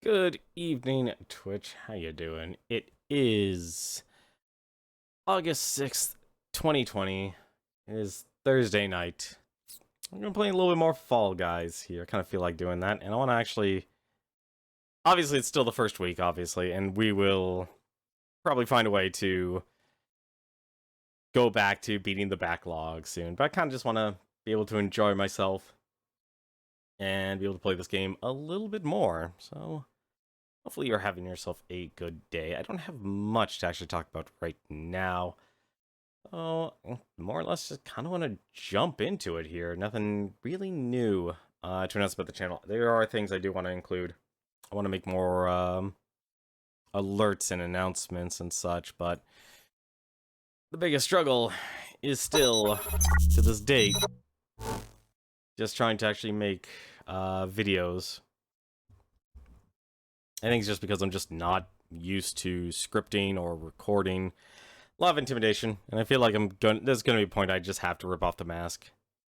Good evening, Twitch. How you doing? It is August 6th, 2020. It is Thursday night. I'm gonna play a little bit more Fall Guys here. I kind of feel like doing that, and I want to actually... Obviously, it's still the first week, obviously, and we will probably find a way to go back to beating the backlog soon. But I kind of just want to be able to enjoy myself and be able to play this game a little bit more, so... Hopefully you're having yourself a good day. I don't have much to actually talk about right now. So, more or less just kind of want to jump into it here. Nothing really new to announce about the channel. There are things I do want to include. I want to make more alerts and announcements and such, but the biggest struggle is still, to this date, just trying to actually make videos. I think it's just because I'm just not used to scripting or recording. A lot of intimidation, and I feel like there's gonna be a point I just have to rip off the mask.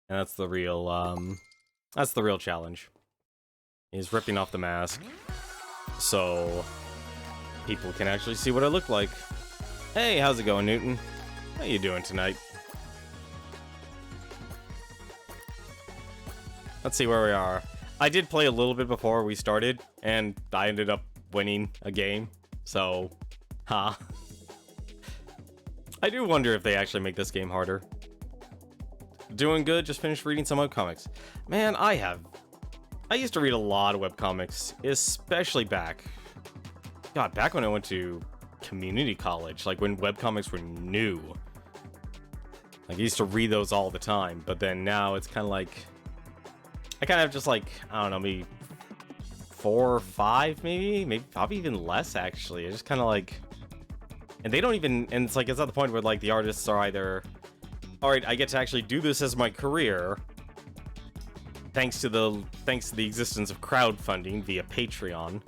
And that's the real challenge. Is ripping off the mask so people can actually see what I look like. Hey, how's it going, Newton? How you doing tonight? Let's see where we are. I did play a little bit before we started, and I ended up winning a game, so, I do wonder if they actually make this game harder. Doing good, just finished reading some webcomics. Man, I used to read a lot of webcomics, especially back when I went to community college, like when webcomics were new. Like, I used to read those all the time, but then now it's kind of like... I kind of have just like, I don't know, maybe 4 or 5, maybe probably even less, actually. I just kind of like, and they don't even, and it's like, it's at the point where like the artists are either, all right, I get to actually do this as my career, thanks to the existence of crowdfunding via Patreon,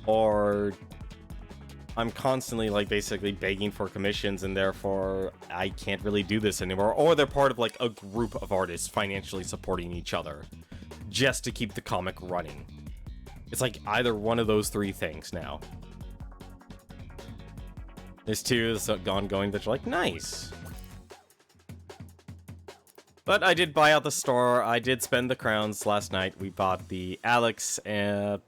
or I'm constantly like basically begging for commissions, and therefore I can't really do this anymore, or they're part of like a group of artists financially supporting each other just to keep the comic running. It's like either one of those three things now. There's two that's ongoing that you're like, nice. But I did buy out the store. I did spend the crowns last night. We bought the Alex outfit,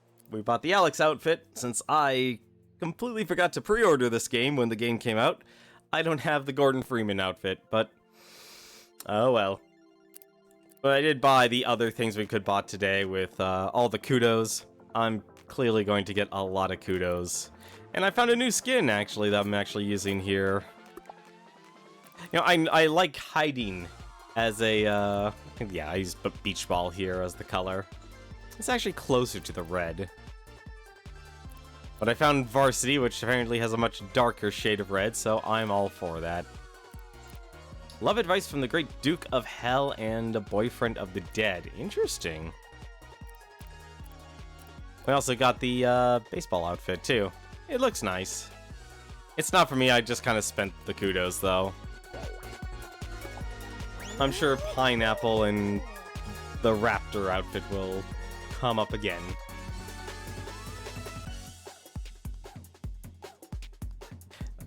since I completely forgot to pre-order this game when the game came out. I don't have the Gordon Freeman outfit, but oh well. But I did buy the other things we could bought today with all the Kudos. I'm clearly going to get a lot of Kudos. And I found a new skin, actually, that I'm actually using here. You know, I like hiding as a, yeah, I use beach ball here as the color. It's actually closer to the red. But I found Varsity, which apparently has a much darker shade of red, so I'm all for that. Love advice from the great Duke of Hell and a boyfriend of the dead. Interesting. We also got the baseball outfit, too. It looks nice. It's not for me, I just kind of spent the Kudos, though. I'm sure Pineapple and the Raptor outfit will come up again.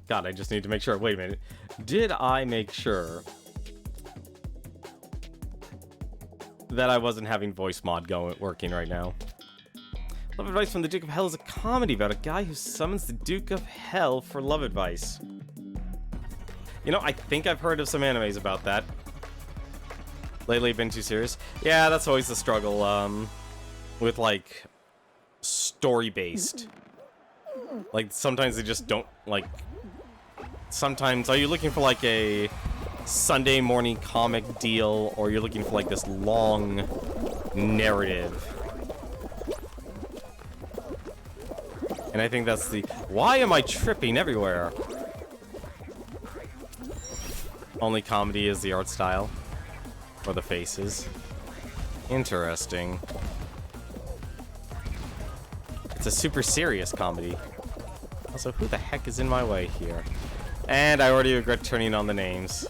God, I just need to make sure. Wait a minute. Did I make sure that I wasn't having voice mod working right now? Love Advice from the Duke of Hell is a comedy about a guy who summons the Duke of Hell for love advice. You know, I think I've heard of some animes about that. Lately been too serious. Yeah, that's always the struggle, with, like, story-based. Like, sometimes they just don't, like... Sometimes, are you looking for like a Sunday morning comic deal, or you're looking for like this long narrative? And I think that's the... Why am I tripping everywhere? Only comedy is the art style. Or the faces. Interesting. It's a super serious comedy. Also, who the heck is in my way here? And I already regret turning on the names.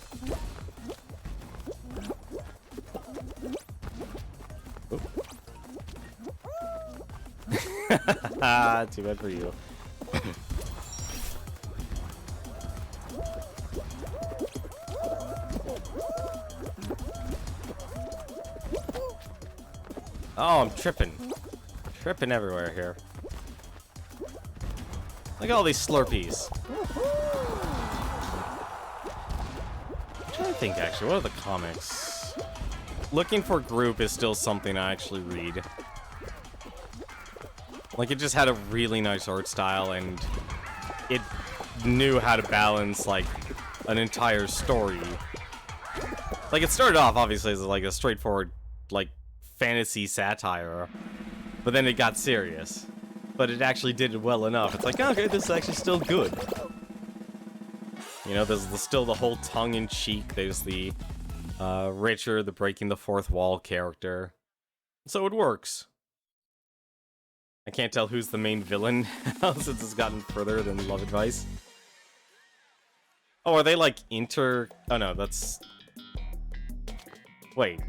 Too bad for you. Oh, I'm tripping. Tripping everywhere here. Look at all these Slurpees. I'm trying to think, actually. What are the comics? Looking for Group is still something I actually read. Like, it just had a really nice art style, and it knew how to balance, like, an entire story. Like, it started off, obviously, as, like, a straightforward, like, fantasy satire, but then it got serious. But it actually did it well enough. It's like, okay, this is actually still good. You know, there's still the whole tongue-in-cheek. There's the Richard, the breaking the fourth wall character. So it works. I can't tell who's the main villain since it's gotten further than Love Advice. Oh, are they like Oh no, that's... Wait.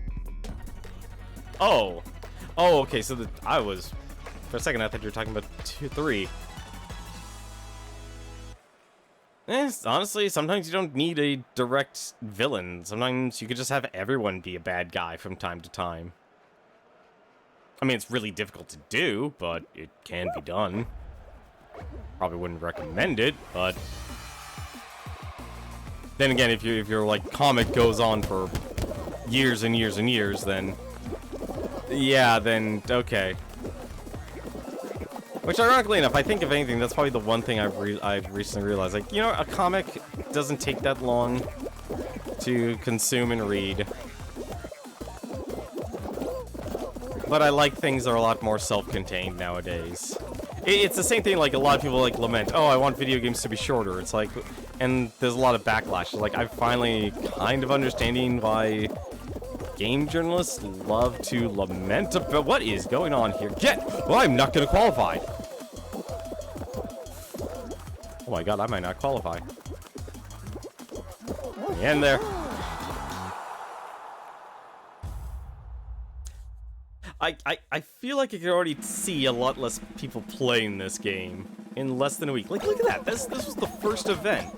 Oh. Oh, okay, so for a second I thought you were talking about 2, 3. Honestly, sometimes you don't need a direct villain. Sometimes you could just have everyone be a bad guy from time to time. I mean, it's really difficult to do, but it can be done. Probably wouldn't recommend it, but... Then again, if your like, comic goes on for years and years and years, then... Yeah, then, okay. Which, ironically enough, I think, if anything, that's probably the one thing I've recently realized. Like, you know, a comic doesn't take that long to consume and read. But I like things that are a lot more self-contained nowadays. It's the same thing, like, a lot of people, like, lament, oh, I want video games to be shorter. It's like, and there's a lot of backlash. Like, I'm finally kind of understanding why game journalists love to lament about what is going on here. Well, I'm not going to qualify. Oh my god, I might not qualify. In there. I feel like I could already see a lot less people playing this game in less than a week. Like, look at that. This was the first event.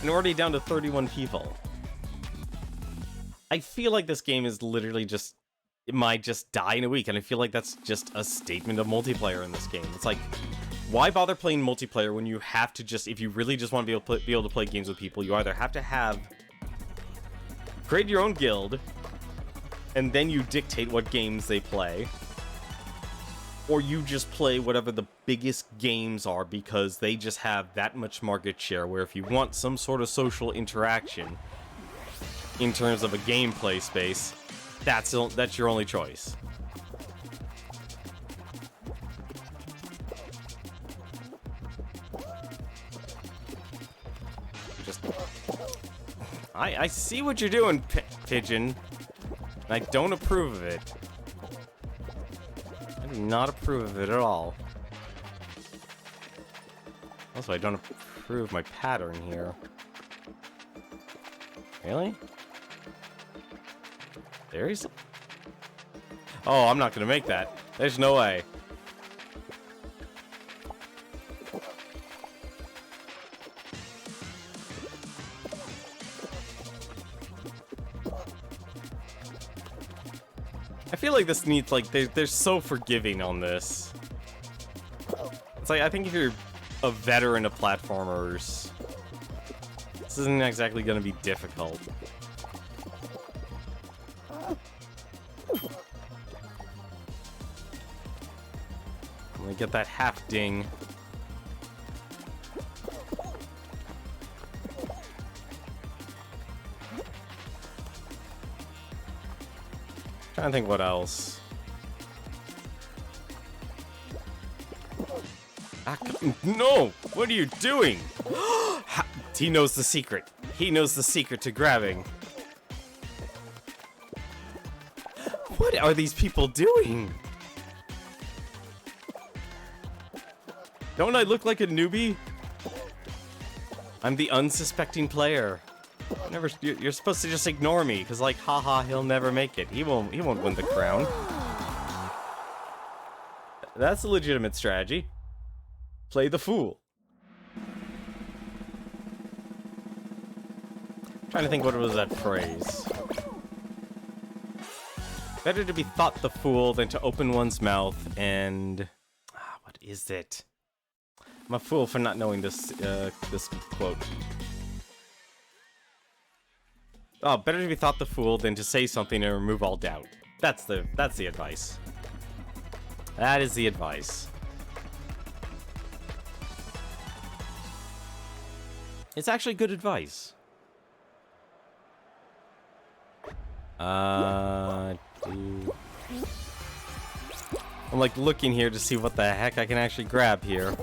And already down to 31 people. I feel like this game is literally just... It might just die in a week, and I feel like that's just a statement of multiplayer in this game. It's like, why bother playing multiplayer when you have to just... If you really just want to be able to play games with people, you either have to create your own guild, and then you dictate what games they play, or you just play whatever the biggest games are because they just have that much market share, where if you want some sort of social interaction in terms of a gameplay space, that's your only choice. Just... I see what you're doing, Pigeon. I don't approve of it. I do not approve of it at all. Also, I don't approve my pattern here. Really? Seriously? Oh, I'm not gonna make that. There's no way. I feel like this needs, like, they're so forgiving on this. It's like, I think if you're a veteran of platformers, this isn't exactly gonna be difficult. I'm gonna get that half ding. Trying to think what else. No! What are you doing? He knows the secret. He knows the secret to grabbing. What are these people doing? Don't I look like a newbie? I'm the unsuspecting player. You're supposed to just ignore me, because, like, haha, he'll never make it. He won't win the crown. That's a legitimate strategy. Play the fool. Trying to think what was that phrase. Better to be thought the fool than to open one's mouth and... what is it? I'm a fool for not knowing this, this quote. Oh, better to be thought the fool than to say something and remove all doubt. That's the advice. That is the advice. It's actually good advice. I'm like looking here to see what the heck I can actually grab here.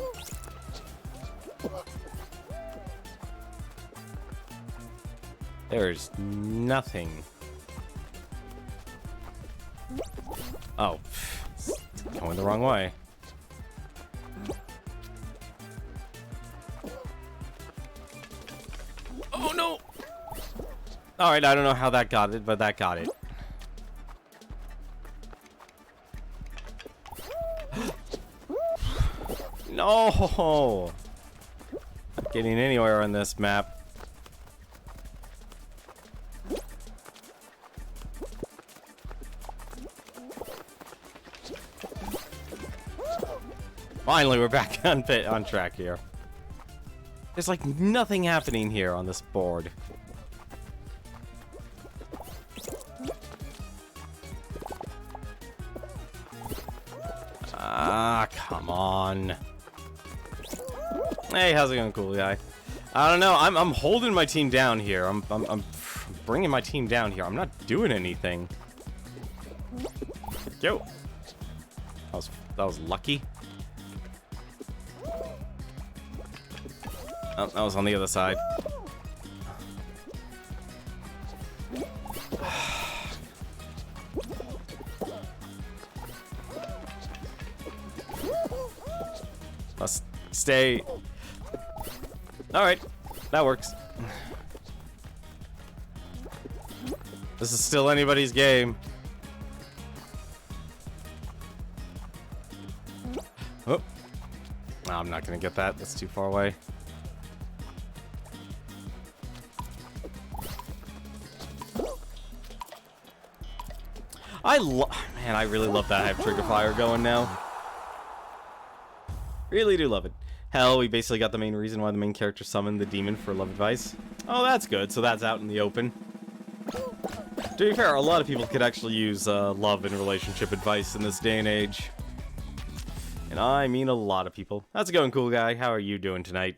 There's nothing. Oh, it's going the wrong way. Oh no! Alright, I don't know how that got it, but that got it. No! Not getting anywhere on this map. Finally, we're back on track here. There's like nothing happening here on this board. Ah, come on. Hey, how's it going, cool guy? I don't know. I'm holding my team down here. I'm bringing my team down here. I'm not doing anything. Yo. That was lucky. Oh, that was on the other side. Let's stay. Alright, that works. This is still anybody's game. Oh. No, I'm not gonna get that. That's too far away. Man, I really love that I have trigger fire going now. Really do love it. Hell, we basically got the main reason why the main character summoned the demon for love advice. Oh, that's good. So that's out in the open. To be fair, a lot of people could actually use love and relationship advice in this day and age. And I mean a lot of people. How's it going, cool guy? How are you doing tonight?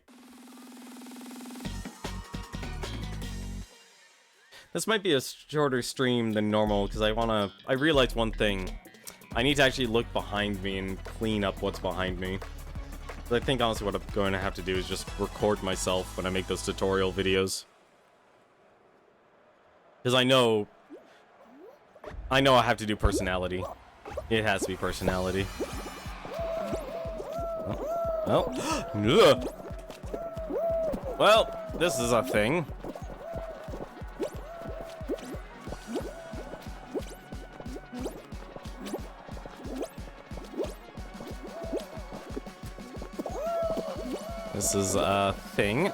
This might be a shorter stream than normal because I realized one thing. I need to actually look behind me and clean up what's behind me. But I think honestly what I'm going to have to do is just record myself when I make those tutorial videos. Because I know I have to do personality. It has to be personality. Oh. Well, this is a thing. This is a thing.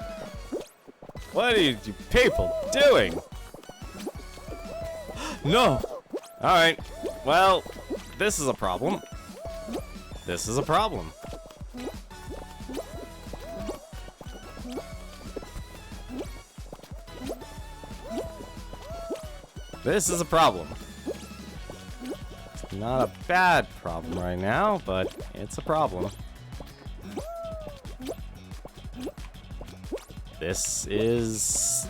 What are you people doing? No! Alright. Well, this is a problem. This is a problem. This is a problem. It's not a bad problem right now, but it's a problem. This is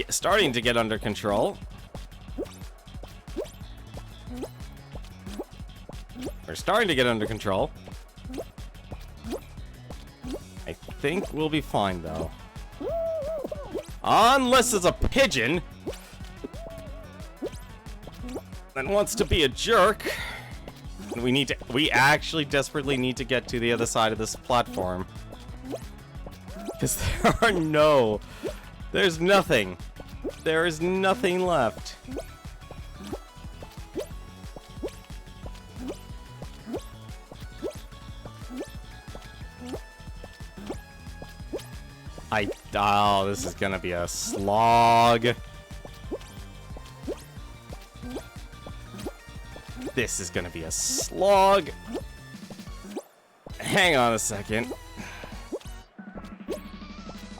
starting to get under control. We're starting to get under control. I think we'll be fine, though. Unless it's a pigeon that wants to be a jerk. We actually desperately need to get to the other side of this platform. Because there's nothing. There is nothing left. Oh, this is gonna be a slog. This is gonna be a slog. Hang on a second.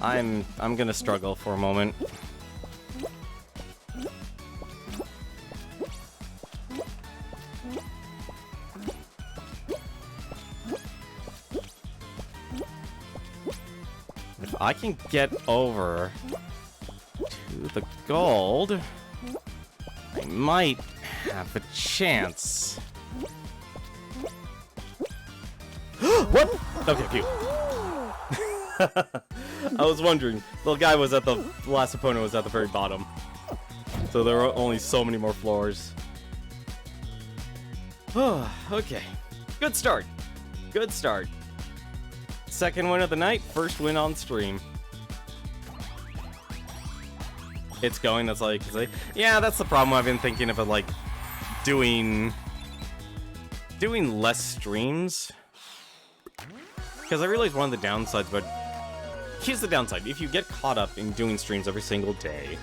I'm gonna struggle for a moment. If I can get over to the gold, I might have a chance. What? Okay, phew. I was wondering. The guy was at the last opponent was at the very bottom, so there are only so many more floors. Okay, good start. Good start. Second win of the night, first win on stream. It's going. That's like, yeah, that's the problem. I've been thinking of it, like doing less streams, because I realized one of the downsides, but here's the downside. If you get caught up in doing streams every single day,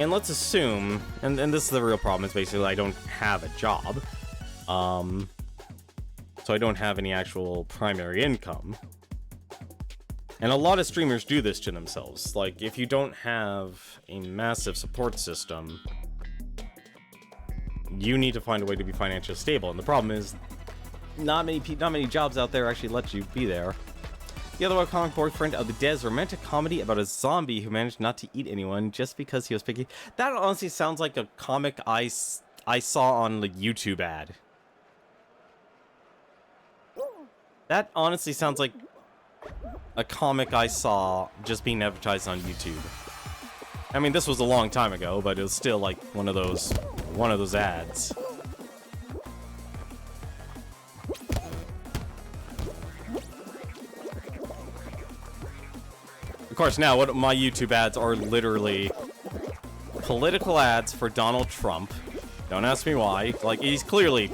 and let's assume, and this is the real problem, is basically I don't have a job, so I don't have any actual primary income. And a lot of streamers do this to themselves. Like, if you don't have a massive support system, you need to find a way to be financially stable. And the problem is, not many jobs out there actually let you be there. The other comic boyfriend of the Des, romantic comedy about a zombie who managed not to eat anyone just because he was picky. That honestly sounds like a comic I saw on the YouTube ad. That honestly sounds like a comic I saw just being advertised on YouTube. I mean, this was a long time ago, but it was still like one of those ads. Of course, now what my YouTube ads are literally political ads for Donald Trump. Don't ask me why. Like, he's clearly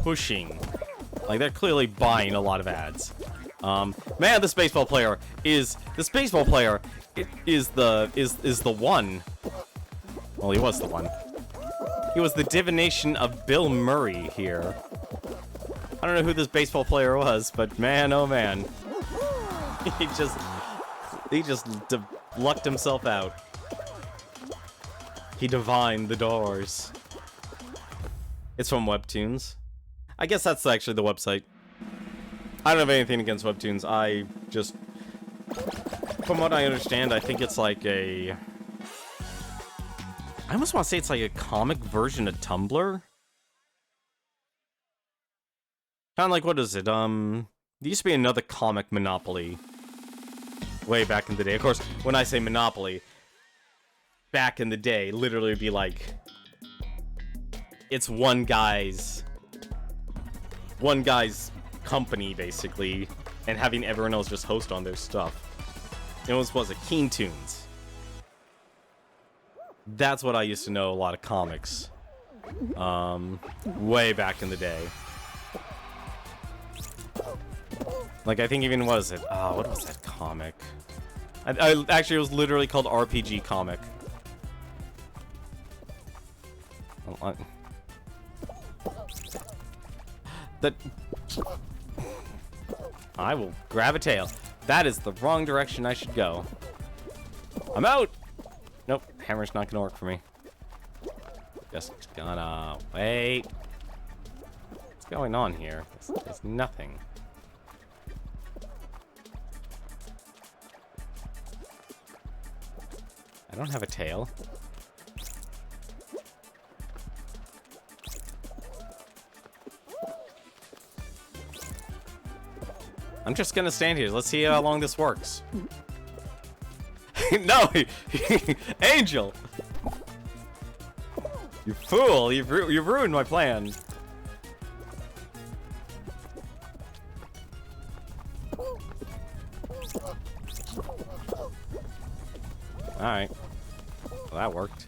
pushing. Like, they're clearly buying a lot of ads. Man, this baseball player is the one. Well, he was the one. He was the divination of Bill Murray here. I don't know who this baseball player was, but man, oh man. He just lucked himself out. He divined the doors. It's from Webtoons. I guess that's actually the website. I don't have anything against Webtoons. I just, from what I understand, I think it's like a, I almost want to say it's like a comic version of Tumblr. Kind of like, what is it? There used to be another comic Monopoly way back in the day. Of course, when I say Monopoly, back in the day, literally it'd be like, it's one guy's company, basically, and having everyone else just host on their stuff. It was it Keen Tunes? That's what I used to know a lot of comics. Way back in the day. Like, I think even, what is it? Oh, what was that comic? I actually, it was literally called RPG Comic. That... I will grab a tail. That is the wrong direction I should go. I'm out! Nope, hammer's not gonna work for me. Just gonna wait. What's going on here? There's nothing. I don't have a tail. I'm just gonna stand here. Let's see how long this works. No! Angel! You fool! You've ruined my plan. Alright. Well, that worked.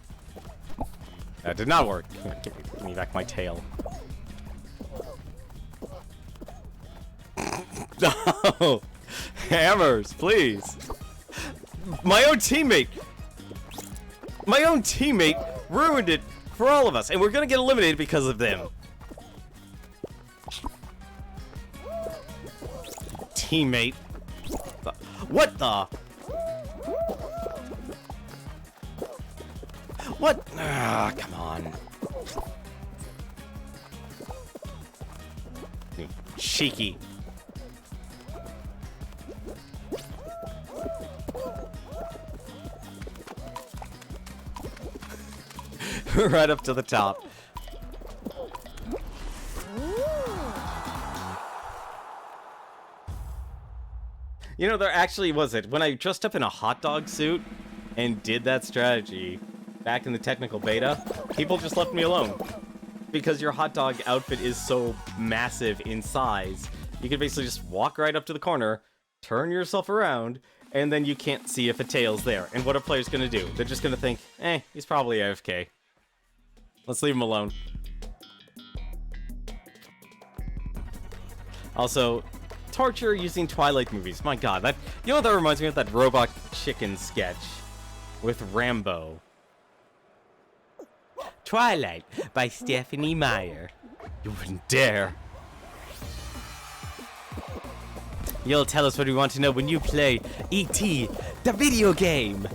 That did not work. Give me back my tail. No! Hammers, please. My own teammate ruined it for all of us, and we're gonna get eliminated because of them. Teammate. What the? What? Ah, come on. Cheeky. Right up to the top. You know, there actually was it. When I dressed up in a hot dog suit and did that strategy back in the technical beta, people just left me alone. Because your hot dog outfit is so massive in size, you can basically just walk right up to the corner, turn yourself around, and then you can't see if a tail's there. And what are players gonna do? They're just gonna think, he's probably AFK. Let's leave him alone. Also, torture using Twilight movies. My god, that, you know what that reminds me of? That Robot Chicken sketch with Rambo. Twilight by Stephanie Meyer. You wouldn't dare. You'll tell us what we want to know when you play E.T. the video game.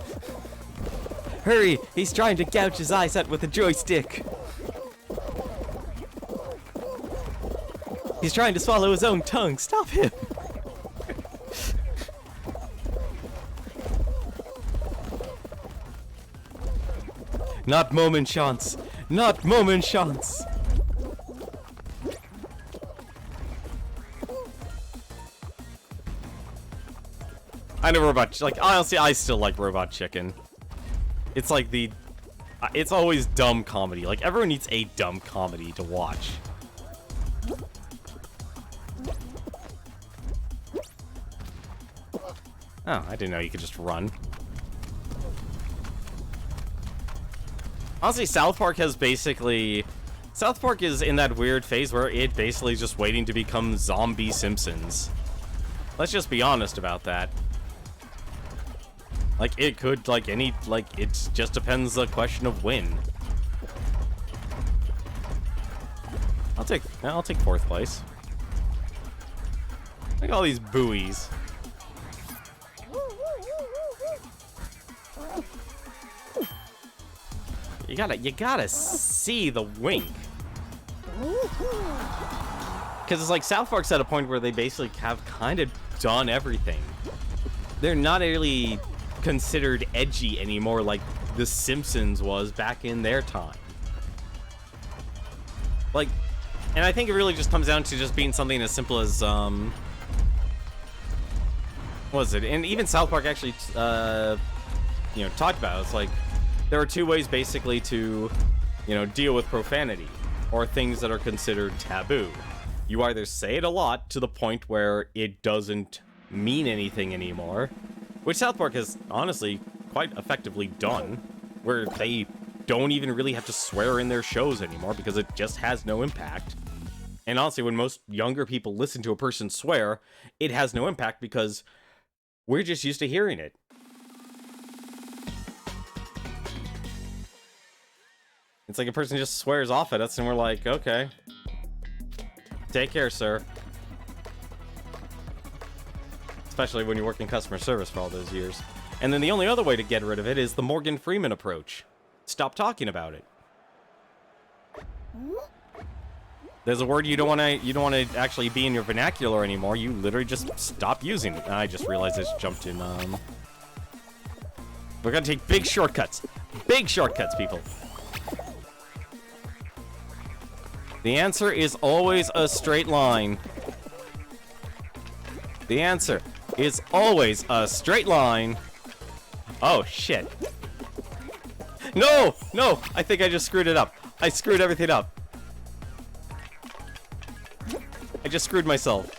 Hurry, he's trying to gouge his eyes out with a joystick. He's trying to swallow his own tongue. Stop him. Not moment chance. Not moment chance. I know Robot, like, honestly, I still like Robot Chicken. It's like the, it's always dumb comedy. Like, everyone needs a dumb comedy to watch. Oh, I didn't know you could just run. Honestly, South Park has basically... South Park is in that weird phase where it basically is just waiting to become zombie Simpsons. Let's just be honest about that. Like, it could, like, any... Like, it just depends the question of when. I'll take 4th place. Look at all these buoys. You gotta see the wink. Because it's like South Park's at a point where they basically have kind of done everything. They're not really considered edgy anymore like The Simpsons was back in their time. Like, and I think it really just comes down to just being something as simple as, what was it? And even South Park actually, you know, talked about it. It's like, there are 2 ways basically to, you know, deal with profanity or things that are considered taboo. You either say it a lot to the point where it doesn't mean anything anymore, which South Park has honestly quite effectively done, where they don't even really have to swear in their shows anymore because it just has no impact. And honestly, when most younger people listen to a person swear, it has no impact because we're just used to hearing it. It's like a person just swears off at us and we're like, okay. Take care, sir. Especially when you work in customer service for all those years. And then the only other way to get rid of it is the Morgan Freeman approach. Stop talking about it. There's a word you don't want to actually be in your vernacular anymore. You literally just stop using it. I just realized I just jumped in. We're gonna take big shortcuts. Big shortcuts, people. The answer is always a straight line. The answer is always a straight line. Oh, shit. No! No! I think I just screwed it up. I screwed everything up. I just screwed myself.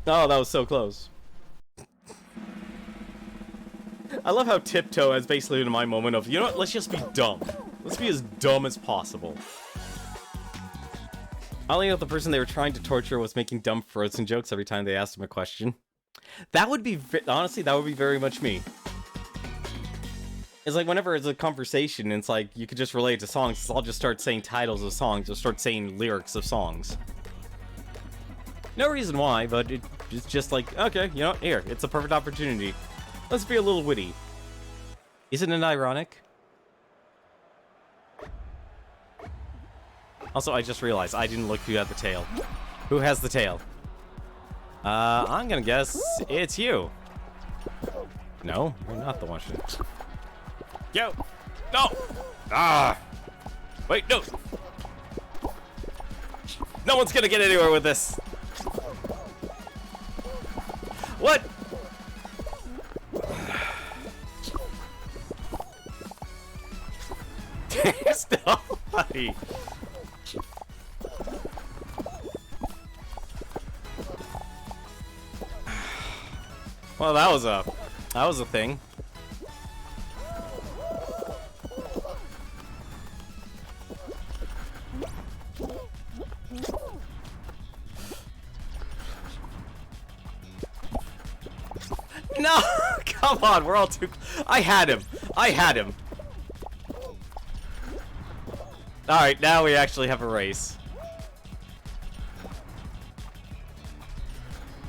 Oh, that was so close. I love how Tiptoe has basically been my moment of, you know what, let's just be dumb. Let's be as dumb as possible. I only know the person they were trying to torture was making dumb Frozen jokes every time they asked him a question. That would be, honestly, that would be very much me. It's like whenever it's a conversation, it's like you could just relate to songs, I'll just start saying titles of songs, or start saying lyrics of songs. No reason why, but it's just like, okay, you know, here, it's a perfect opportunity. Let's be a little witty. Isn't it ironic? Also, I just realized I didn't look who had the tail. Who has the tail? I'm gonna guess it's you. No, you're not the one. Yo! No! Ah! Wait, no! No one's gonna get anywhere with this! What? There's nobody! Well, that was a thing. No! Come on, we're all too... I had him. I had him. Alright, now we actually have a race.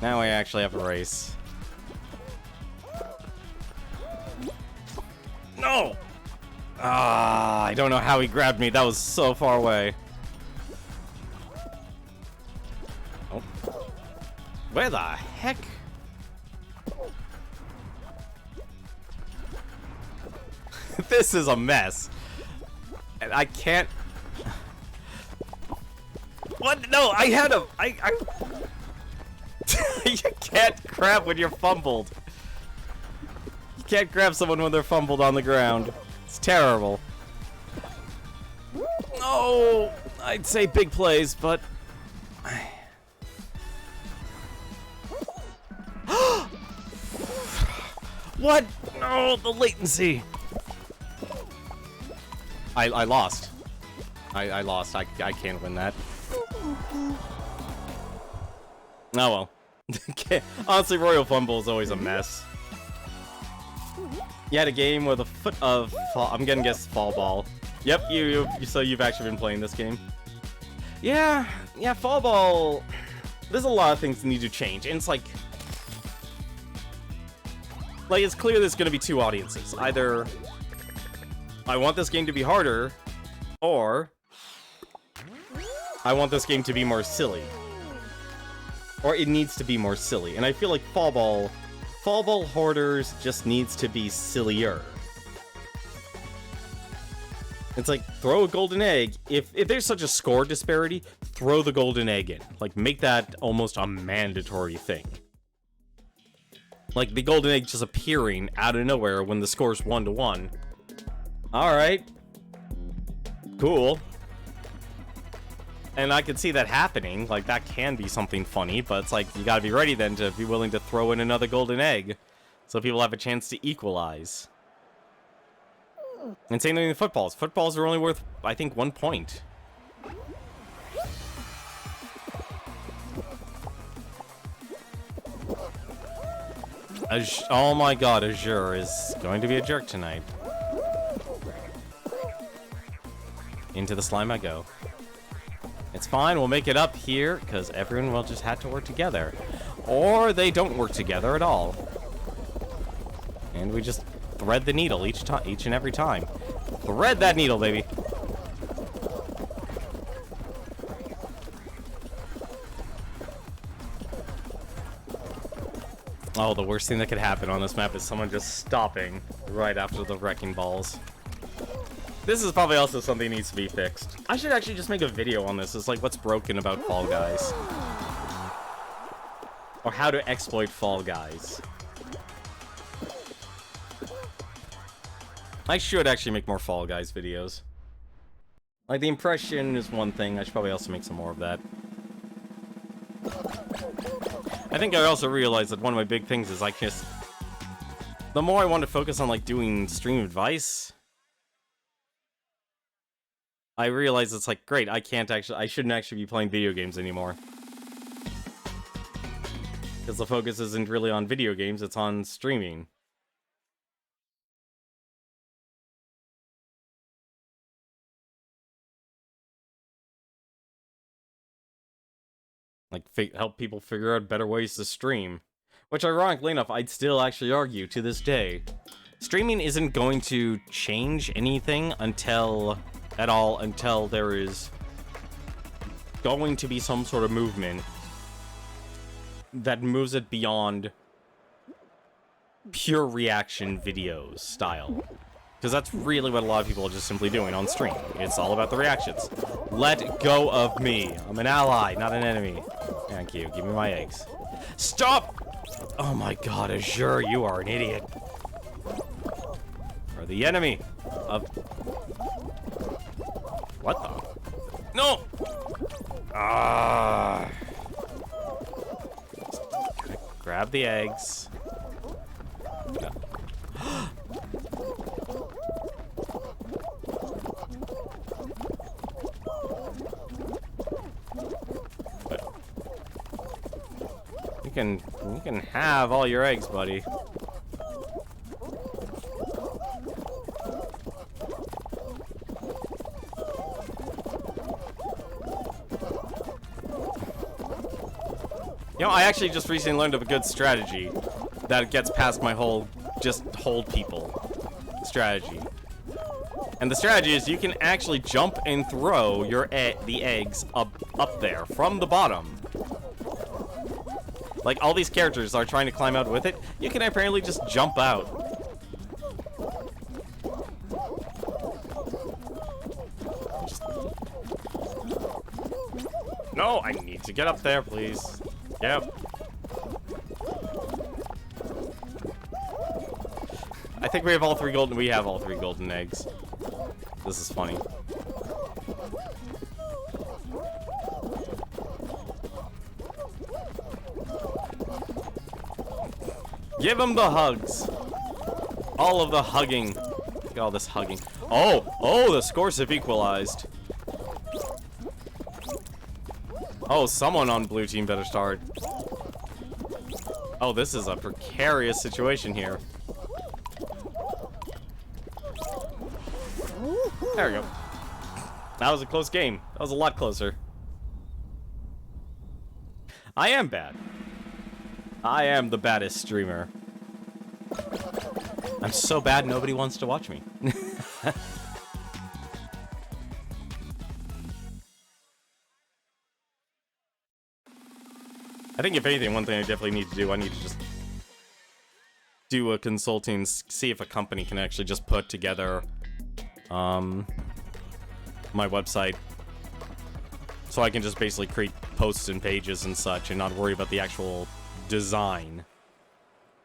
Now we actually have a race. No! Ah, I don't know how he grabbed me. That was so far away. Oh. Where the heck? This is a mess. And I can't... What? No, I had him. I... You can't grab when you're fumbled. You can't grab someone when they're fumbled on the ground. It's terrible. No! I'd say big plays, but... What? No, the latency. I lost. I lost. I can't win that. Oh well. Honestly, Royal Fumble is always a mess. You had a game with a foot of fall, I'm gonna guess fall ball. Yep, so you've actually been playing this game. Yeah, fall ball. There's a lot of things that need to change, and it's like it's clear there's gonna be two audiences. Either I want this game to be harder, or I want this game to be more silly. Or it needs to be more silly. And I feel like Fall Ball Hoarders just needs to be sillier. It's like, throw a golden egg. If there's such a score disparity, throw the golden egg in. Like, make that almost a mandatory thing. Like, the golden egg just appearing out of nowhere when the score's 1-1. Alright. Cool. And I could see that happening, like, that can be something funny, but it's like, you gotta be ready then to be willing to throw in another golden egg, so people have a chance to equalize. And same thing with footballs. Footballs are only worth, I think, 1 point. Oh my god, Azure is going to be a jerk tonight. Into the slime I go. It's fine, we'll make it up here, because everyone will just have to work together. Or they don't work together at all. And we just thread the needle each and every time. Thread that needle, baby! Oh, the worst thing that could happen on this map is someone just stopping right after the wrecking balls. This is probably also something that needs to be fixed. I should actually just make a video on this. It's like, what's broken about Fall Guys? Or how to exploit Fall Guys. I should actually make more Fall Guys videos. Like, the impression is one thing. I should probably also make some more of that. I think I also realized that one of my big things is I just... the more I want to focus on, like, doing stream advice, I realize it's like, great, I shouldn't actually be playing video games anymore. Because the focus isn't really on video games, it's on streaming. Like, help people figure out better ways to stream. Which, ironically enough, I'd still actually argue to this day. Streaming isn't going to change anything until there is going to be some sort of movement that moves it beyond pure reaction videos style. Because that's really what a lot of people are just simply doing on stream. It's all about the reactions. Let go of me. I'm an ally, not an enemy. Thank you. Give me my eggs. Stop! Oh my god, Azure, you are an idiot. Or the enemy of... What the? No! Ah! Grab the eggs. No. You can have all your eggs, buddy. You know, I actually just recently learned of a good strategy that gets past my whole just hold people strategy. And the strategy is you can actually jump and throw your the eggs up there from the bottom. Like, all these characters are trying to climb out with it. You can apparently just jump out. No, I need to get up there, please. Yep. I think we have all three golden eggs. This is funny. Give him the hugs. All of the hugging. Look at all this hugging. Oh, the scores have equalized. Oh, someone on blue team better start. Oh, this is a precarious situation here. There we go. That was a close game. That was a lot closer. I am bad. I am the baddest streamer. I'm so bad nobody wants to watch me. I think if anything, one thing I definitely need to do, I need to just do a consulting, see if a company can actually just put together my website. So I can just basically create posts and pages and such and not worry about the actual design.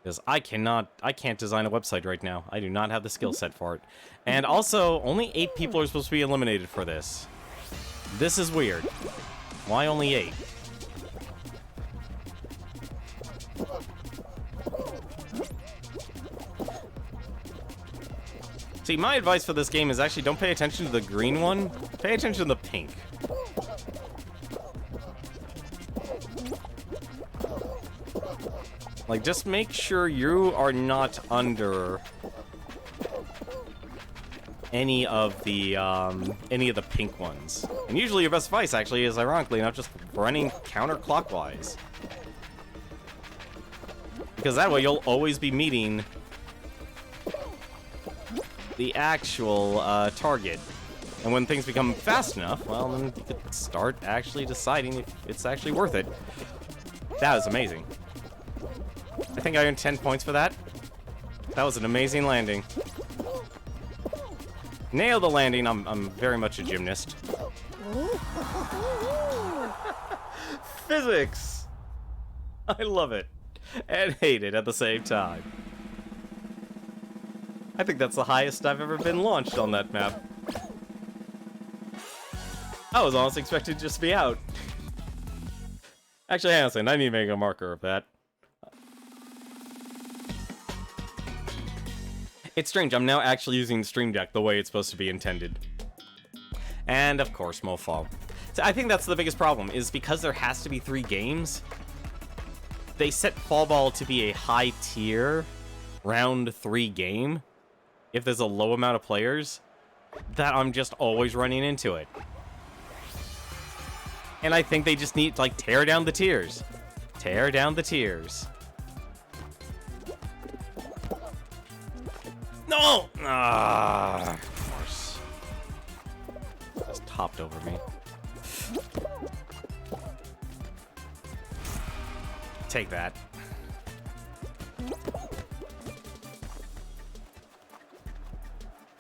Because I can't design a website right now. I do not have the skill set for it. And also, only 8 people are supposed to be eliminated for this. This is weird. Why only 8? See, my advice for this game is actually don't pay attention to the green one. Pay attention to the pink. Like, just make sure you are not under any of the pink ones. And usually your best advice, actually, is ironically enough just running counterclockwise. Because that way you'll always be meeting the actual target. And when things become fast enough, well, then you could start actually deciding if it's actually worth it. That was amazing. I think I earned 10 points for that. That was an amazing landing. Nail the landing. I'm very much a gymnast. Physics! I love it. And hate it at the same time. I think that's the highest I've ever been launched on that map. I was honestly expecting to just be out. Actually, hang on a second. I need to make a marker of that. It's strange, I'm now actually using the Stream Deck the way it's supposed to be intended. And, of course, Mofall. So I think that's the biggest problem, is because there has to be 3 games, they set Fall Ball to be a high-tier, round 3 game, if there's a low amount of players, that I'm just always running into it. And I think they just need to, like, tear down the tiers. Tear down the tiers. No! Ah, of course. Just topped over me. Take that.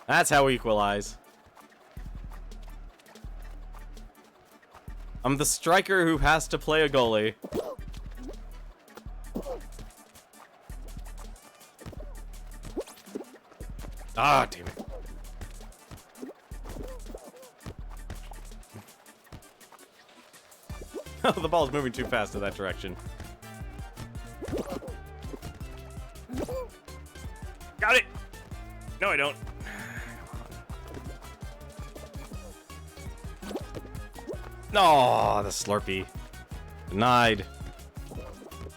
That's how we equalize. I'm the striker who has to play a goalie. Ah, damn it. Oh, the ball's moving too fast in that direction. Got it! No, I don't. No, the Slurpee. Denied.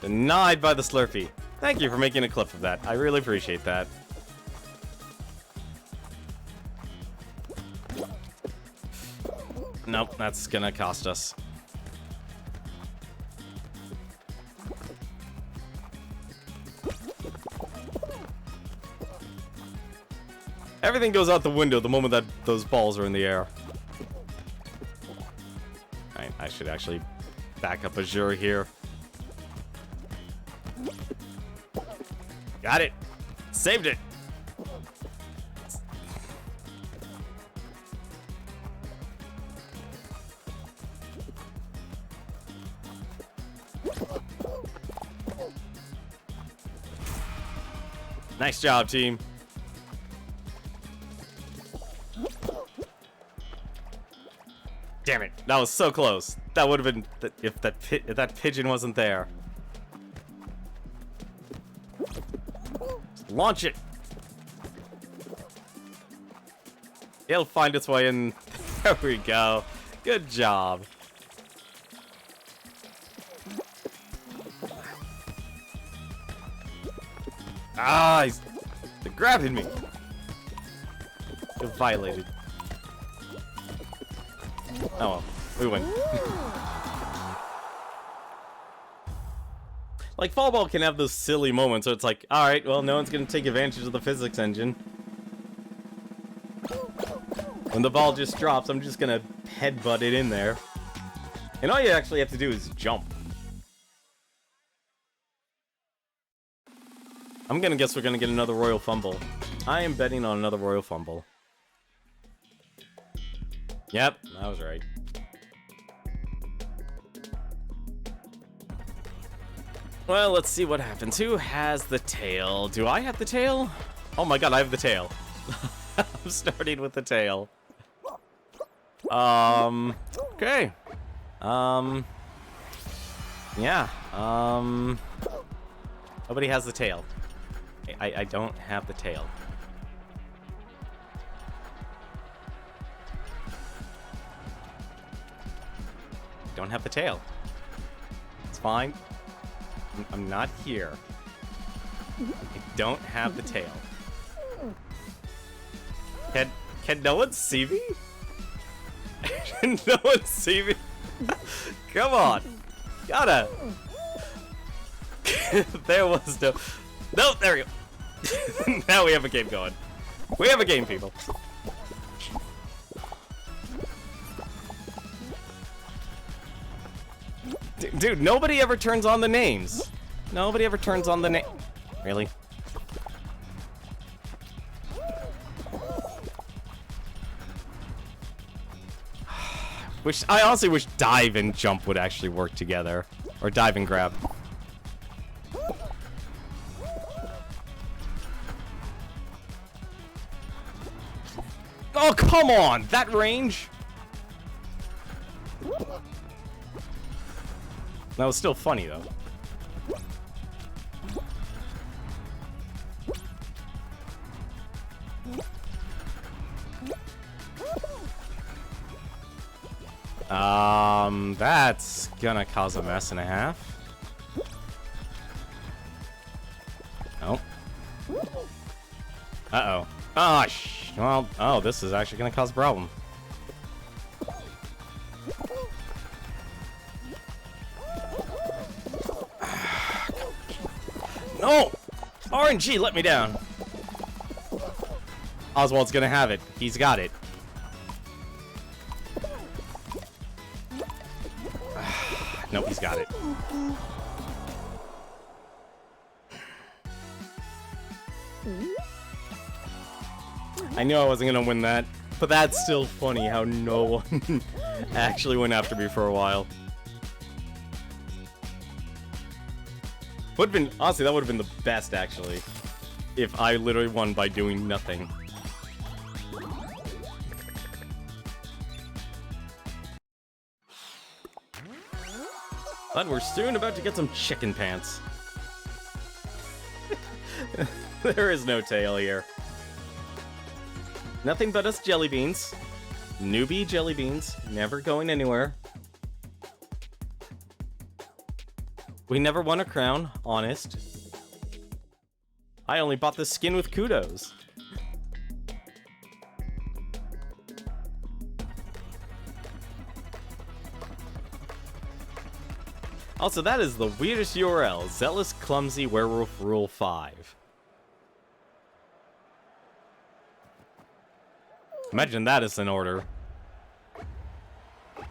Denied by the Slurpee. Thank you for making a clip of that. I really appreciate that. Nope, that's gonna cost us. Everything goes out the window the moment that those balls are in the air. I should actually back up Azure here. Got it. Saved it. Nice job, team. Damn it, that was so close. That would have been if that pigeon wasn't there. Just launch it. It'll find its way in. There we go. Good job. Ah, they're grabbing me. They're violated. Oh well, we win. Like, Fall Ball can have those silly moments where it's like, alright, well, no one's gonna take advantage of the physics engine. When the ball just drops, I'm just gonna headbutt it in there. And all you actually have to do is jump. I'm gonna guess we're gonna get another Royal Fumble. I am betting on another Royal Fumble. Yep, I was right. Well, let's see what happens. Who has the tail? Do I have the tail? Oh my god, I have the tail. I'm starting with the tail. Okay. Yeah, nobody has the tail. I don't have the tail. Don't have the tail. It's fine. I'm not here. I don't have the tail. Can no one see me? Can no one see me? Come on. Gotta. There was no... No, there we go. Now we have a game going. We have a game, people. Dude, nobody ever turns on the names. Nobody ever turns on the name. Really? I honestly wish dive and jump would actually work together. Or dive and grab. Oh, come on! That range? That was still funny, though. That's gonna cause a mess and a half. Oh. Uh-oh. Oh, well, oh, this is actually gonna cause a problem. No! RNG let me down. Oswald's gonna have it. He's got it. Nope, he's got it. I knew I wasn't gonna win that, but that's still funny how no one actually went after me for a while. Would've been, honestly, that would've been the best, actually, if I literally won by doing nothing. But we're soon about to get some chicken pants. There is no tail here. Nothing but us jelly beans. Newbie jelly beans, never going anywhere. We never won a crown, honest. I only bought this skin with Kudos. Also, that is the weirdest URL. Zealous Clumsy Werewolf Rule 5. Imagine that is an order.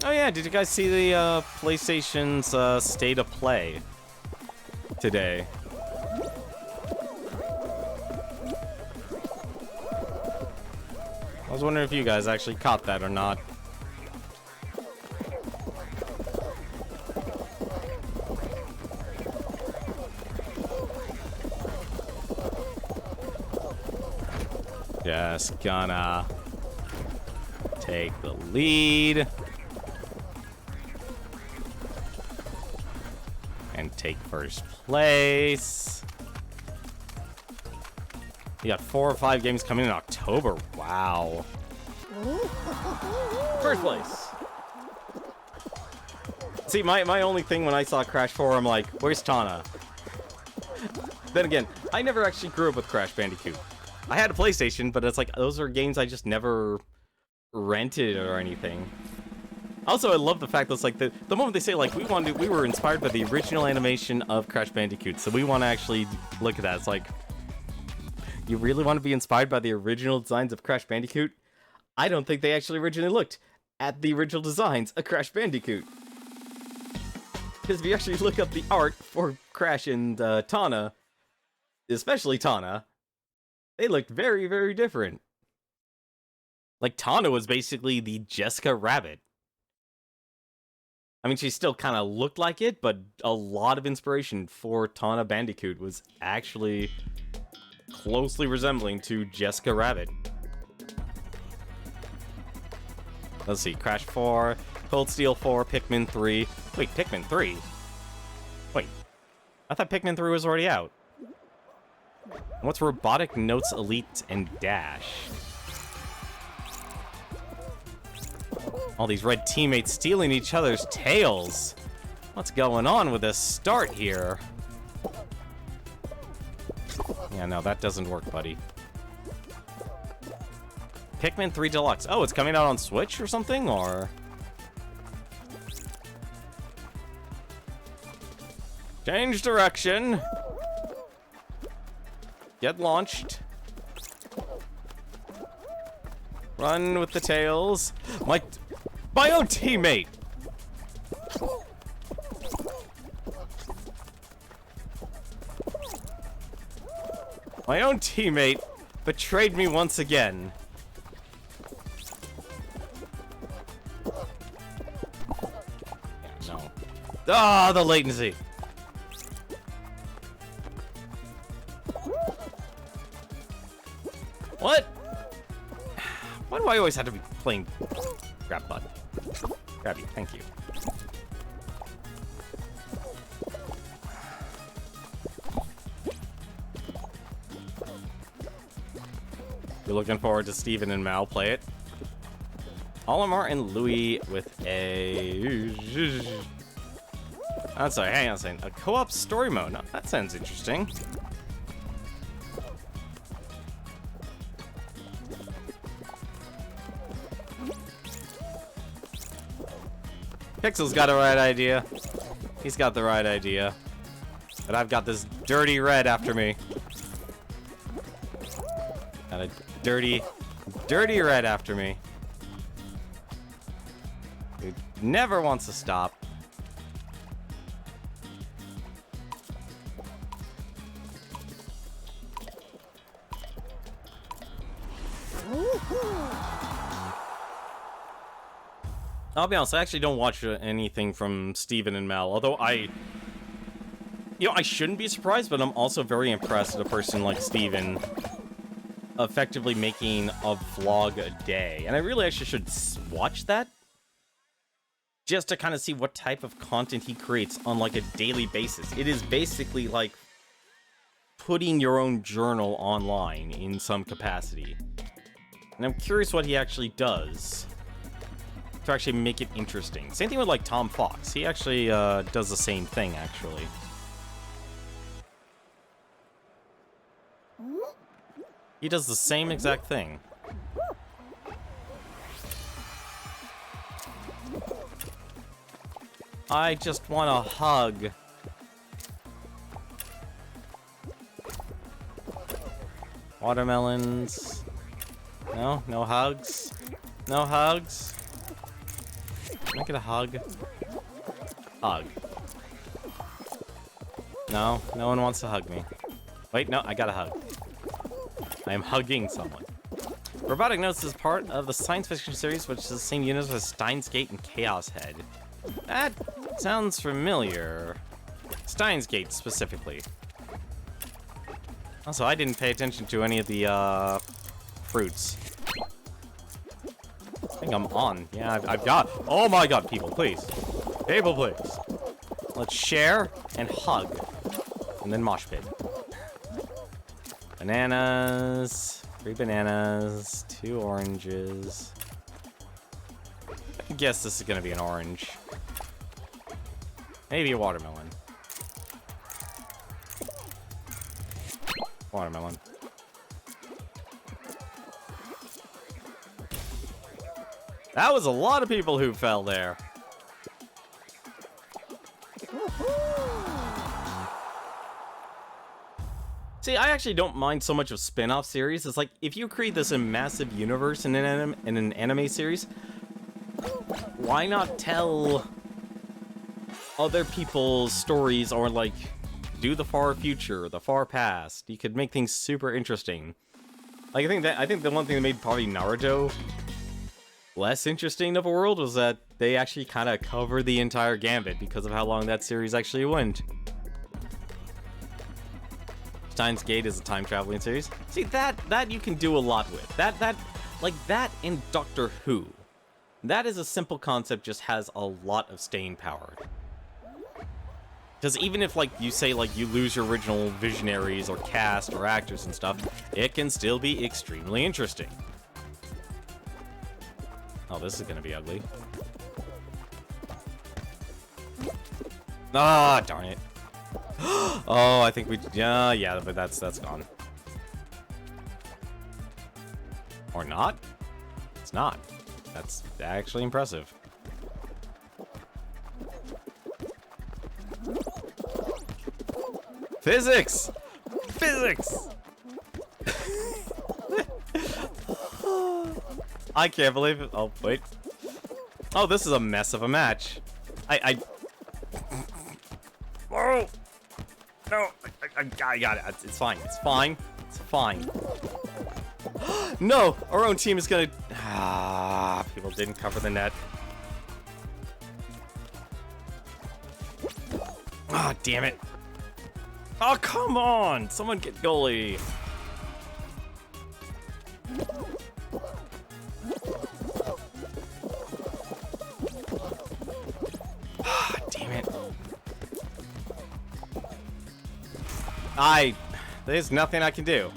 Oh yeah, did you guys see the PlayStation's State of Play today? I was wondering if you guys actually caught that or not. Just gonna take the lead. And take first place. You got 4 or 5 games coming in October. Wow. First place. See, my only thing when I saw Crash 4, I'm like, where's Tana? Then again, I never actually grew up with Crash Bandicoot. I had a PlayStation, but it's like, those are games I just never rented or anything. Also, I love the fact that it's like, the moment they say, like, we were inspired by the original animation of Crash Bandicoot, so we want to actually look at that. It's like, you really want to be inspired by the original designs of Crash Bandicoot? I don't think they actually originally looked at the original designs of Crash Bandicoot. Because if you actually look up the art for Crash and Tana, especially Tana, they looked very, very different. Like, Tana was basically the Jessica Rabbit. I mean, she still kind of looked like it, but a lot of inspiration for Tana Bandicoot was actually closely resembling to Jessica Rabbit. Let's see, Crash 4, Cold Steel 4, Pikmin 3. Wait, Pikmin 3? Wait, I thought Pikmin 3 was already out. What's Robotic Notes Elite and Dash? All these red teammates stealing each other's tails. What's going on with this start here? Yeah, no, that doesn't work, buddy. Pikmin 3 Deluxe. Oh, it's coming out on Switch or something, or? Change direction. Get launched. Run with the tails. My own teammate! My own teammate betrayed me once again. No. Ah, the latency! What? Why do I always have to be playing grab button? Grab you, thank you. You're looking forward to Steven and Mal play it? Olimar and Louis with a... I'm sorry, hang on a second. A co-op story mode. Now, that sounds interesting. Pixel's got the right idea. He's got the right idea. But I've got this dirty red after me. Got a dirty red after me. Who never wants to stop. I'll be honest, I actually don't watch anything from Steven and Mel, although I shouldn't be surprised, but I'm also very impressed at a person like Steven effectively making a vlog a day. And I really actually should watch that just to kind of see what type of content he creates on like a daily basis. It is basically like putting your own journal online in some capacity. And I'm curious what he actually does to actually make it interesting. Same thing with like Tom Fox. He actually does the same thing, actually. He does the same exact thing. I just want a hug. Watermelons. No? No hugs? No hugs? Can I get a hug? Hug. No? No one wants to hug me. Wait, no, I got a hug. I am hugging someone. Robotic Notes is part of the science fiction series, which is the same universe as Steins Gate and Chaos Head. That sounds familiar. Steins Gate, specifically. Also, I didn't pay attention to any of the, fruits. I think I'm on. Yeah, I've got... Oh my god, people, please. People, please. Let's share and hug. And then mosh pit. Bananas. 3 bananas. 2 oranges. I guess this is gonna be an orange. Maybe a watermelon. Watermelon. That was a lot of people who fell there. See, I actually don't mind so much of spin-off series. It's like, if you create this a massive universe in an anime series, why not tell other people's stories, or like do the far future, the far past? You could make things super interesting. Like, I think the one thing that made probably Naruto less interesting of a world was that they actually kind of covered the entire gambit because of how long that series actually went. Steins Gate is a time-traveling series. See, that you can do a lot with. Like that in Doctor Who. That is a simple concept, just has a lot of staying power. Because even if, like, you say, like, you lose your original visionaries or cast or actors and stuff, it can still be extremely interesting. Oh, this is gonna be ugly. Ah, darn it. Oh, I think we... yeah, but that's gone. Or not? It's not. That's actually impressive. Physics! Physics! I can't believe it. Oh, wait. Oh, this is a mess of a match. Oh! No! I got it. It's fine. It's fine. It's fine. No! Our own team is gonna... Ah, people didn't cover the net. Ah, damn it. Oh, come on! Someone get goalie. Ah, damn it. There's nothing I can do.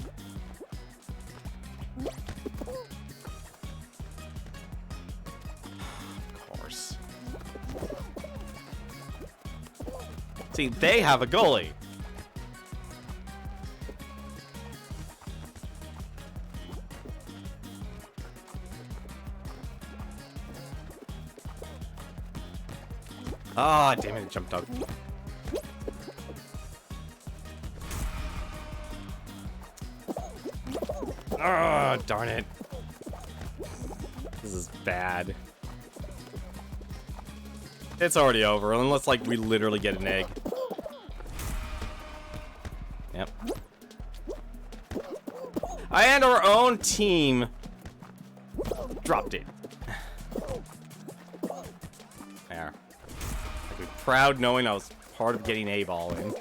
See, they have a goalie. Ah, damn it, it jumped out. Ah, darn it. This is bad. It's already over, unless, like, we literally get an egg. Yep. And our own team dropped it. There. I'd be proud knowing I was part of getting a ball in.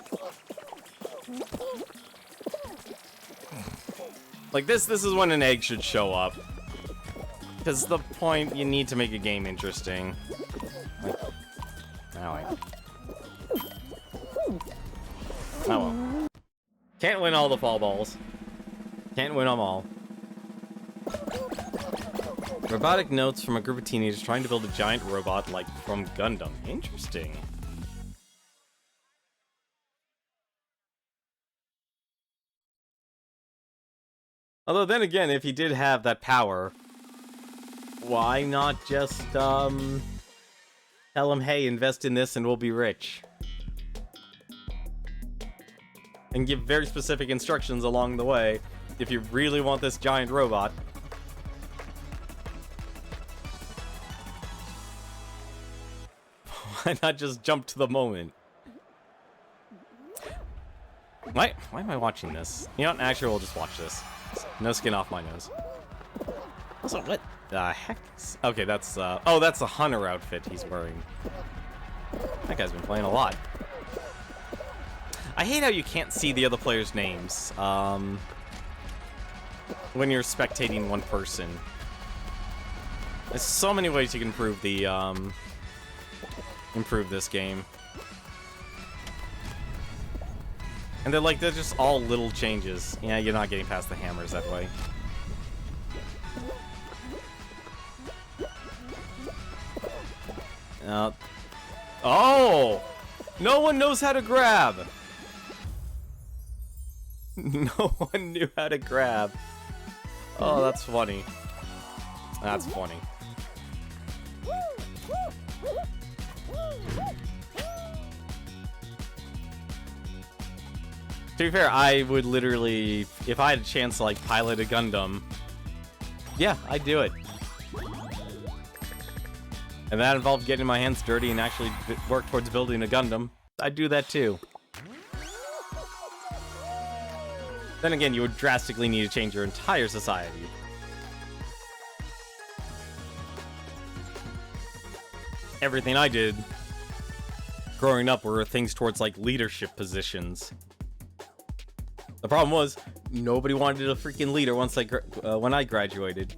Like, this is when an egg should show up. Because the point, you need to make a game interesting. Like, oh well. Can't win all the fall balls. Can't win them all. Robotic notes from a group of teenagers trying to build a giant robot like from Gundam. Interesting. Although then again, if he did have that power, why not just tell him, hey, invest in this and we'll be rich? And give very specific instructions along the way if you really want this giant robot. Why not just jump to the moment? Why am I watching this? You know what? Actually, we'll just watch this. No skin off my nose. Also, what the heck? Okay, that's, oh, that's the hunter outfit he's wearing. That guy's been playing a lot. I hate how you can't see the other players' names, when you're spectating one person. There's so many ways you can improve the, improve this game. And they're just all little changes. Yeah, you're not getting past the hammers that way. Oh! No one knows how to grab! No one knew how to grab. Oh, that's funny. That's funny. To be fair, I would literally, if I had a chance to, like, pilot a Gundam, yeah, I'd do it. And that involved getting my hands dirty and actually work towards building a Gundam, I'd do that too. Then again, you would drastically need to change your entire society. Everything I did growing up were things towards, like, leadership positions. The problem was, nobody wanted a freaking leader once when I graduated.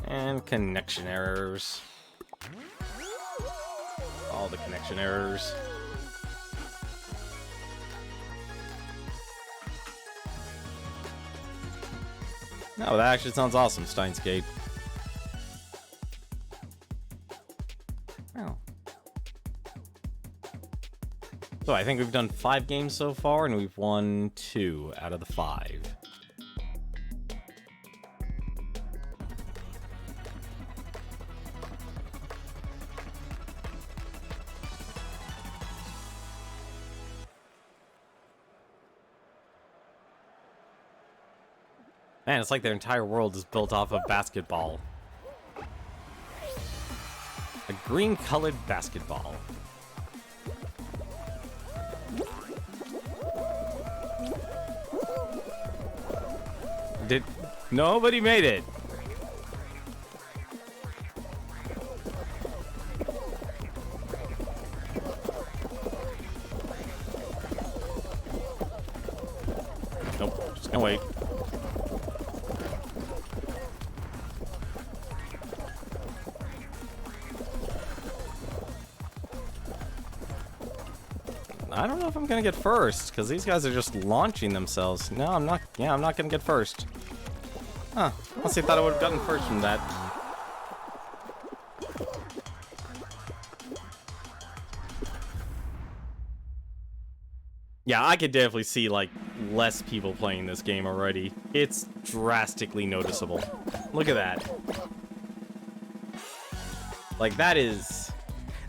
And connection errors. All the connection errors. No, that actually sounds awesome, Steins Gate. Oh. So I think we've done 5 games so far, and we've won 2 out of the 5. Man, it's like their entire world is built off of basketball. A green-colored basketball. Nobody made it. Nope, just gonna wait. I don't know if I'm gonna get first, because these guys are just launching themselves. No, I'm not. Yeah, I'm not gonna get first. Huh. Honestly, thought I would have gotten first from that. Yeah, I could definitely see, like, less people playing this game already. It's drastically noticeable. Look at that. Like, that is...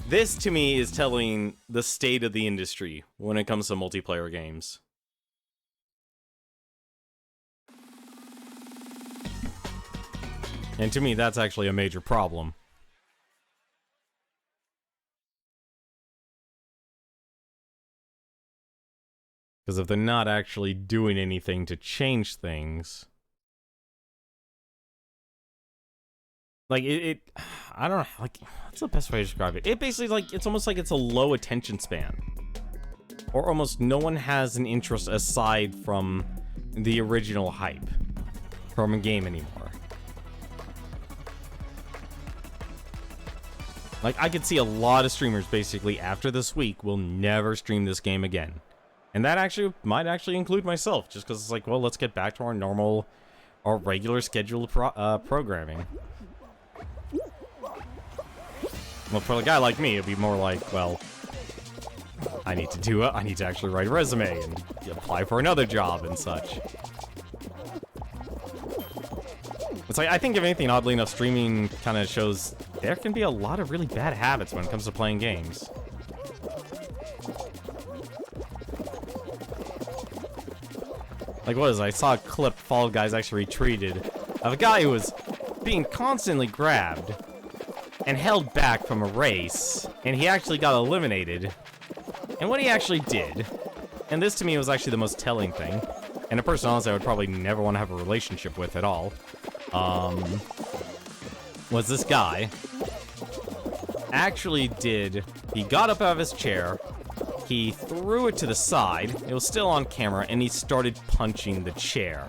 This, to me, is telling the state of the industry when it comes to multiplayer games. And to me, that's actually a major problem. Because if they're not actually doing anything to change things... Like, I don't know, like, what's the best way to describe it? It basically, like, it's almost like it's a low attention span. Or almost no one has an interest aside from the original hype from a game anymore. Like, I could see a lot of streamers basically after this week will never stream this game again. And that actually might actually include myself, just because it's like, well, let's get back to our normal, our regular scheduled programming. Well, for a guy like me, it'd be more like, well, I need to actually write a resume and apply for another job and such. It's like, I think if anything, oddly enough, streaming kind of shows there can be a lot of really bad habits when it comes to playing games. Like, what is it? I saw a clip Fall Guys actually retweeted of a guy who was being constantly grabbed and held back from a race, and he actually got eliminated. And what he actually did, and this to me was actually the most telling thing, and a person honestly I would probably never want to have a relationship with at all, was this guy actually he got up out of his chair, he threw it to the side, it was still on camera, and he started punching the chair.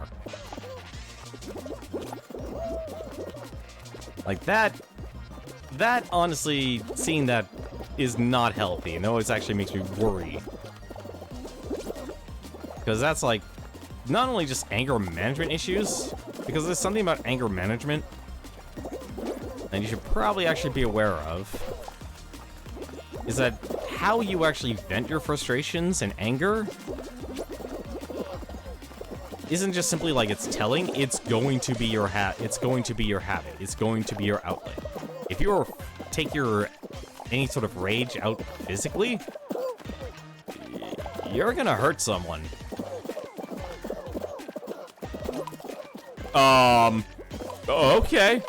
Like that honestly, seeing that is not healthy, and it always actually makes me worry. Because that's like, not only just anger management issues, because there's something about anger management that you should probably actually be aware of, is that how you actually vent your frustrations and anger isn't just simply like it's telling, it's going to be your it's going to be your habit, it's going to be your outlet. If you take any sort of rage out physically, you're gonna hurt someone. Okay.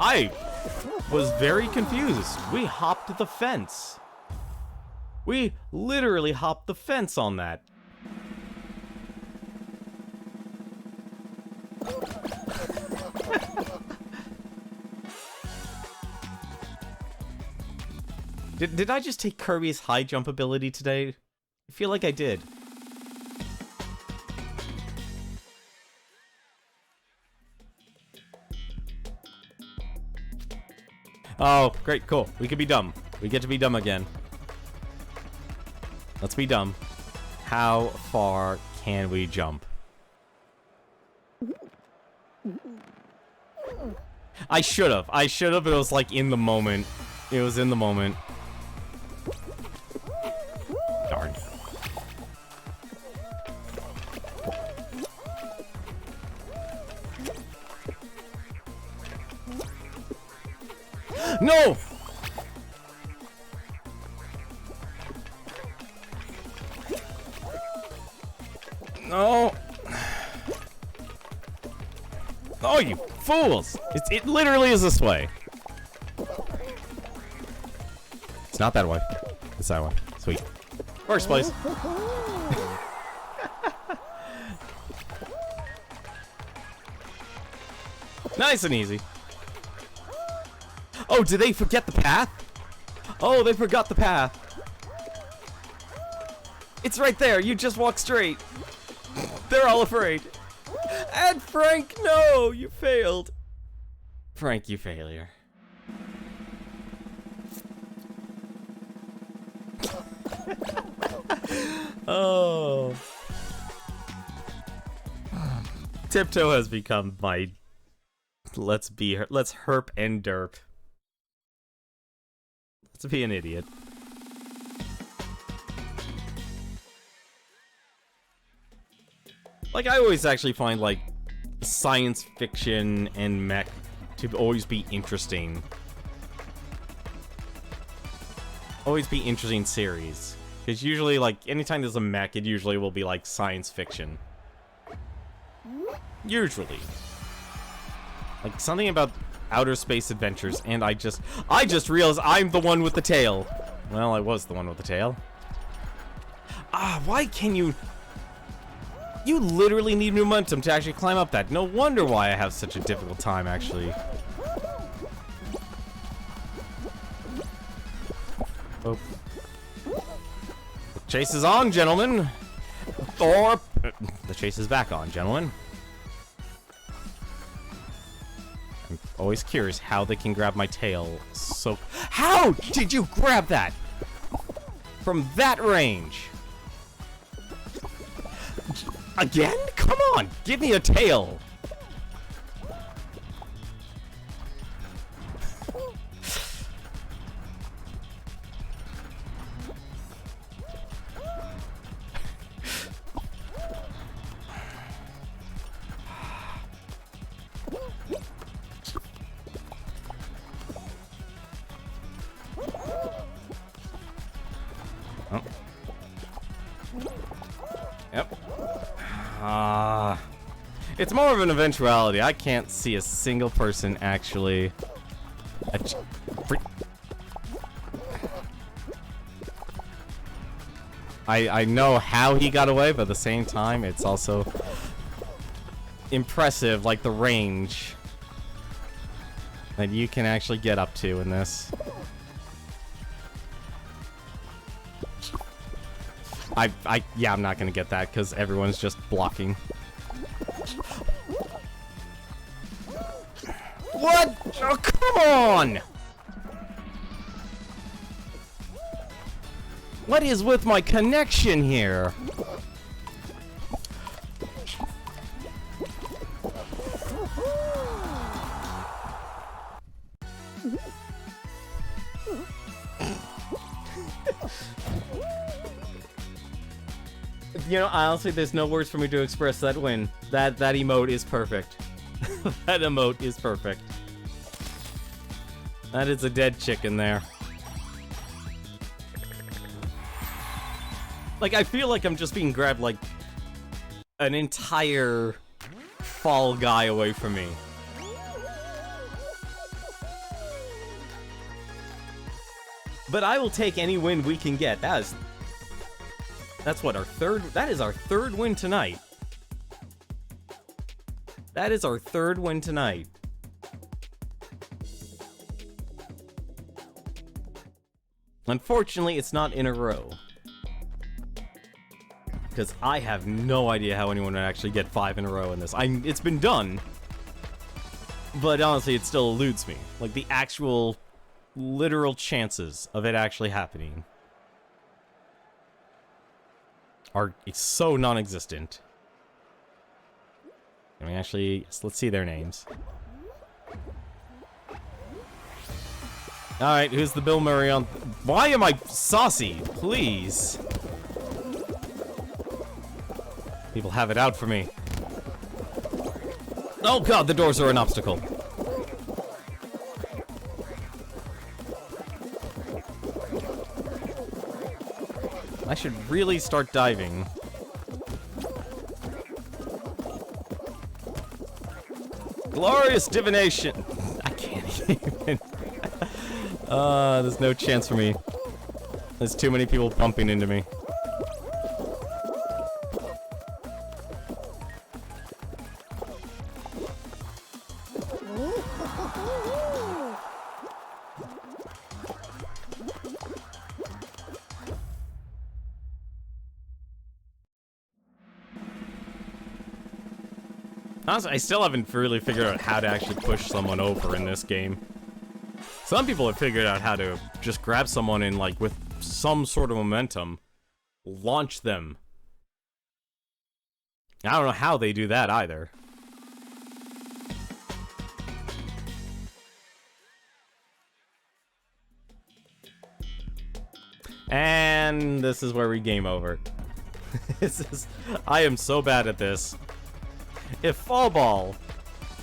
I was very confused. We hopped the fence. We literally hopped the fence on that. Did I just take Kirby's high jump ability today? I feel like I did. Oh, great, cool. We can be dumb. We get to be dumb again. Let's be dumb. How far can we jump? I should have. It was like in the moment. It was in the moment. Darn. No! No! Oh, you fools! It literally is this way. It's not that way. It's that way. Sweet. First place. Nice and easy. Oh, did they forget the path? Oh, they forgot the path. It's right there. You just walk straight. They're all afraid. And Frank, no, you failed. Frank, you failure. Oh. Tiptoe has become my... Let's herp and derp. Let's be an idiot. Like, I always actually find, like, science fiction and mech to always be interesting. Always be interesting series. Because usually, like, anytime there's a mech, it usually will be, like, science fiction. Usually. Like, something about outer space adventures, and I just realized I'm the one with the tail. Well, I was the one with the tail. Ah, why can you... You literally need momentum to actually climb up that. No wonder why I have such a difficult time, actually. Oh. The chase is on, gentlemen. Or... the chase is back on, gentlemen. I'm always curious how they can grab my tail so... How did you grab that? From that range? Again? Come on! Give me a tail! It's more of an eventuality. I can't see a single person actually... I know how he got away, but at the same time, it's also impressive, like the range that you can actually get up to in this. Yeah, I'm not gonna get that because everyone's just blocking. What? Oh, come on! What is with my connection here? You know, honestly, there's no words for me to express that win. That emote is perfect. That emote is perfect. That is a dead chicken there. Like, I feel like I'm just being grabbed, like, an entire Fall Guy away from me. But I will take any win we can get. That's what, our third... That is our third win tonight. That is our third win tonight. Unfortunately, it's not in a row. Because I have no idea how anyone would actually get 5 in a row in this. It's been done. But honestly, it still eludes me. Like, the actual, literal chances of it actually happening are so non-existent. I mean, actually, let's see their names. Alright, who's the Bill Murray on... Why am I saucy? Please. People have it out for me. Oh god, the doors are an obstacle. I should really start diving. Glorious divination! I can't even... there's no chance for me. There's too many people bumping into me. Honestly, I still haven't really figured out how to actually push someone over in this game. Some people have figured out how to just grab someone and, like, with some sort of momentum, launch them. I don't know how they do that either. And this is where we game over. I am so bad at this. If Fall Ball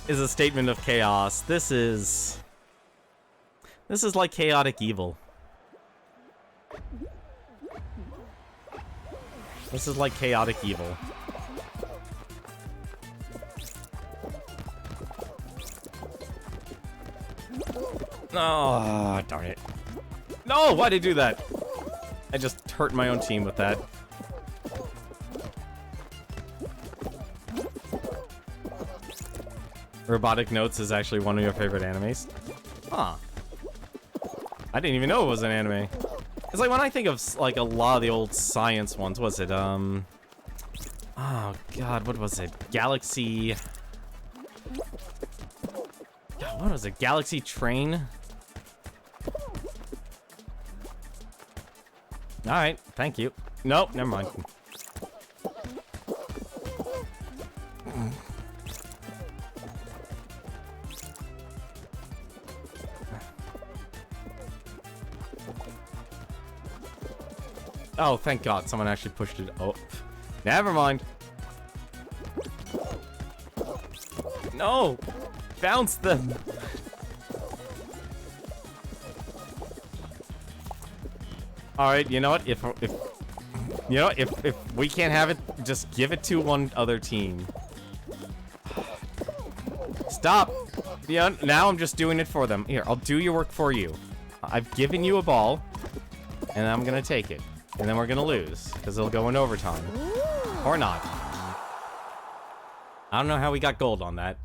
is a statement of chaos, this is like chaotic evil. This is like chaotic evil. Oh, darn it. No, why'd I do that? I just hurt my own team with that. Robotic Notes is actually one of your favorite animes? Huh. I didn't even know it was an anime. It's like when I think of like a lot of the old science ones, was it oh god, what was it? Galaxy. God, what was it? Galaxy Train? Alright, thank you. Nope, never mind. Oh, thank God, someone actually pushed it. Oh, never mind. No! Bounce them! Alright, you know what? If we can't have it, just give it to one other team. Stop! Yeah, now I'm just doing it for them. Here, I'll do your work for you. I've given you a ball, and I'm gonna take it. And then we're gonna lose, because it'll go in overtime. Or not. I don't know how we got gold on that.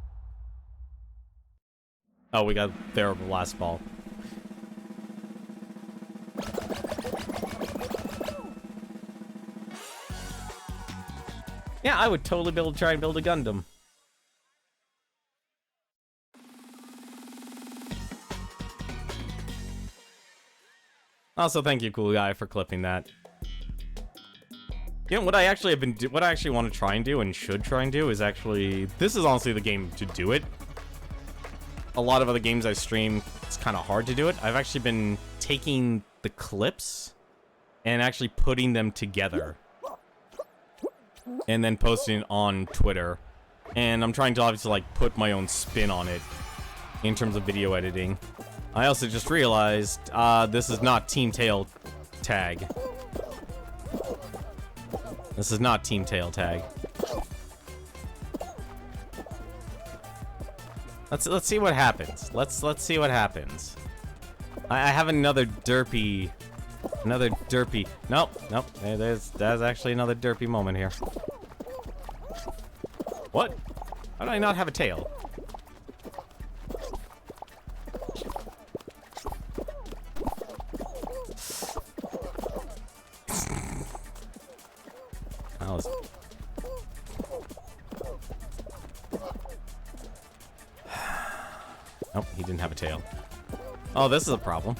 Oh, we got their last ball. Yeah, I would totally be able to try and build a Gundam. Also, thank you, cool guy, for clipping that. You know, what I actually want to try and do and should try and do is actually... This is honestly the game to do it. A lot of other games I stream, it's kind of hard to do it. I've actually been taking the clips and actually putting them together. And then posting it on Twitter. And I'm trying to obviously, like, put my own spin on it in terms of video editing. I also just realized, this is not Team Tail Tag. This is not Team Tail Tag. Let's see what happens. Let's see what happens. I have another derpy. Nope. There's actually another derpy moment here. What? How do I not have a tail? Nope, he didn't have a tail. Oh, this is a problem.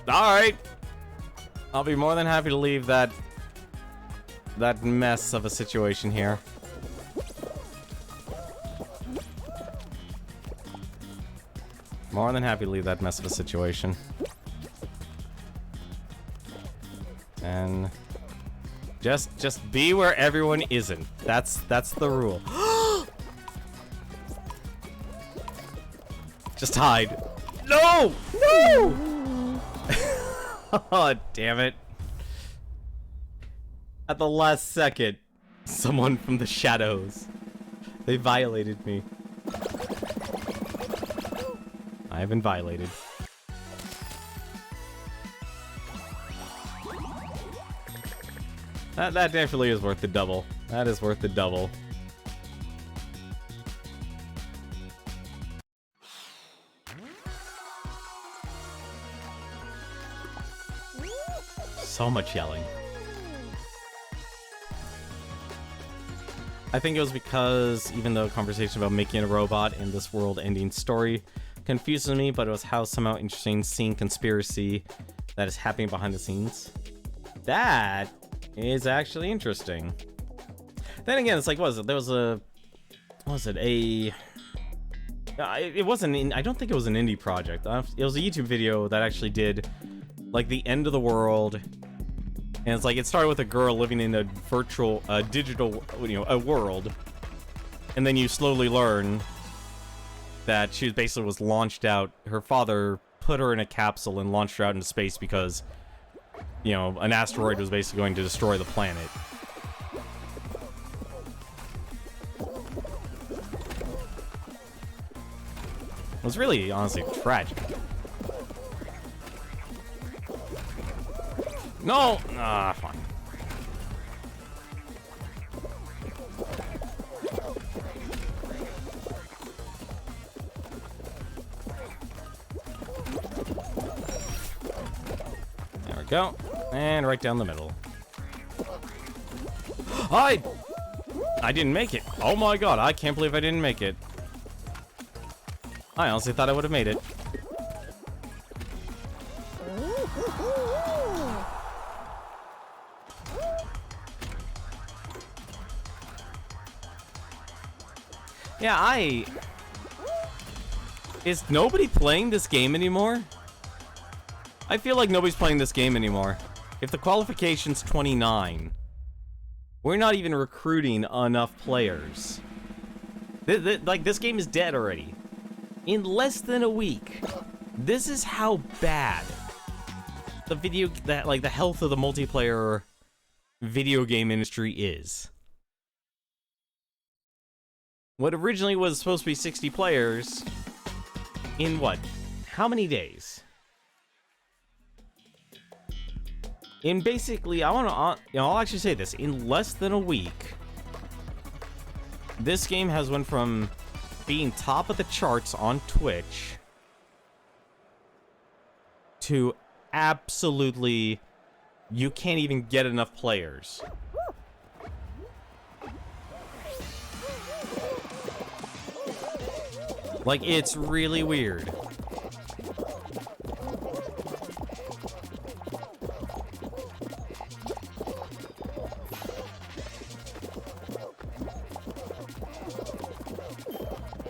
Alright! I'll be more than happy to leave that mess of a situation here. More than happy to leave that mess of a situation. And just be where everyone isn't. That's the rule. Just hide. No! No! Oh, damn it. At the last second, someone from the shadows. They violated me. I have been violated. That definitely is worth the double. That is worth the double. So much yelling. I think it was because even though conversation about making a robot in this world-ending story confuses me, but it was how somehow interesting seeing conspiracy that is happening behind the scenes. That is actually interesting. Then again, it's like, what was it? There was a... What was it? It wasn't... I don't think it was an indie project. It was a YouTube video that actually did, like, the end of the world. And it's like, it started with a girl living in a virtual, digital, a world. And then you slowly learn that she basically was launched out. Her father put her in a capsule and launched her out into space because, an asteroid was basically going to destroy the planet. It was really, honestly, tragic. No! Ah, fine. There we go. And right down the middle. I didn't make it. Oh my god, I can't believe I didn't make it. I honestly thought I would have made it. Yeah, Is nobody playing this game anymore? I feel like nobody's playing this game anymore. If the qualification's 29, we're not even recruiting enough players. Like, this game is dead already. In less than a week. This is how bad the health of the multiplayer video game industry is. What originally was supposed to be 60 players, in what? How many days? In basically, I'll actually say this, in less than a week, this game has went from being top of the charts on Twitch to absolutely, you can't even get enough players. Like, it's really weird.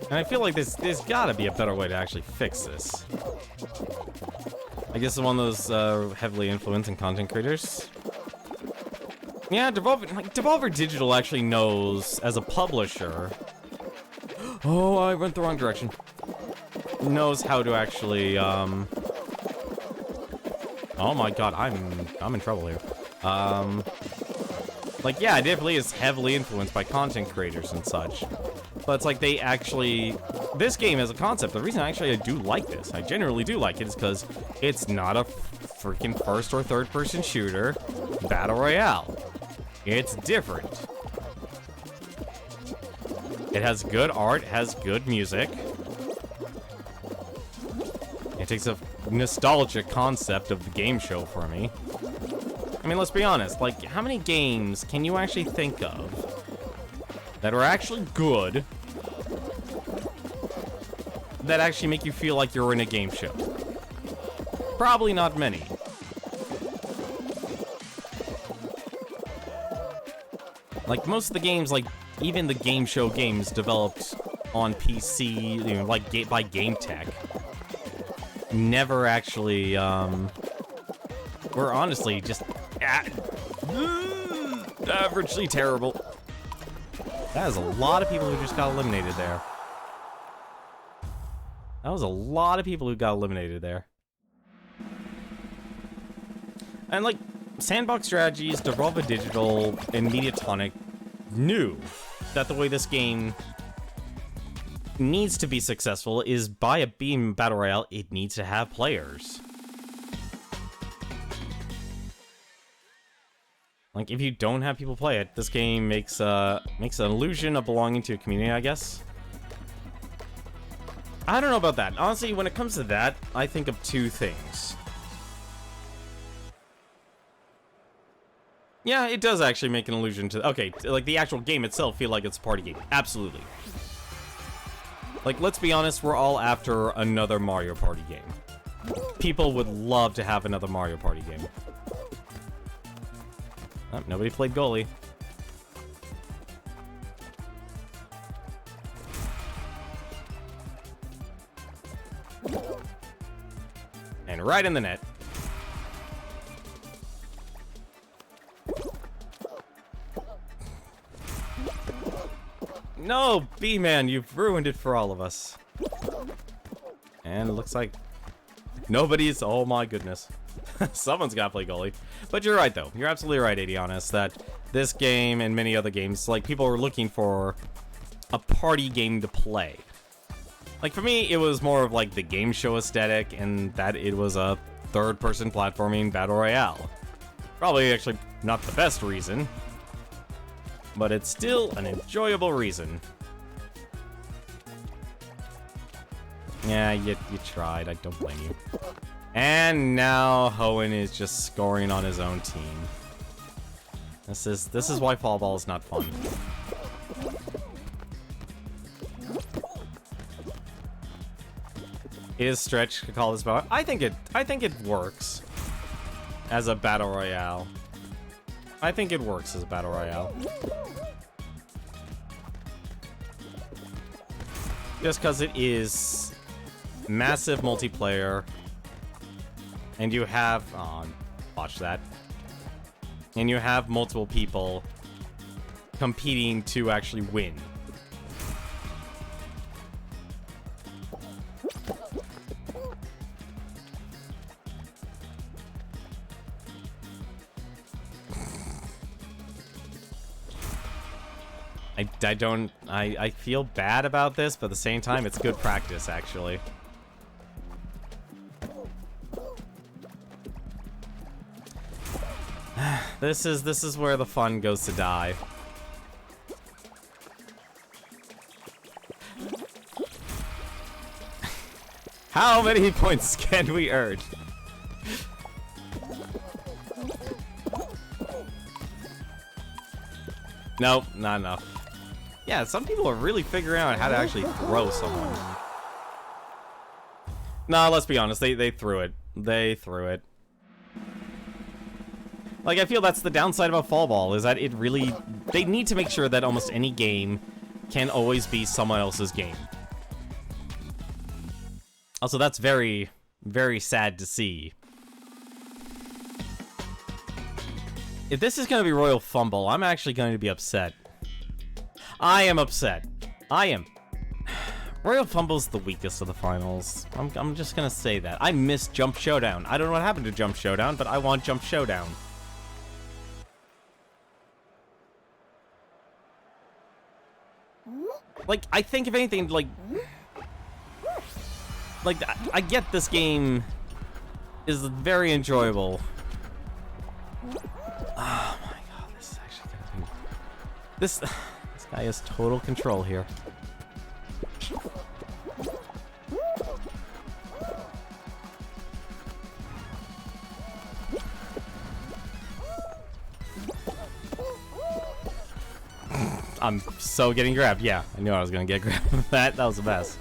And I feel like there's gotta be a better way to actually fix this. I guess it's one of those heavily influencing content creators. Yeah, Devolver Digital actually knows, as a publisher... Oh, I went the wrong direction. Knows how to actually, Oh my god, I'm in trouble here. Like, yeah, it definitely is heavily influenced by content creators and such. But it's like they actually... This game as a concept, the reason I do like this, I genuinely do like it, is because it's not a freaking first or third person shooter battle royale. It's different. It has good art, has good music. It takes a nostalgic concept of the game show for me. I mean, let's be honest, like, how many games can you actually think of that are actually good, that actually make you feel like you're in a game show? Probably not many. Like, most of the games, like, even the game show games developed on PC, like, by Game Tech, never actually, were honestly just averagely terrible. That is a lot of people who just got eliminated there. That was a lot of people who got eliminated there. And, like, Sandbox Strategies, Devolver Digital, and Mediatonic knew that the way this game needs to be successful is by a beam battle royale, it needs to have players. Like, if you don't have people play it, this game makes an illusion of belonging to a community, I guess. I don't know about that. Honestly, when it comes to that, I think of two things. Yeah, it does actually make an allusion to... Okay, like, the actual game itself feel like it's a party game. Absolutely. Like, let's be honest, we're all after another Mario Party game. People would love to have another Mario Party game. Oh, nobody played goalie. right in the net. No, B-Man, you've ruined it for all of us. And it looks like nobody's... Oh my goodness. Someone's got to play goalie. But you're right, though. You're absolutely right, Adianis, that this game and many other games, like, people are looking for a party game to play. Like, for me, it was more of, like, the game show aesthetic, and that it was a third-person platforming battle royale. Probably, actually, not the best reason, but it's still an enjoyable reason. Yeah, you tried. I don't blame you. And now Hoenn is just scoring on his own team. This is why fall ball is not fun. Is stretch to call this battle? I think it works as a battle royale. I think it works as a battle royale. Just because it is massive multiplayer, and you have watch that, and you have multiple people competing to actually win. I feel bad about this, but at the same time, it's good practice, actually. This is where the fun goes to die. How many points can we earn? Nope, not enough. Yeah, some people are really figuring out how to actually throw someone. Nah, let's be honest, they threw it. They threw it. Like, I feel that's the downside about fall ball, is that it really... They need to make sure that almost any game can always be someone else's game. Also, that's very, very sad to see. If this is going to be Royal Fumble, I'm actually going to be upset. I am upset. I am. Royal Fumble's the weakest of the finals. I'm just going to say that. I miss Jump Showdown. I don't know what happened to Jump Showdown, but I want Jump Showdown. Like, I think if anything, like, I get this game is very enjoyable. Oh my god, this is actually gonna be... This guy has total control here. I'm so getting grabbed. Yeah, I knew I was gonna get grabbed. That was the best.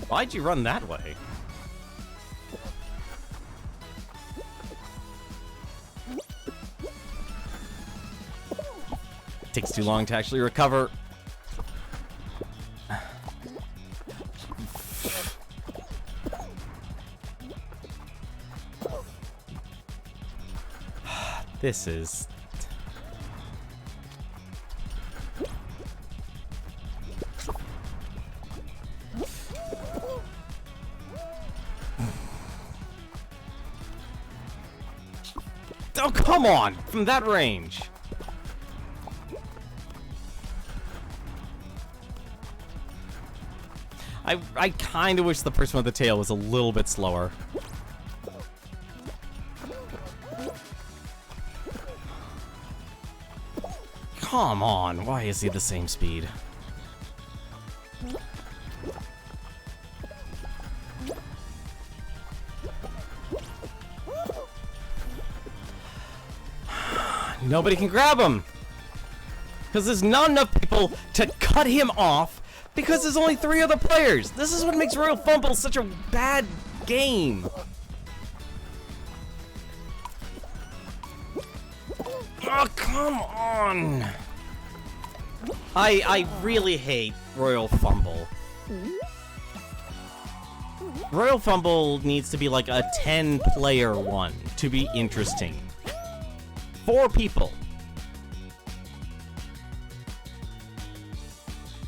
Why'd you run that way? Takes too long to actually recover. This is... Oh, come on! From that range! I kind of wish the person with the tail was a little bit slower. Come on, why is he the same speed? Nobody can grab him! Because there's not enough people to cut him off because there's only 3 other players! This is what makes Royal Fumble such a bad game! Oh, come on! I really hate Royal Fumble. Royal Fumble needs to be like a 10-player one to be interesting. 4 people.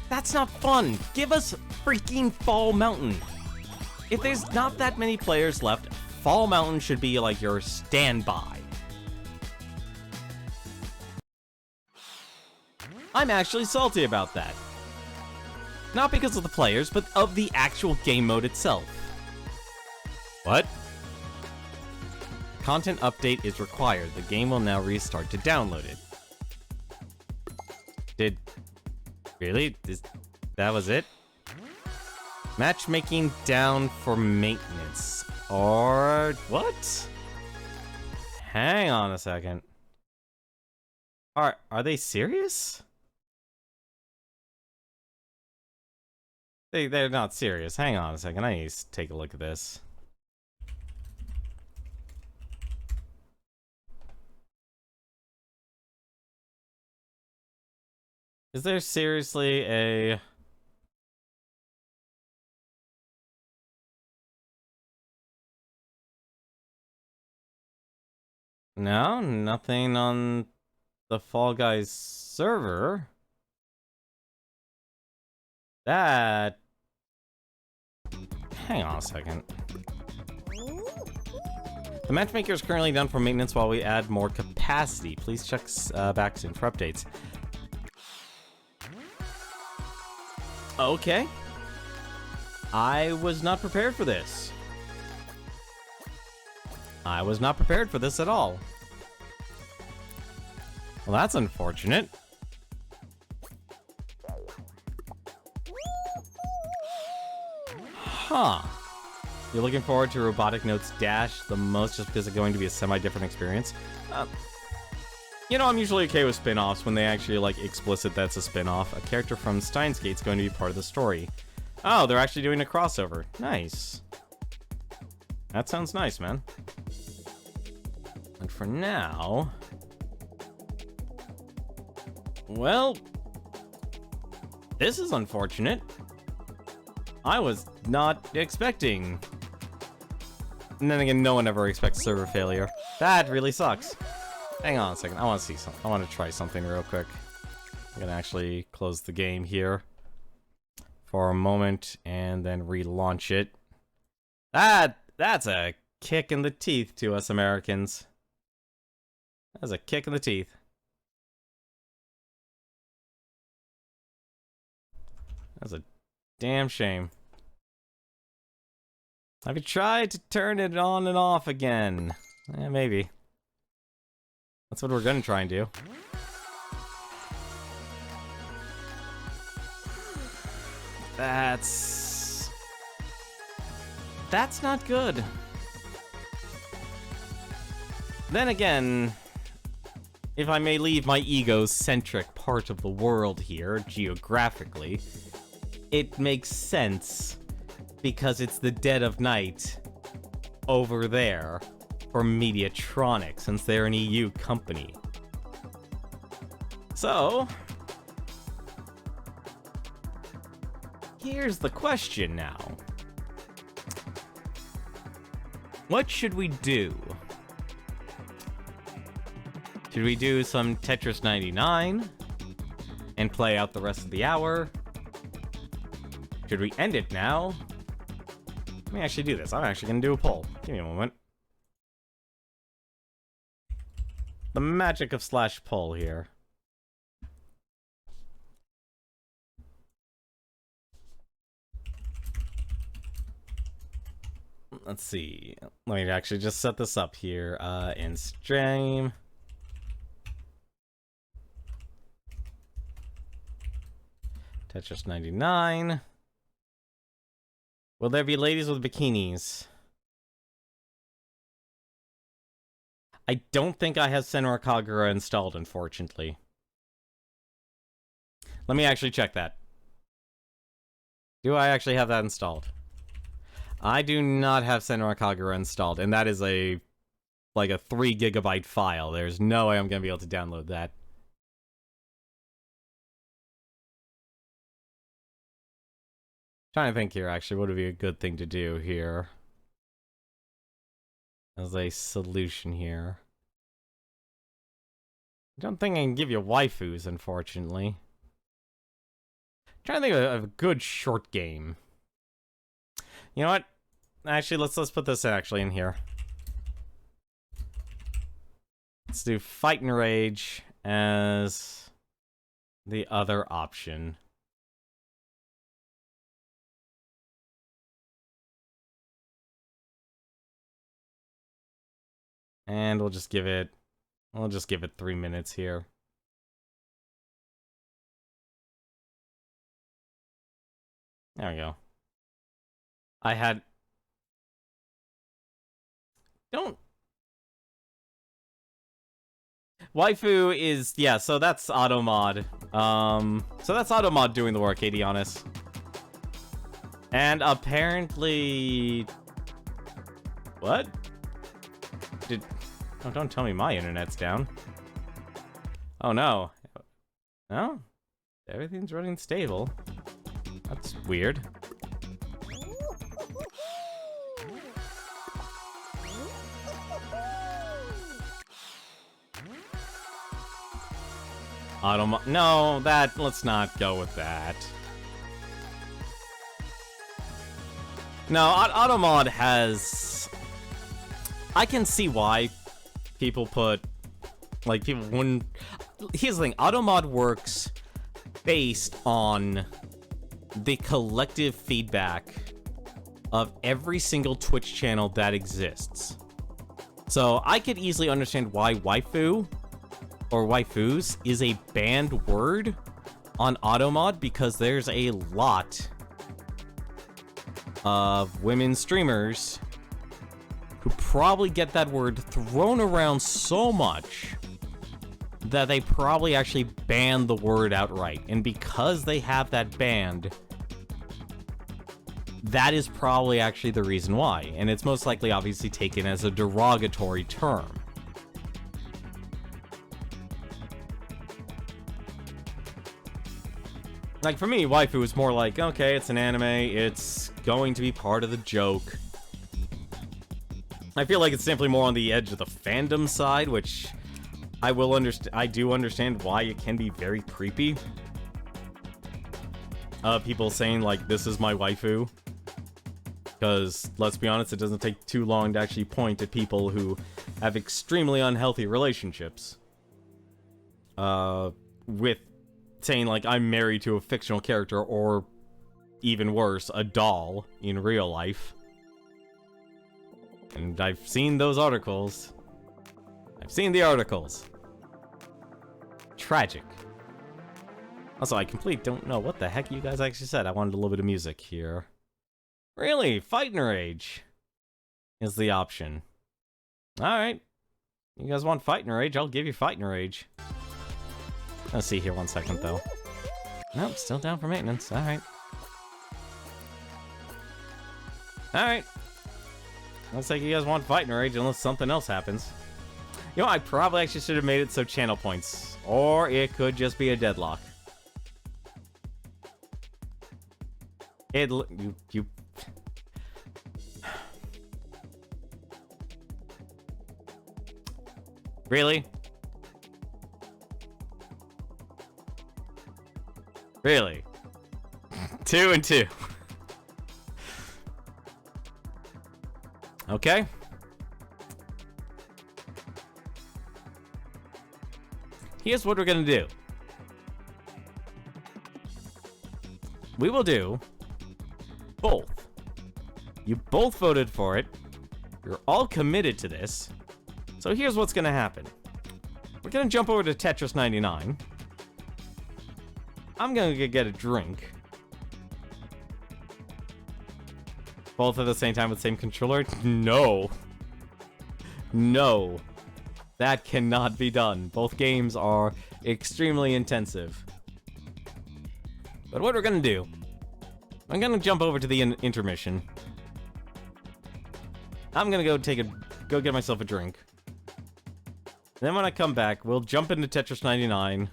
That's not fun. Give us freaking Fall Mountain. If there's not that many players left, Fall Mountain should be like your standby. I'm actually salty about that. Not because of the players, but of the actual game mode itself. What? Content update is required. The game will now restart to download it. Really? That was it? Matchmaking down for maintenance. Or what? Hang on a second. Are they serious? They're not serious. Hang on a second. I need to take a look at this. Is there seriously a... No, nothing on the Fall Guys server. That... Hang on a second. The matchmaker is currently done for maintenance while we add more capacity. Please check back soon for updates. Okay. I was not prepared for this. I was not prepared for this at all. Well, that's unfortunate. Huh. You're looking forward to Robotic Notes Dash the most just because it's going to be a semi-different experience? You know, I'm usually okay with spin-offs when they actually, like, explicit that's a spin-off. A character from Steins Gate's going to be part of the story. Oh, they're actually doing a crossover. Nice. That sounds nice, man. And for now... Well... This is unfortunate. I was not expecting... And then again, no one ever expects server failure. That really sucks. Hang on a second, I want to see something. I want to try something real quick. I'm gonna actually close the game here for a moment and then relaunch it. That's a kick in the teeth to us Americans. That's a kick in the teeth. That's a damn shame. Have you tried to turn it on and off again? Maybe. That's what we're gonna try and do. That's not good. Then again, if I may leave my egocentric part of the world here, geographically, it makes sense because it's the dead of night over there for Mediatronic, since they're an EU company. So, here's the question now. What should we do? Should we do some Tetris 99 and play out the rest of the hour? Should we end it now? Let me actually do this. I'm actually gonna do a poll. Give me a moment. The magic of slash poll here. Let's see. Let me actually just set this up here in stream. Tetris 99. Will there be ladies with bikinis? I don't think I have Senra Kagura installed, unfortunately. Let me actually check that. Do I actually have that installed? I do not have Senra Kagura installed, and that is like a 3 GB file. There's no way I'm going to be able to download that. Trying to think here, actually, what would be a good thing to do here as a solution here. I don't think I can give you waifus, unfortunately. Trying to think of a good short game. You know what? Actually, let's put this actually in here. Let's do Fight and Rage as the other option. And we'll just give it 3 minutes here. There we go. Waifu is, yeah, so that's Automod. So that's Automod doing the work, Adionis. And apparently... What? Oh, don't tell me my internet's down. Oh, no. No? Everything's running stable. That's weird. No, let's not go with that. No, Automod has... I can see why people put... Like, people wouldn't... Here's the thing, Automod works based on the collective feedback of every single Twitch channel that exists. So, I could easily understand why waifu, or waifus, is a banned word on Automod, because there's a lot of women streamers who probably get that word thrown around so much that they probably actually ban the word outright. And because they have that banned, that is probably actually the reason why. And it's most likely obviously taken as a derogatory term. Like, for me, waifu is more like, okay, it's an anime, it's going to be part of the joke. I feel like it's simply more on the edge of the fandom side, which I do understand why it can be very creepy. People saying, like, this is my waifu. Because, let's be honest, it doesn't take too long to actually point at people who have extremely unhealthy relationships. With saying, like, I'm married to a fictional character, or even worse, a doll in real life. And I've seen those articles. I've seen the articles. Tragic. Also, I completely don't know what the heck you guys actually said. I wanted a little bit of music here. Really? Fight and Rage is the option. Alright. You guys want Fight and Rage? I'll give you Fight and Rage. Let's see here 1 second, though. Nope, still down for maintenance. Alright. Alright. Looks like you guys want Fight and Rage unless something else happens. You know, I probably actually should have made it so channel points. Or it could just be a deadlock. You... Really? Really? 2 and 2. Okay. Here's what we're gonna do. We will do both. You both voted for it. You're all committed to this. So here's what's gonna happen. We're gonna jump over to Tetris 99. I'm gonna get a drink. Both at the same time with the same controller? No. No. That cannot be done. Both games are extremely intensive. But what we're gonna do, I'm gonna jump over to the intermission. I'm gonna go get myself a drink. Then when I come back, we'll jump into Tetris 99.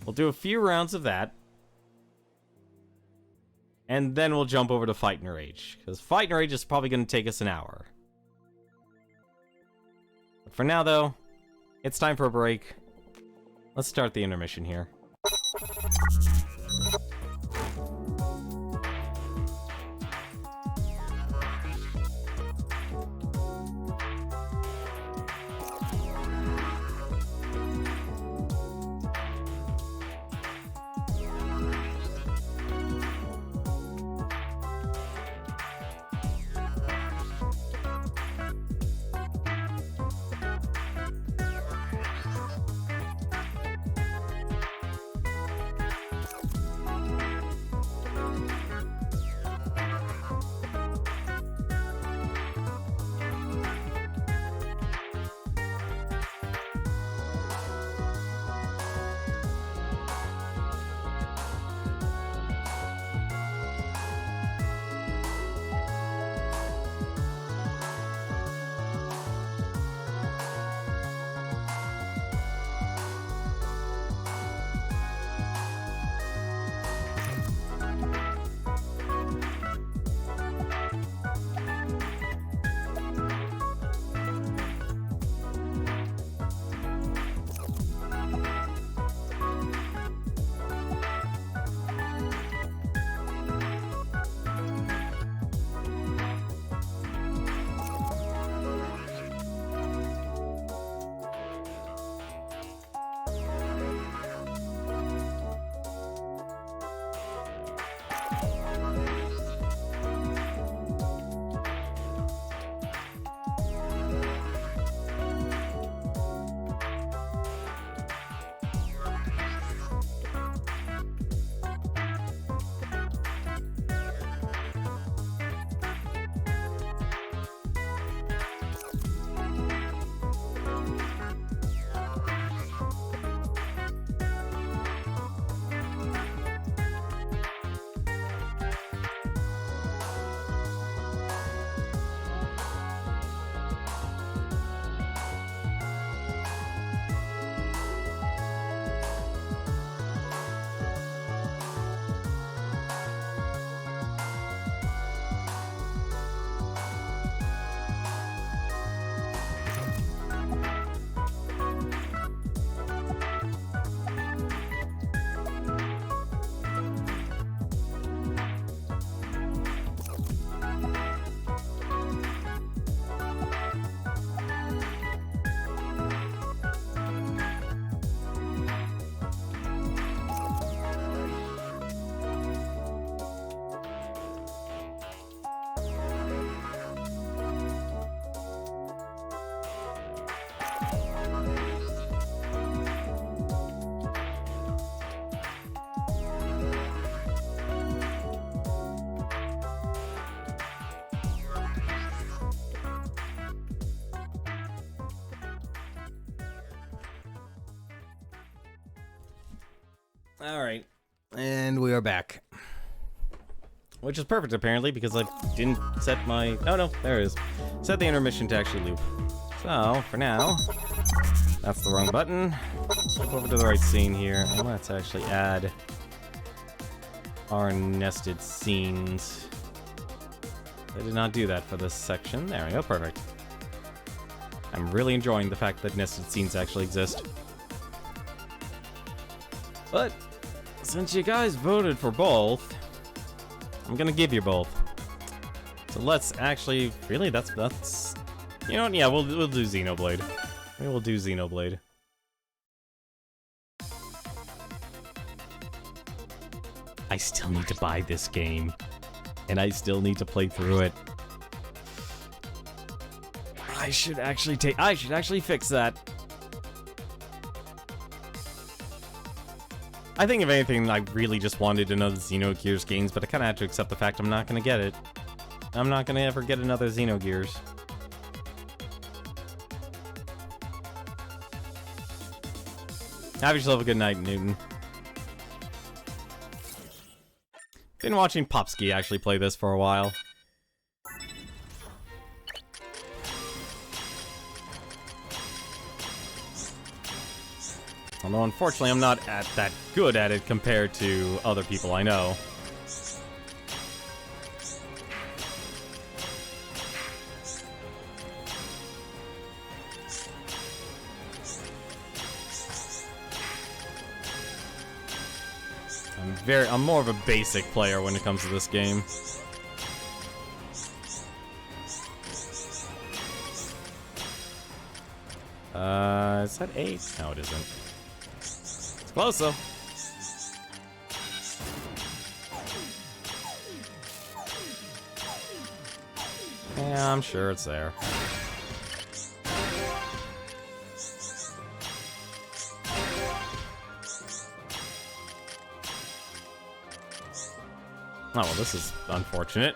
We'll do a few rounds of that. and then we'll jump over to Fight and Rage, because Fight and Rage is probably going to take us an hour. But for now, though, it's time for a break. Let's start the intermission here. Alright, and we are back. Which is perfect, apparently, because I didn't set my... Oh, no, there it is. Set the intermission to actually loop. So, for now, that's the wrong button. Jump over to the right scene here, and let's actually add our nested scenes. I did not do that for this section. There we go, perfect. I'm really enjoying the fact that nested scenes actually exist. But, since you guys voted for both, I'm gonna give you both. So let's actually, really, that's, you know what, yeah, we'll do Xenoblade. We will do Xenoblade. I still need to buy this game, and I still need to play through it. I should actually fix that. I think if anything, I really just wanted another Xenogears games, but I kind of had to accept the fact I'm not going to get it. I'm not going to ever get another Xenogears. Have yourself a good night, Newton. Been watching Popsky actually play this for a while. Although, unfortunately, I'm not that good at it compared to other people I know. I'm more of a basic player when it comes to this game. Is that 8? No, it isn't. It's close though. Yeah, I'm sure it's there. Oh, well, this is unfortunate.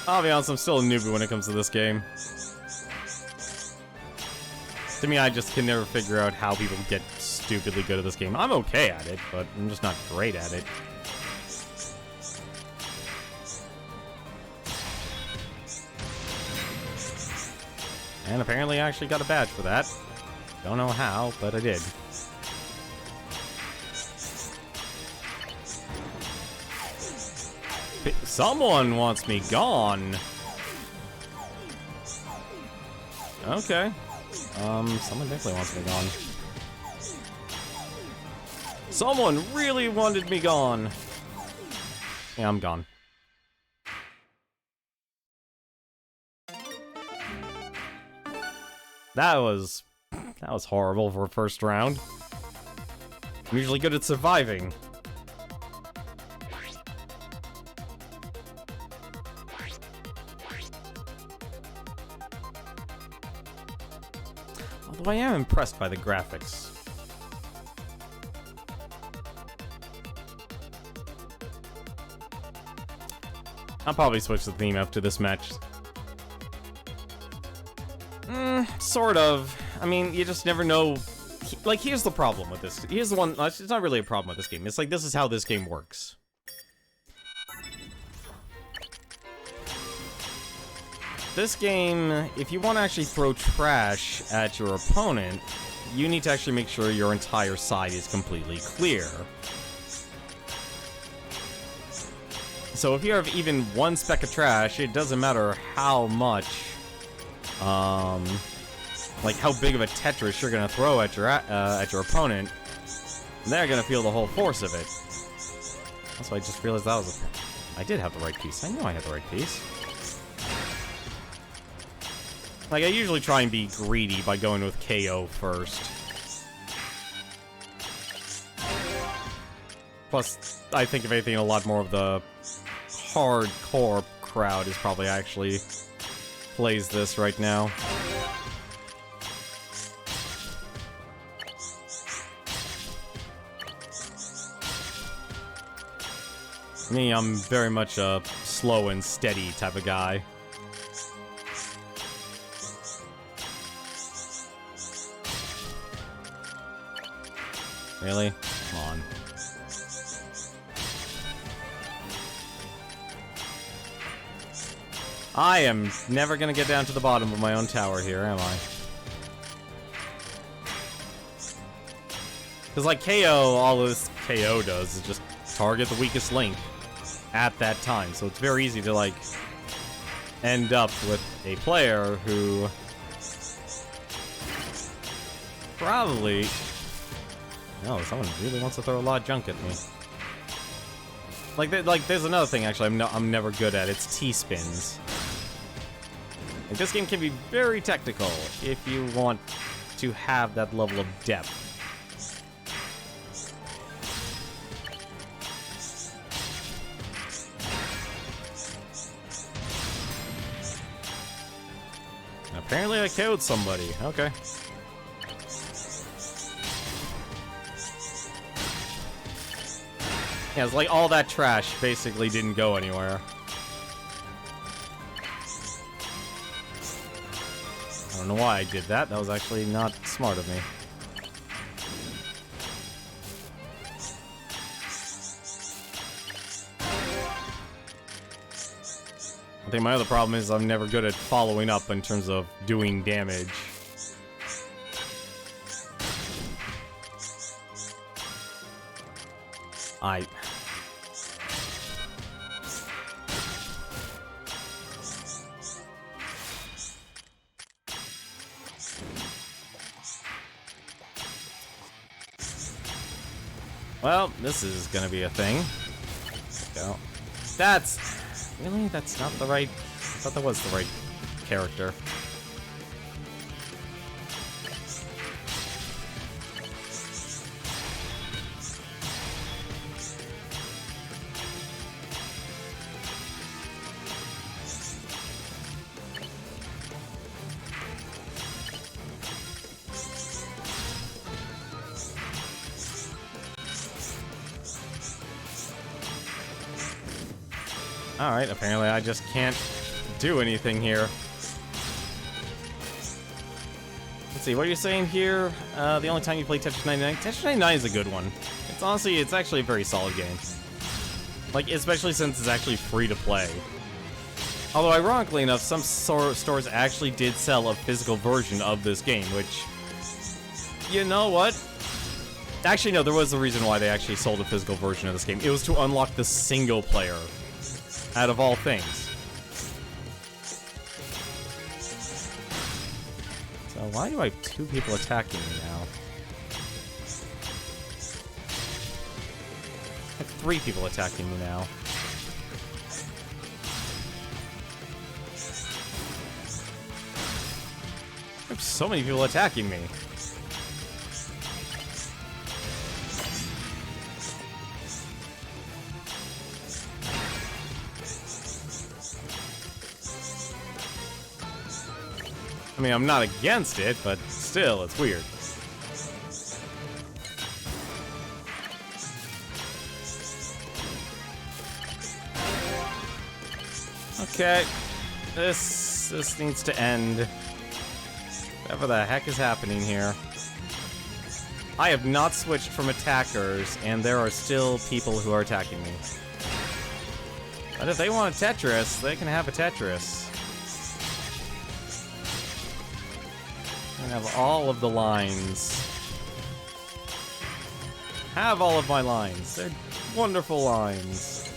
I'll be honest, I'm still a newbie when it comes to this game. To me, I just can never figure out how people get stupidly good at this game. I'm okay at it, but I'm just not great at it. And apparently I actually got a badge for that. Don't know how, but I did. Someone wants me gone. Okay. Someone definitely wants me gone. Someone really wanted me gone. Yeah, I'm gone. That was horrible for a first round. I'm usually good at surviving. Although I am impressed by the graphics. I'll probably switch the theme up to this match. Sort of. I mean, you just never know. Like, here's the problem with this. Here's the one. It's not really a problem with this game. It's like, this is how this game works. This game, if you want to actually throw trash at your opponent, you need to actually make sure your entire side is completely clear. So if you have even one speck of trash, it doesn't matter how much, like how big of a Tetris you're gonna throw at your opponent, they're gonna feel the whole force of it. That's why I just realized that was I did have the right piece. I knew I had the right piece. Like, I usually try and be greedy by going with KO first. Plus, I think if anything, a lot more of the hardcore crowd is probably actually plays this right now. Me, I'm very much a slow and steady type of guy. Really? Come on. I am never gonna get down to the bottom of my own tower here, am I? Because like KO, all this KO does is just target the weakest link at that time. So it's very easy to like end up with a player who probably... No, someone really wants to throw a lot of junk at me. Like there's another thing actually I'm never good at. It's T-spins. Like, this game can be very technical if you want to have that level of depth. Apparently I killed somebody. Okay. Yeah, it's like all that trash basically didn't go anywhere. I don't know why I did that. That was actually not smart of me. I think my other problem is I'm never good at following up in terms of doing damage. Well, this is gonna be a thing. Go. That's... Really? That's not the right... I thought that was the right character. Alright, apparently I just can't do anything here. Let's see, what are you saying here? The only time you play Tetris 99? Tetris 99 is a good one. It's honestly, it's actually a very solid game. Like, especially since it's actually free to play. Although, ironically enough, some stores actually did sell a physical version of this game, which... You know what? Actually, no, there was a reason why they actually sold a physical version of this game. It was to unlock the single player. Out of all things. So why do I have 2 people attacking me now? I have 3 people attacking me now. I have so many people attacking me. I mean, I'm not against it, but still, it's weird. Okay. This needs to end. Whatever the heck is happening here. I have not switched from attackers, and there are still people who are attacking me. But if they want a Tetris, they can have a Tetris. I have all of the lines. Have all of my lines. They're wonderful lines.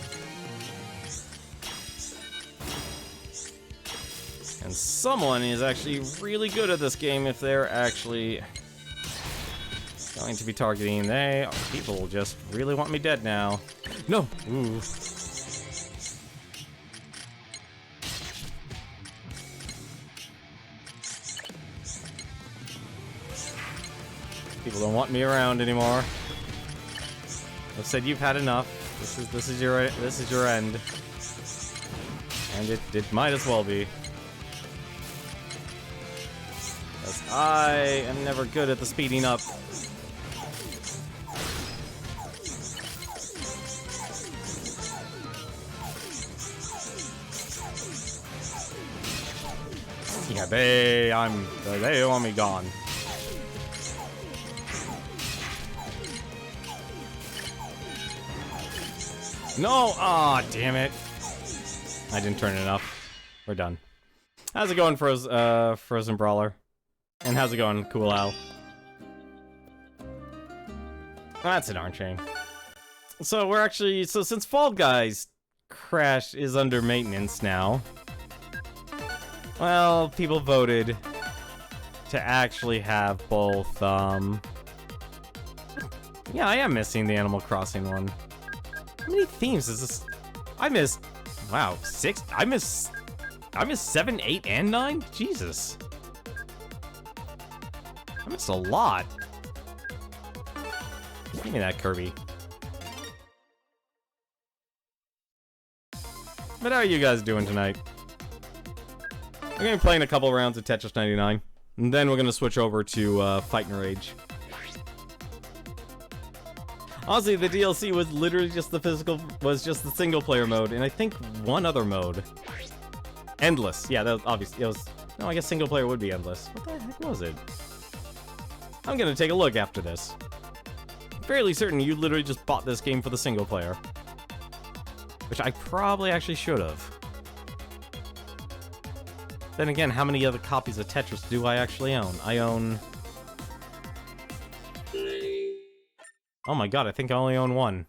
And someone is actually really good at this game if they're actually going to be targeting. People just really want me dead now. No! Ooh. People don't want me around anymore. I've said you've had enough. This is your end. And it might as well be. Because I am never good at the speeding up. Yeah, they want me gone. No! Aw, damn it. I didn't turn it up. We're done. How's it going, Frozen Brawler? And how's it going, Cool Owl? That's a darn shame. So we're actually... So since Fall Guys Crash is under maintenance now... Well, people voted to actually have both, Yeah, I am missing the Animal Crossing one. How many themes is this? I missed... Wow, 6? I missed 7, 8, and 9? Jesus. I missed a lot. Give me that, Kirby. But how are you guys doing tonight? We're gonna be playing a couple rounds of Tetris 99. And then we're gonna switch over to, Fight and Rage. Honestly, the DLC was literally just the single player mode, and I think one other mode. Endless. Yeah, that was obviously, no, I guess single player would be endless. What the heck was it? I'm gonna take a look after this. I'm fairly certain you literally just bought this game for the single player. Which I probably actually should have. Then again, how many other copies of Tetris do I actually own? I own... Oh my god, I think I only own one.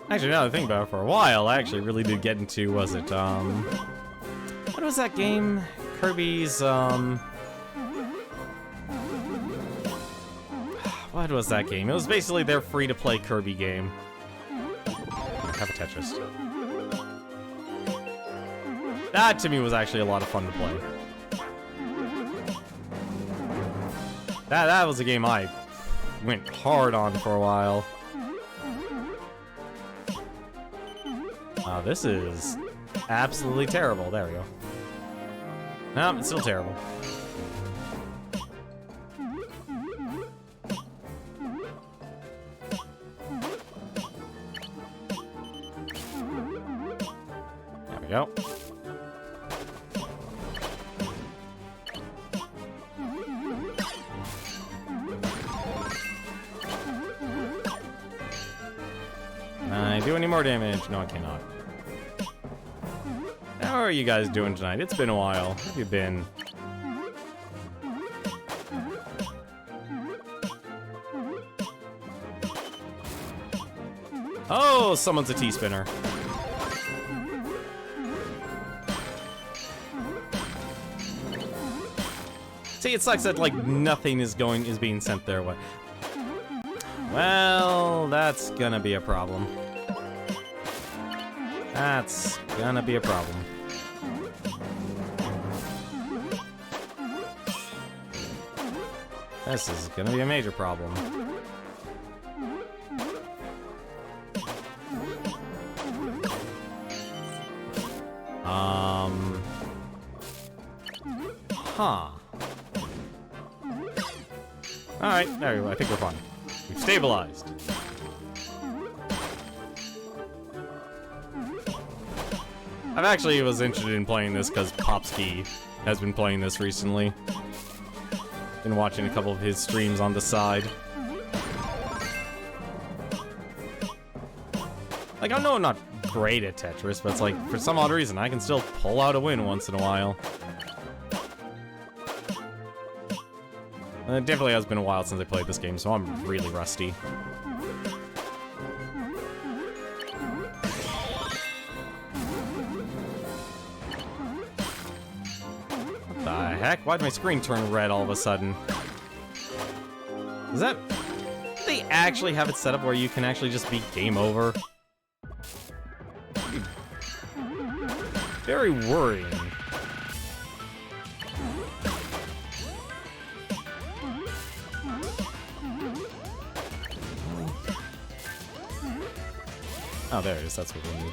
Actually, now that I think about it, for a while, I actually really did get into, what was that game? Kirby's, what was that game? It was basically their free-to-play Kirby game. Have a Tetris. That, to me, was actually a lot of fun to play. That was a game I went hard on for a while. This is absolutely terrible. There we go. No, it's still terrible. There we go. Can I do any more damage? No, I cannot. How are you guys doing tonight? It's been a while. Where have you been? Oh, someone's a T-spinner. See, it sucks that like nothing is being sent their way. Well, that's gonna be a problem. That's gonna be a problem. This is gonna be a major problem. Huh. Alright, there we go. I think we're fine. We've stabilized. I've actually was interested in playing this because Popsky has been playing this recently. Been watching a couple of his streams on the side. Like, I know I'm not great at Tetris, but it's like, for some odd reason, I can still pull out a win once in a while. And it definitely has been a while since I played this game, so I'm really rusty. What the heck? Why'd my screen turn red all of a sudden? Is that... Do they actually have it set up where you can actually just beat game over? Very worrying. Oh, there it is. That's what we need.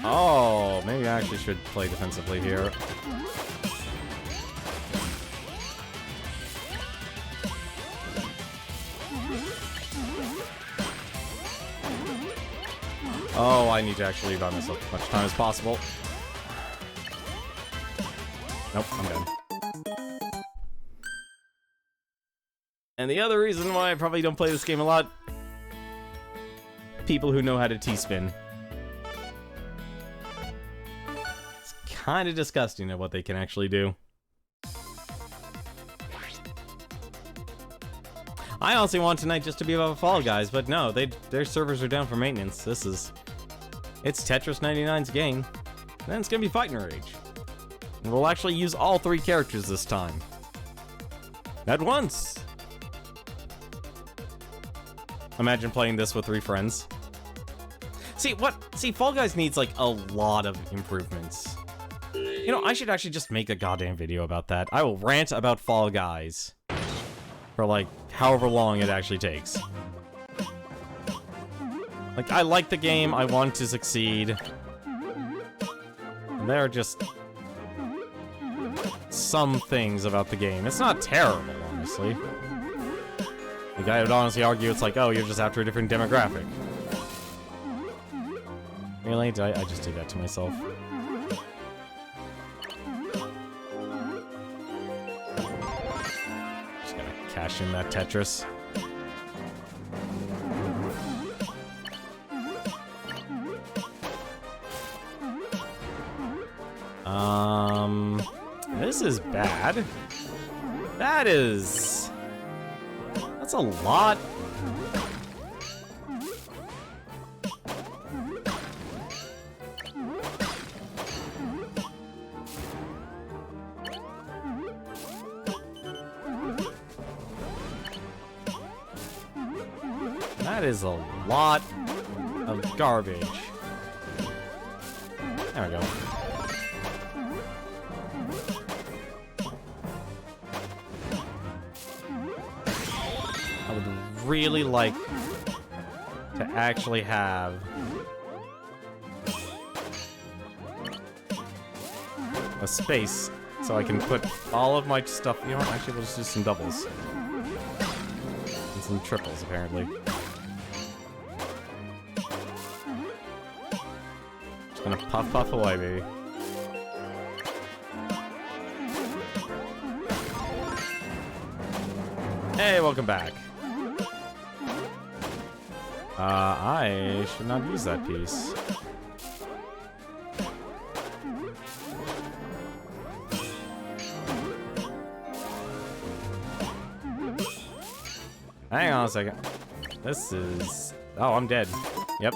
Oh, maybe I actually should play defensively here. Oh, I need to actually buy myself as much time as possible. Nope, I'm done. And the other reason why I probably don't play this game a lot, people who know how to T-spin. It's kind of disgusting at what they can actually do. I honestly want tonight just to be about Fall Guys, but no, their servers are down for maintenance. It's Tetris 99's game. Then it's gonna be Fighting Rage. And we'll actually use all 3 characters this time. At once! Imagine playing this with 3 friends. See, Fall Guys needs, like, a lot of improvements. You know, I should actually just make a goddamn video about that. I will rant about Fall Guys. For, like, however long it actually takes. Like, I like the game, I want to succeed. And there are just... some things about the game. It's not terrible, honestly. The guy would honestly argue it's like, oh, you're just after a different demographic. Really? Did I just did that to myself? Just gotta cash in that Tetris. This is bad. That's a lot. That is a lot of garbage. There we go. I would really like to actually have a space so I can put all of my stuff. You know what? Actually, we'll just do some doubles and some triples, apparently. Just gonna puff away, baby. Hey, welcome back. I should not use that piece. Hang on a second. This is... Oh, I'm dead. Yep.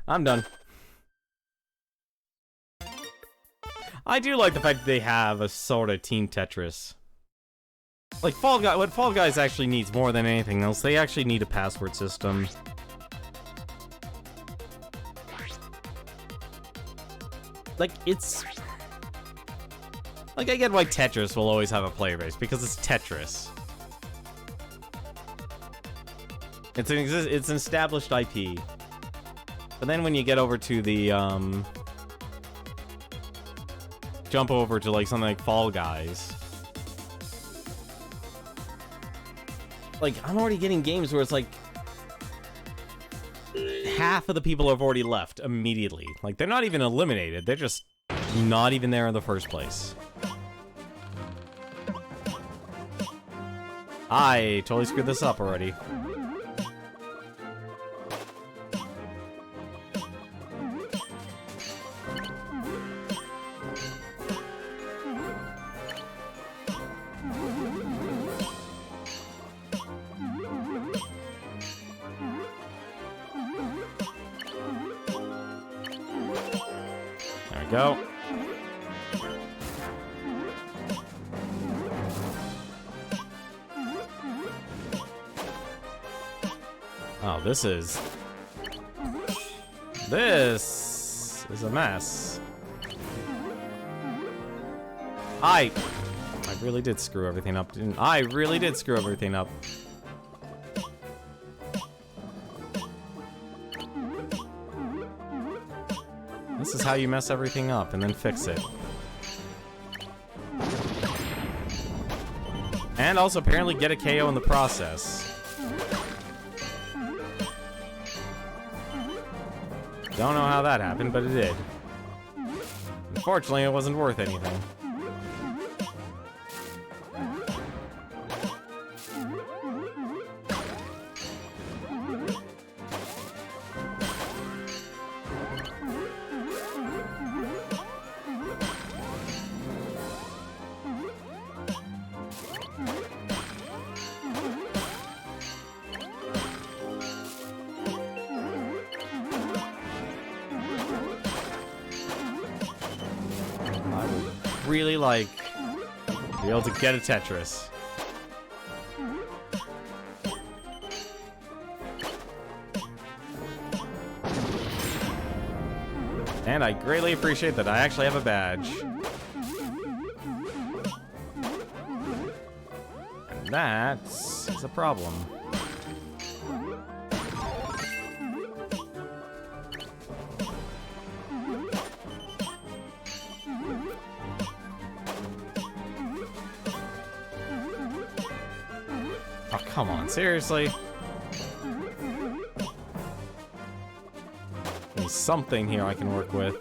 I'm done. I do like the fact that they have a sort of Team Tetris. Like, what Fall Guys actually needs more than anything else, they actually need a password system. Like, it's... Like, I get why Tetris will always have a player base, because it's Tetris. It's an established IP. But then when you get over to the, jump over to, like, something like Fall Guys... Like, I'm already getting games where it's like... half of the people have already left immediately. Like, they're not even eliminated, they're just not even there in the first place. I totally screwed this up already. Go. Oh, this is a mess. I really did screw everything up, didn't I? I really did screw everything up. This is how you mess everything up and then fix it. And also apparently get a KO in the process. Don't know how that happened, but it did. Unfortunately, it wasn't worth anything. Really like be able to get a Tetris. And I greatly appreciate that I actually have a badge. And that's a problem. Oh, come on, seriously? There's something here I can work with.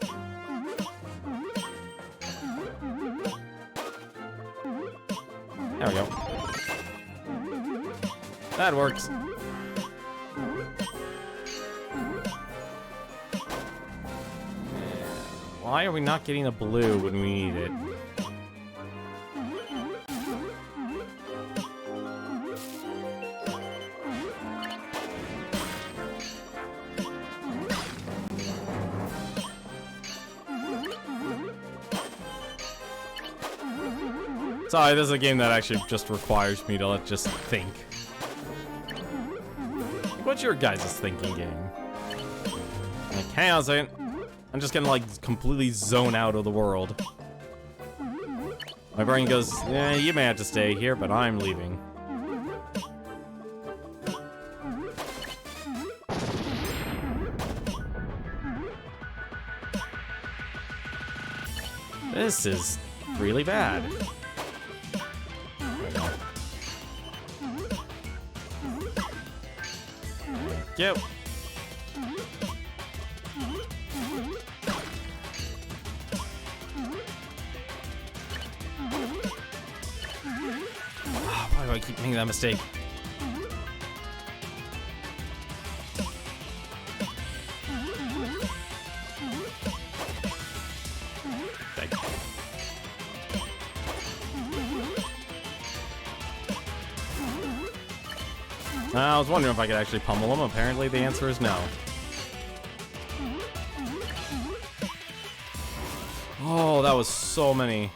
There we go. That works. Why are we not getting a blue when we need it? Sorry, this is a game that actually just requires me to just think. What's your guys' thinking game? Like, hang on a second. I'm just gonna, like, completely zone out of the world. My brain goes, yeah, you may have to stay here, but I'm leaving. This is really bad. Go. Why do I keep making that mistake? I was wondering if I could actually pummel him. Apparently the answer is no. Oh, that was so many.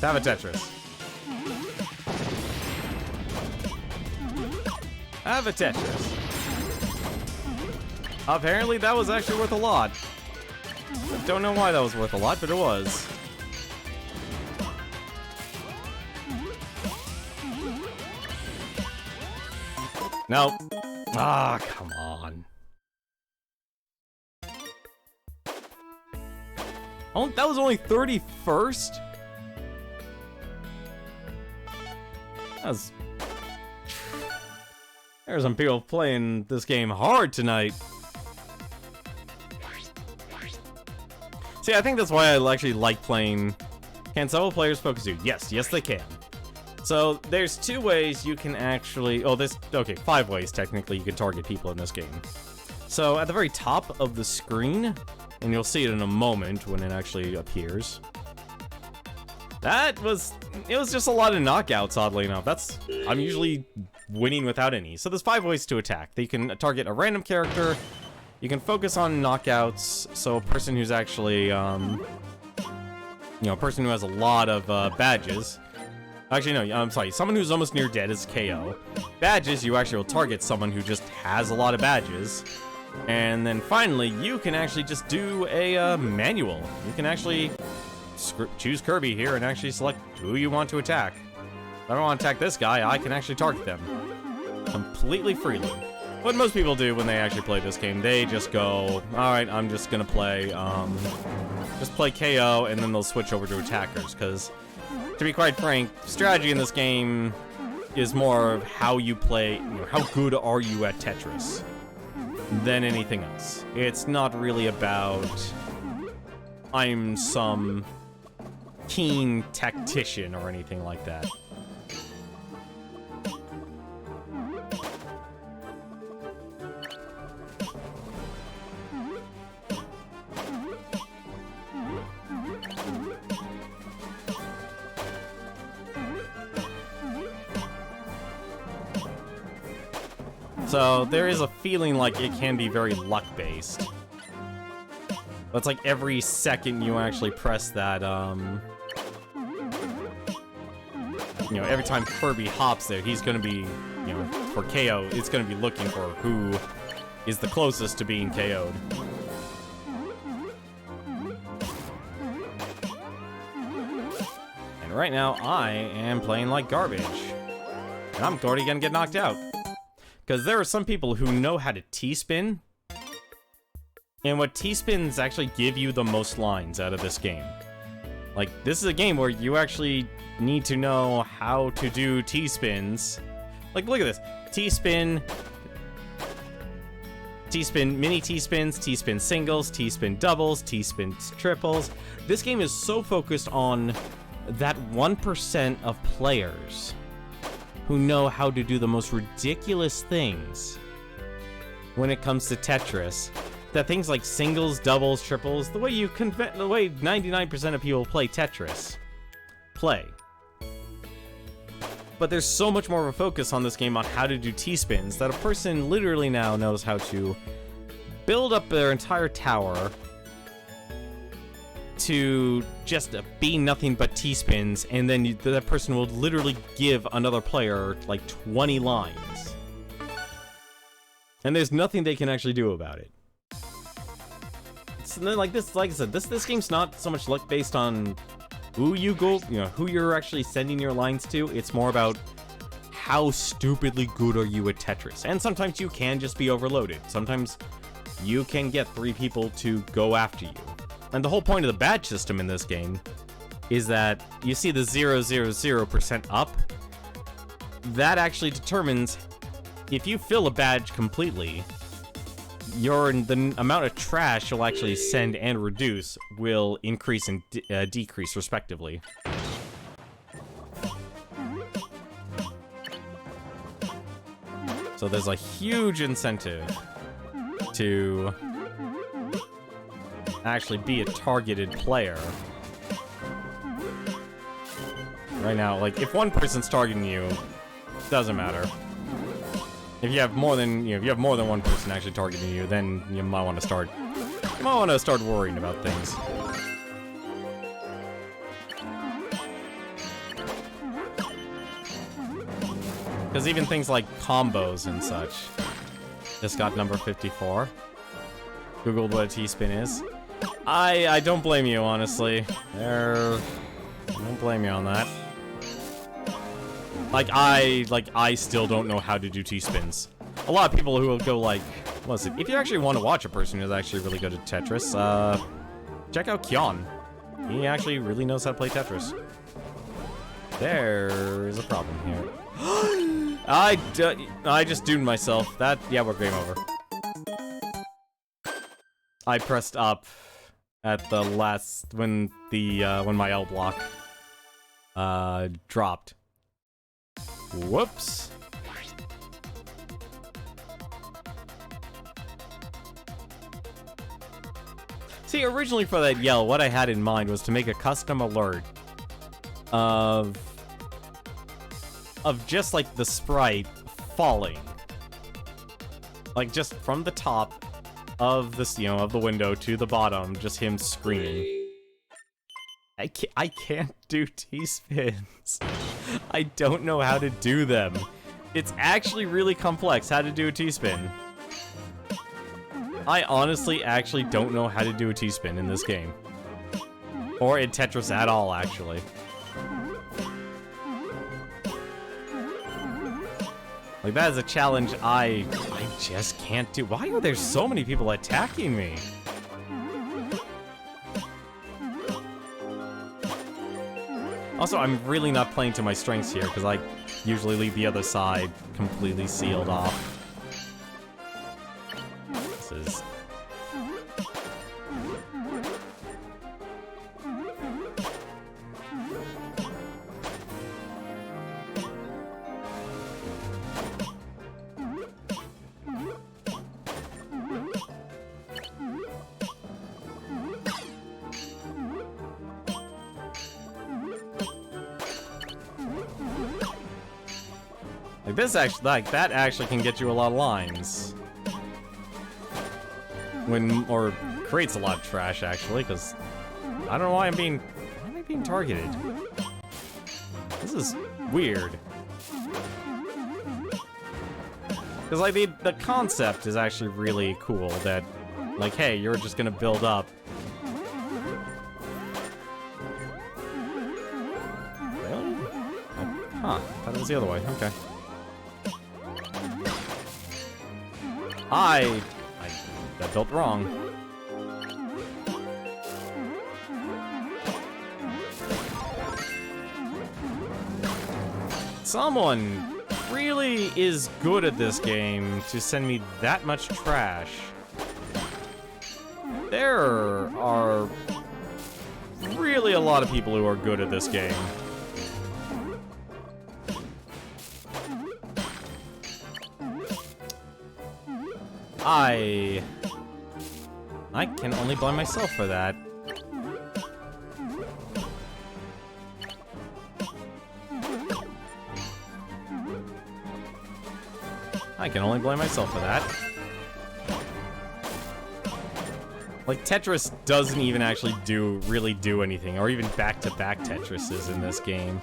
Have a Tetris. Have a Tetris. Apparently that was actually worth a lot. I don't know why that was worth a lot, but it was. Nope. Ah, come on. Oh, that was only 31st? That's... There are some people playing this game hard tonight. See, I think that's why I actually like playing... Can several players focus you? Yes, yes they can. So, there's 2 ways you can actually... Oh, there's... Okay, 5 ways, technically, you can target people in this game. So, at the very top of the screen, and you'll see it in a moment when it actually appears. It was just a lot of knockouts, oddly enough. I'm usually winning without any. So there's 5 ways to attack. You can target a random character. You can focus on knockouts. So a person who's actually, you know, a person who has a lot of badges. Actually, no, I'm sorry. Someone who's almost near dead is KO. Badges, you actually will target someone who just has a lot of badges. And then finally, you can actually just do a manual. You can actually choose Kirby here and actually select who you want to attack. If I don't want to attack this guy, I can actually target them completely freely. What most people do when they actually play this game, they just go, alright, I'm just gonna play, just play KO, and then they'll switch over to attackers, because, to be quite frank, strategy in this game is more of how you play, you know, how good are you at Tetris, than anything else. It's not really about, I'm some keen tactician or anything like that. So there is a feeling like it can be very luck-based. That's like every second you actually press that, you know, every time Kirby hops there, he's gonna be, you know, for KO, it's gonna be looking for who is the closest to being KO'd. And right now, I am playing like garbage. And I'm already gonna get knocked out. Because there are some people who know how to T-spin. And what T-spins actually give you the most lines out of this game. Like, this is a game where you actually need to know how to do T-spins. Like, look at this. T-spin, T-spin, mini T-spins, T-spin singles, T-spin doubles, T-spin triples. This game is so focused on that 1% of players who know how to do the most ridiculous things when it comes to Tetris, that things like singles, doubles, triples, the way 99% of people play Tetris, play. But there's so much more of a focus on this game on how to do T-spins that a person literally now knows how to build up their entire tower to just be nothing but T-spins, and then that person will literally give another player like 20 lines. And there's nothing they can actually do about it. So then, like I said, this game's not so much luck based on who you go, who you're actually sending your lines to. It's more about how stupidly good are you at Tetris. And sometimes you can just be overloaded. Sometimes you can get 3 people to go after you. And the whole point of the badge system in this game is that you see the 000% up. That actually determines if you fill a badge completely, the amount of trash you'll actually send and reduce will increase and decrease respectively. So there's a huge incentive to actually be a targeted player. Right now, like, if one person's targeting you, doesn't matter. If you have more than one person actually targeting you, then you might want to start worrying about things. Because even things like combos and such. Just got number 54. Googled what a T-spin is. I don't blame you, honestly. I don't blame you on that. I still don't know how to do T-spins. A lot of people who will go like, listen, if you actually want to watch a person who's actually really good at Tetris, check out Kyon. He actually really knows how to play Tetris. There's a problem here. I just doomed myself. Yeah, we're game over. I pressed up at the last, when my L block, dropped. Whoops. See, originally for that yell, what I had in mind was to make a custom alert of just like the sprite falling. Like just from the top of this, of the window to the bottom, just him screaming. I can't do T-spins. I don't know how to do them. It's actually really complex how to do a T-spin. I honestly actually don't know how to do a T-spin in this game. Or in Tetris at all, actually. Like, that is a challenge I just can't do. Why are there so many people attacking me? Also, I'm really not playing to my strengths here, because I usually leave the other side completely sealed off. This is... that actually can get you a lot of lines. Or creates a lot of trash, actually, because I don't know why am I being targeted? This is weird. Because, like, the concept is actually really cool, that, like, hey, you're just gonna build up. Really? Huh, I thought it was the other way, okay. That built wrong. Someone really is good at this game to send me that much trash. There are really a lot of people who are good at this game. I can only blame myself for that. I can only blame myself for that. Like, Tetris doesn't even actually really do anything, or even back-to-back Tetrises in this game.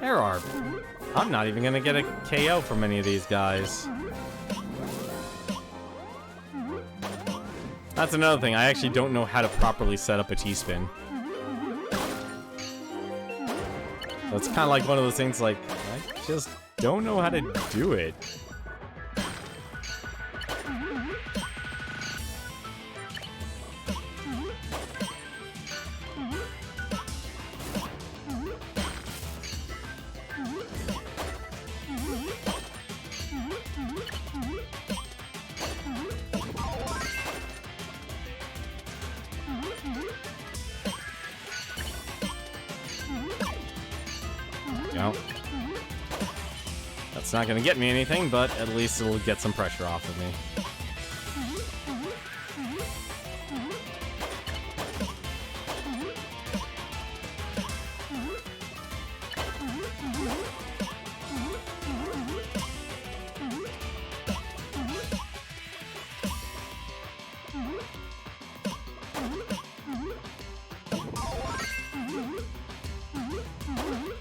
There are... I'm not even gonna get a KO from any of these guys. That's another thing, I actually don't know how to properly set up a T-spin. So it's kind of like one of those things like, I just don't know how to do it. No. That's not gonna get me anything, but at least it'll get some pressure off of me.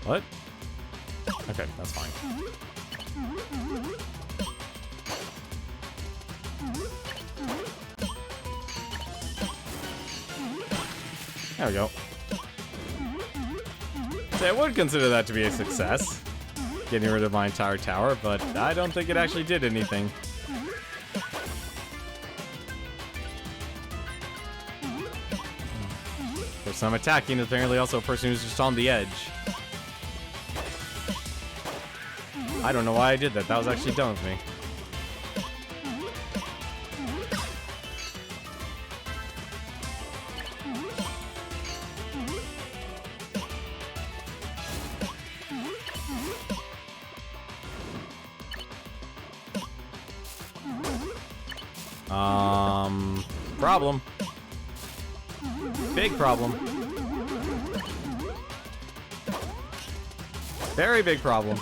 What? Okay, that's fine. There we go. So I would consider that to be a success, getting rid of my entire tower, but I don't think it actually did anything. The person I'm attacking is apparently also a person who's just on the edge. I don't know why I did that. That was actually dumb of me. Problem. Big problem. Very big problem.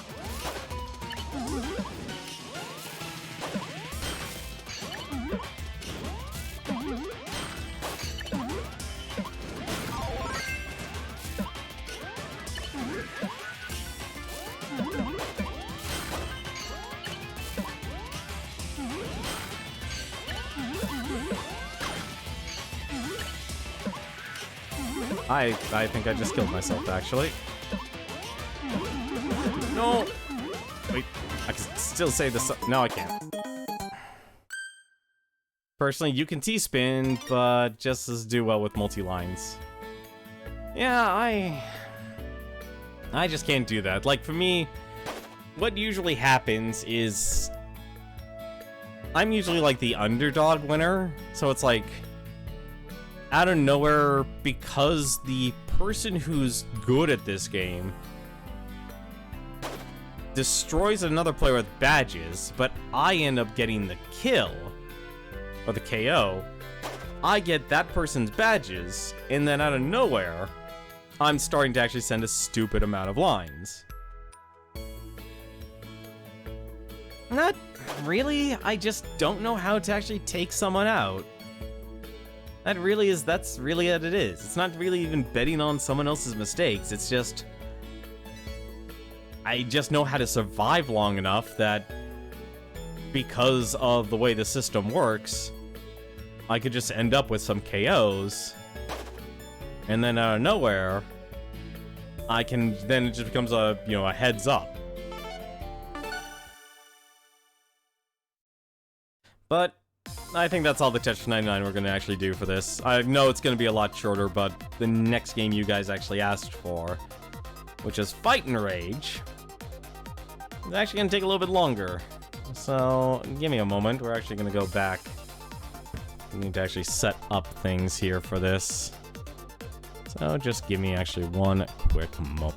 I think I just killed myself, actually. No! Wait, I can still say this. No, I can't. Personally, you can T-spin, but just as do well with multi-lines. Yeah, I just can't do that. Like, for me, what usually happens is I'm usually like the underdog winner, so it's like out of nowhere, because the person who's good at this game destroys another player with badges, but I end up getting the kill, or the KO, I get that person's badges, and then out of nowhere, I'm starting to actually send a stupid amount of lines. Not really, I just don't know how to actually take someone out. That's really what it is. It's not really even betting on someone else's mistakes. It's just, I just know how to survive long enough that because of the way the system works, I could just end up with some KOs, and then out of nowhere, then it just becomes a, a heads up. But I think that's all the Tetris 99 we're going to actually do for this. I know it's going to be a lot shorter, but the next game you guys actually asked for, which is Fight and Rage, is actually going to take a little bit longer. So, give me a moment. We're actually going to go back. We need to actually set up things here for this. So, just give me actually one quick moment.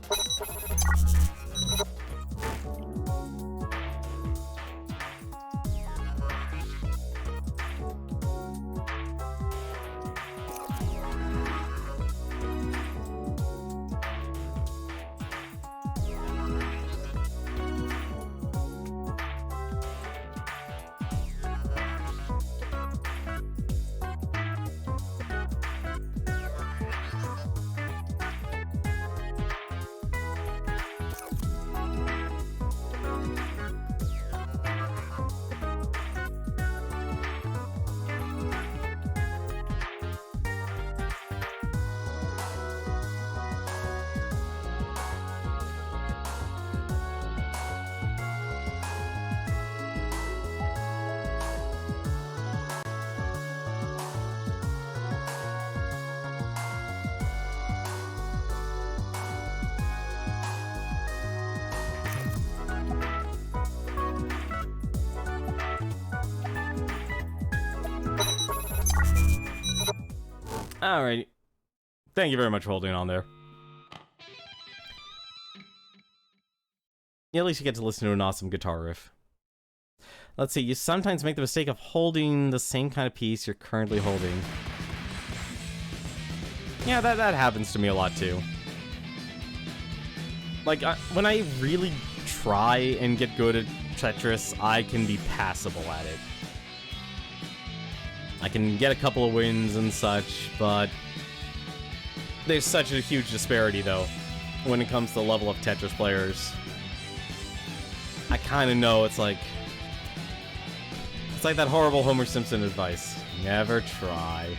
Alright. Thank you very much for holding on there. Yeah, at least you get to listen to an awesome guitar riff. Let's see, you sometimes make the mistake of holding the same kind of piece you're currently holding. Yeah, that happens to me a lot too. Like, when I really try and get good at Tetris, I can be passable at it. I can get a couple of wins and such, but there's such a huge disparity, though, when it comes to the level of Tetris players. I kind of know it's like that horrible Homer Simpson advice. Never try.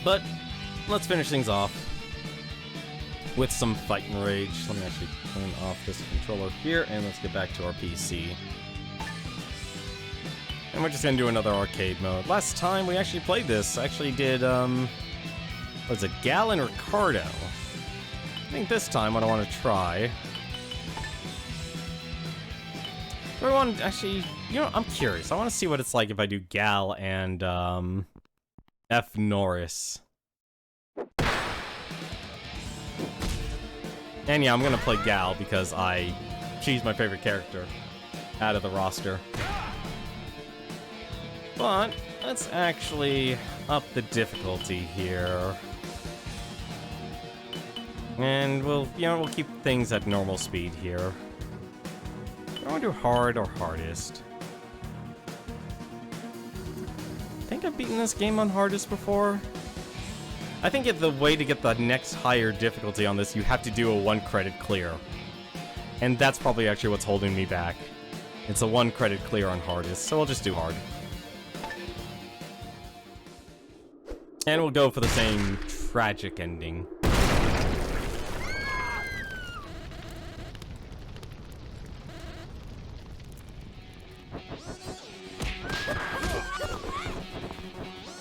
But let's finish things off with some fight and rage. Let me actually turn off this controller here, and let's get back to our PC. And we're just gonna do another arcade mode. Last time we actually played this, I actually did, was it Gal and Ricardo? I think this time what I want to try... Actually, you know, I'm curious. I want to see what it's like if I do Gal and, F. Norris. And yeah, I'm gonna play Gal because she's my favorite character out of the roster. But let's actually up the difficulty here. And we'll keep things at normal speed here. I want to do hard or hardest. I think I've beaten this game on hardest before. I think the way to get the next higher difficulty on this, you have to do a 1-credit clear. And that's probably actually what's holding me back. It's a 1-credit clear on hardest, so we'll just do hard. And we'll go for the same tragic ending.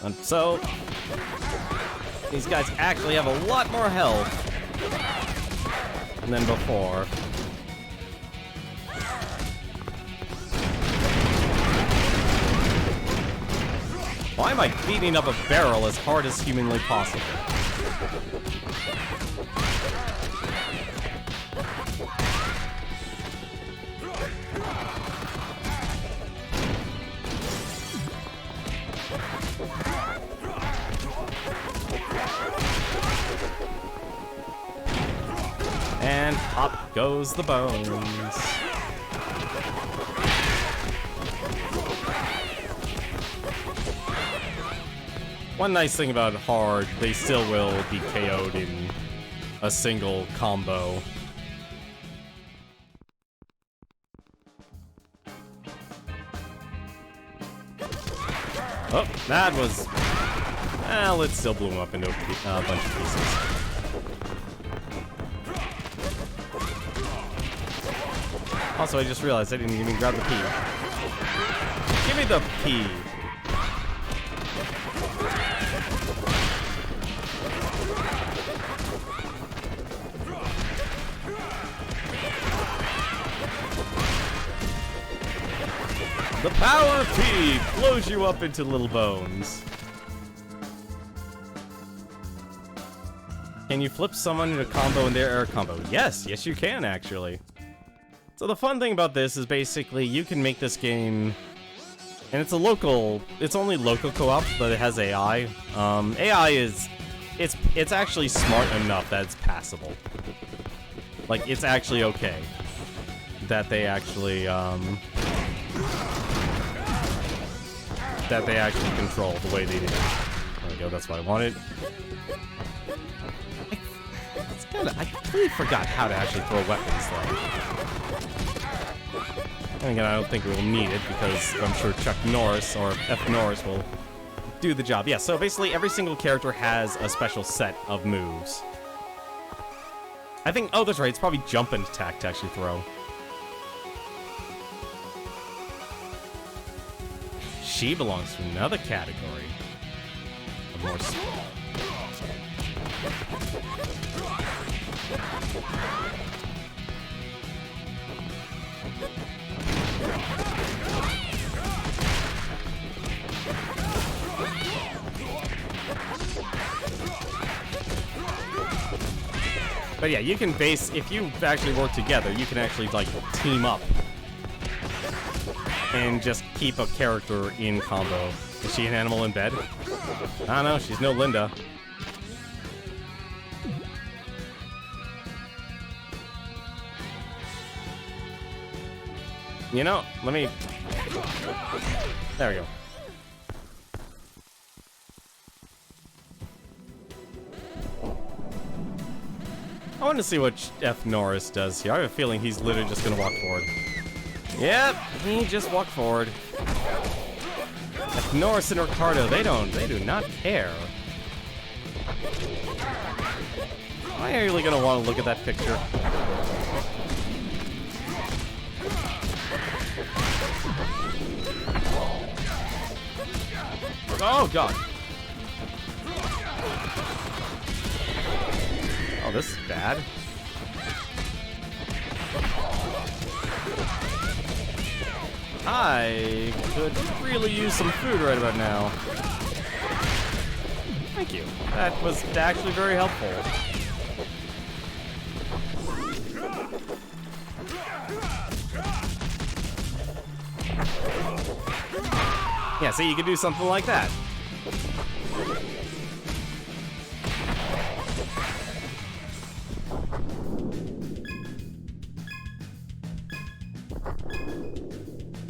And so, these guys actually have a lot more health than before. Why am I beating up a barrel as hard as humanly possible? And up goes the bones. One nice thing about hard, they still will be KO'd in a single combo. Oh, that was... Well, it still blew him up into a bunch of pieces. Also, I just realized I didn't even grab the P. Give me the P. The power P blows you up into little bones. Can you flip someone into a combo in their air combo? Yes, yes you can actually. So the fun thing about this is basically you can make this game, and it's only local co-op, but it has AI. AI is, it's actually smart enough that it's passable. Like, it's actually okay that they actually control the way they do. There we go, that's what I wanted. I completely forgot how to actually throw weapons, though. And again, I don't think we'll need it, because I'm sure Chuck Norris, or F. Norris, will do the job. Yeah, so basically every single character has a special set of moves. I think, oh, that's right, it's probably jump and attack to actually throw. She belongs to another category. Of more But yeah, you can base, if you actually work together, you can actually, like, team up. And just keep a character in combo. Is she an animal in bed? I don't know, she's no Linda. You know, let me... There we go. I want to see what F. Norris does here. I have a feeling he's literally just gonna walk forward. Yep, he just walked forward. F. Norris and Ricardo, they do not care. Why are you really gonna want to look at that picture? Oh, God. Oh, this is bad. I could really use some food right about now. Thank you. That was actually very helpful. Yeah, see, you could do something like that.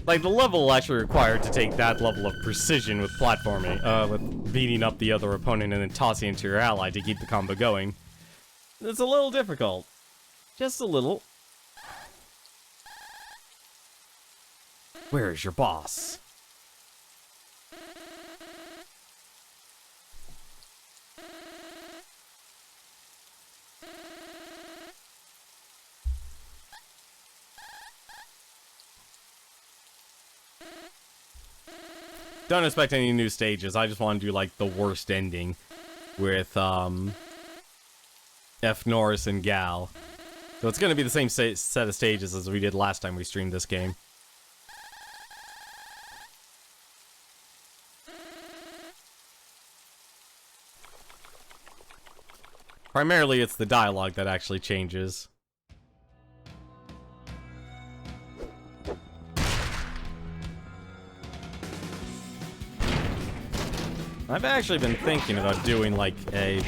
Like, the level actually required to take that level of precision with platforming, with beating up the other opponent and then tossing into your ally to keep the combo going. It's a little difficult. Just a little. Where is your boss? Don't expect any new stages. I just want to do, like, the worst ending with, F. Norris and Gal. So it's going to be the same set of stages as we did last time we streamed this game. Primarily, it's the dialogue that actually changes. I've actually been thinking about doing, like, a...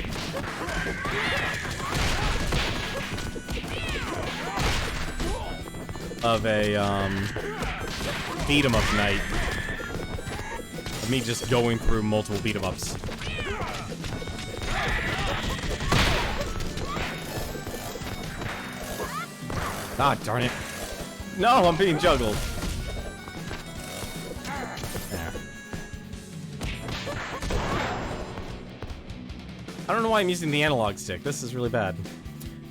beat-em-up night. Of me just going through multiple beat-em-ups. Ah, darn it. No, I'm being juggled. There. I don't know why I'm using the analog stick. This is really bad.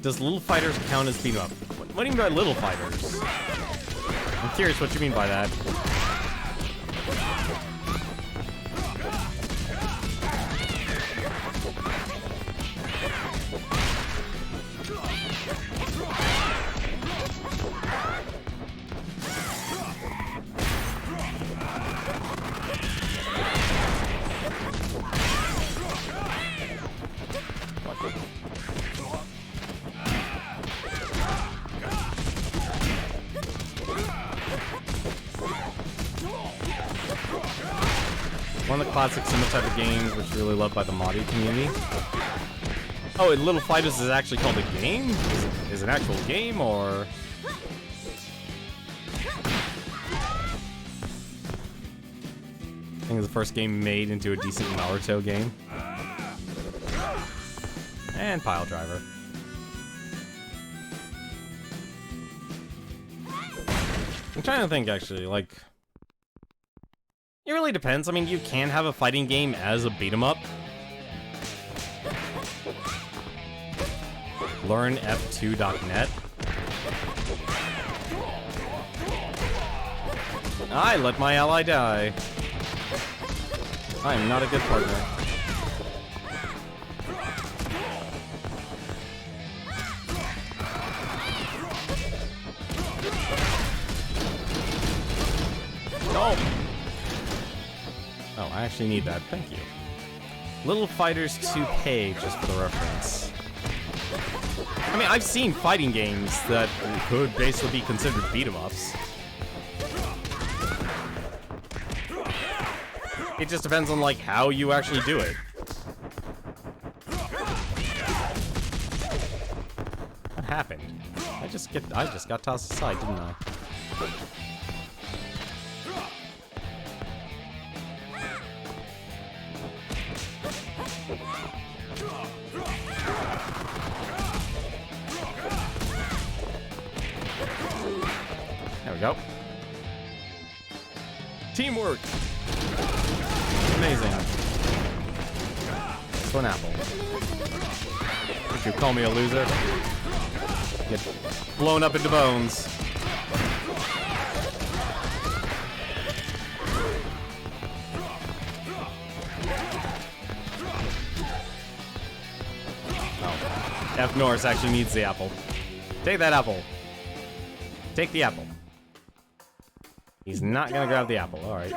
Does Little Fighters count as beat 'em up? What do you mean by Little Fighters? I'm curious what you mean by that. One of the classic similar type of games which is really loved by the modding community. Oh, and Little Fighters is actually called a game? Is it an actual game, or...? I think it's the first game made into a decent Naruto game. And Pile Driver. I'm trying to think, actually, like... It really depends. I mean, you can have a fighting game as a beat-em-up. Learn F2.net. I let my ally die. I am not a good partner. No! Oh, I actually need that. Thank you. Little Fighters 2K, just for the reference. I mean, I've seen fighting games that could basically be considered beat-em-ups. It just depends on, like, how you actually do it. What happened? I just got tossed aside, didn't I? There we go. Teamwork! Amazing. For an apple. Would you call me a loser? Get blown up into bones. Oh. F. Norris actually needs the apple. Take that apple. Take the apple. He's not gonna grab the apple, alright.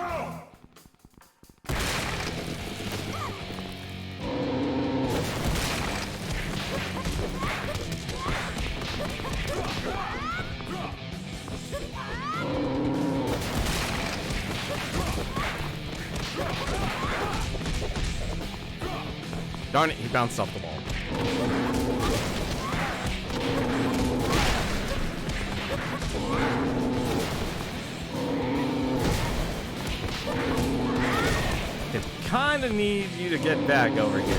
Darn it, he bounced off the ball. Kinda need you to get back over here.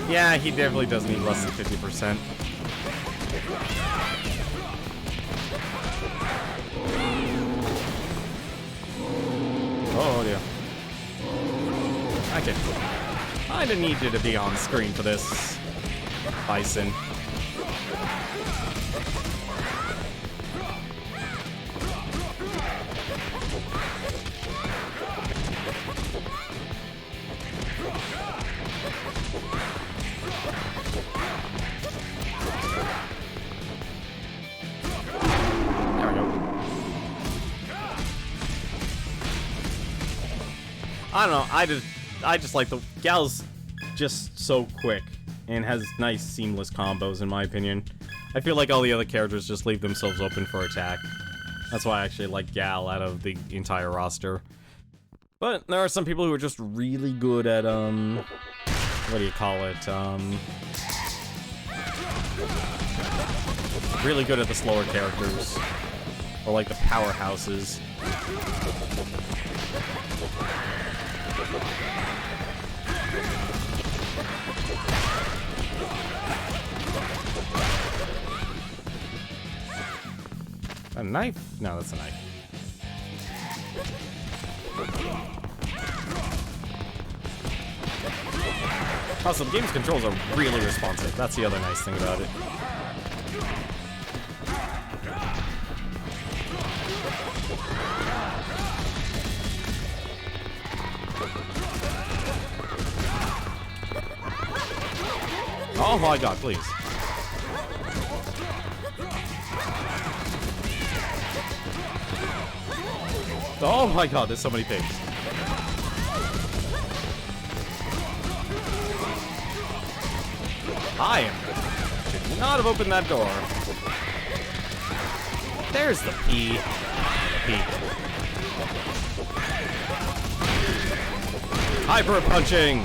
Yeah, he definitely does need less than 50%. Oh dear. Okay. Kinda need you to be on screen for this, Bison. I don't know, I just like the gal's just so quick and has nice seamless combos in my opinion. I feel like all the other characters just leave themselves open for attack. That's why I actually like Gal out of the entire roster. But there are some people who are just really good at what do you call it? Really good at the slower characters. Or like the powerhouses. A knife? No, that's a knife. Also, the game's controls are really responsive. That's the other nice thing about it. Oh my god, please. Oh my god, there's so many pigs. Should not have opened that door. There's the P. The P. Hyper punching!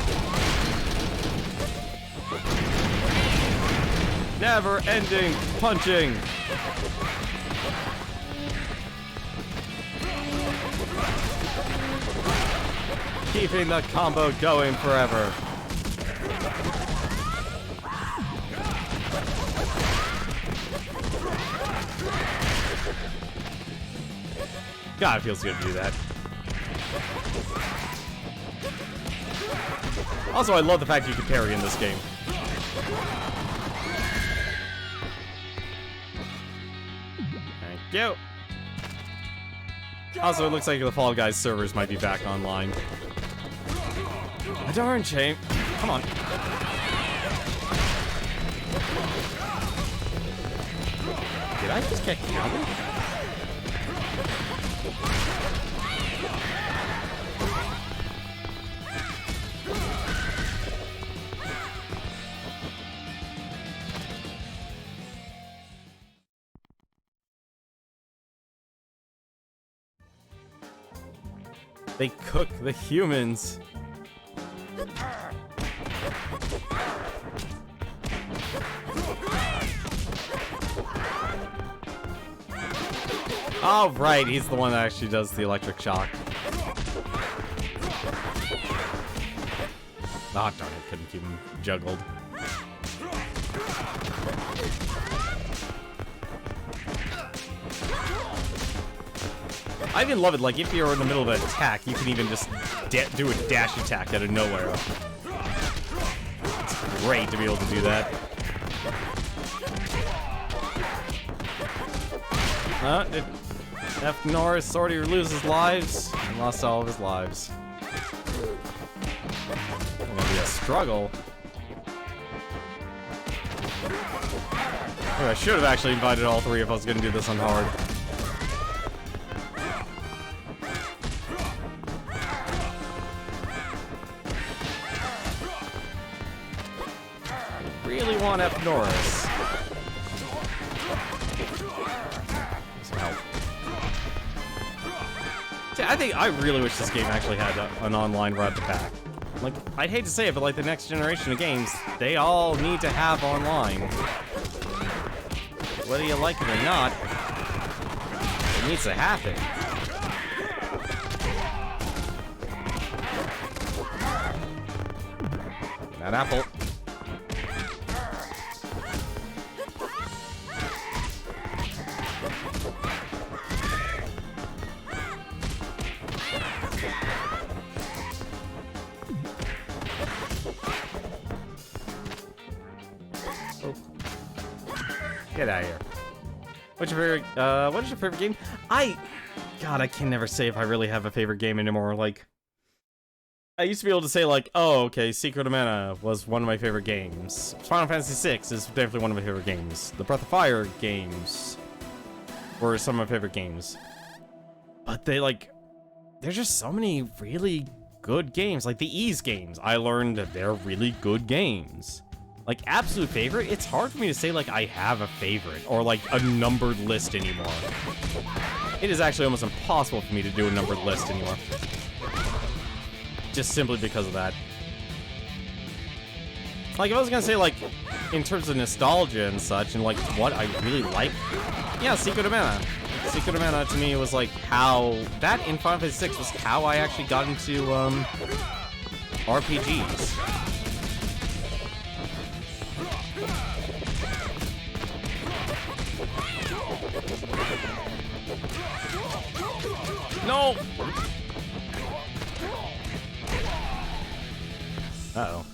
Never-ending punching! Keeping the combo going forever. God, it feels good to do that. Also, I love the fact you can parry in this game. Thank you. Also, it looks like the Fall Guys servers might be back online. A darn shame. Come on. Did I just get counted? They cook the humans. Oh, right, he's the one that actually does the electric shock. Ah, darn it, couldn't keep him juggled. I even love it, like, if you're in the middle of an attack, you can even just do a dash attack out of nowhere. It's great to be able to do that. Did F. Norris already lose his lives? And lost all of his lives. It's gonna be a struggle. Oh, I should have actually invited all three if I was gonna do this on hard. Really want F. Norris. Some help. See, I really wish this game actually had an online route to back. Like, I'd hate to say it, but like the next generation of games, they all need to have online. Whether you like it or not, it needs to happen. That apple. Get out of here. What's your favorite, what is your favorite game? God, I can never say if I really have a favorite game anymore. Like, I used to be able to say, like, oh, okay, Secret of Mana was one of my favorite games. Final Fantasy VI is definitely one of my favorite games. The Breath of Fire games were some of my favorite games. But there's just so many really good games. Like, the Ys games, I learned that they're really good games. Like, absolute favorite, it's hard for me to say, like, I have a favorite, or, like, a numbered list anymore. It is actually almost impossible for me to do a numbered list anymore. Just simply because of that. Like, if I was gonna say, like, in terms of nostalgia and such, and, like, what I really like, yeah, Secret of Mana. Secret of Mana, to me, was, like, how... That in Final Fantasy VI was how I actually got into, RPGs. No! Uh-oh.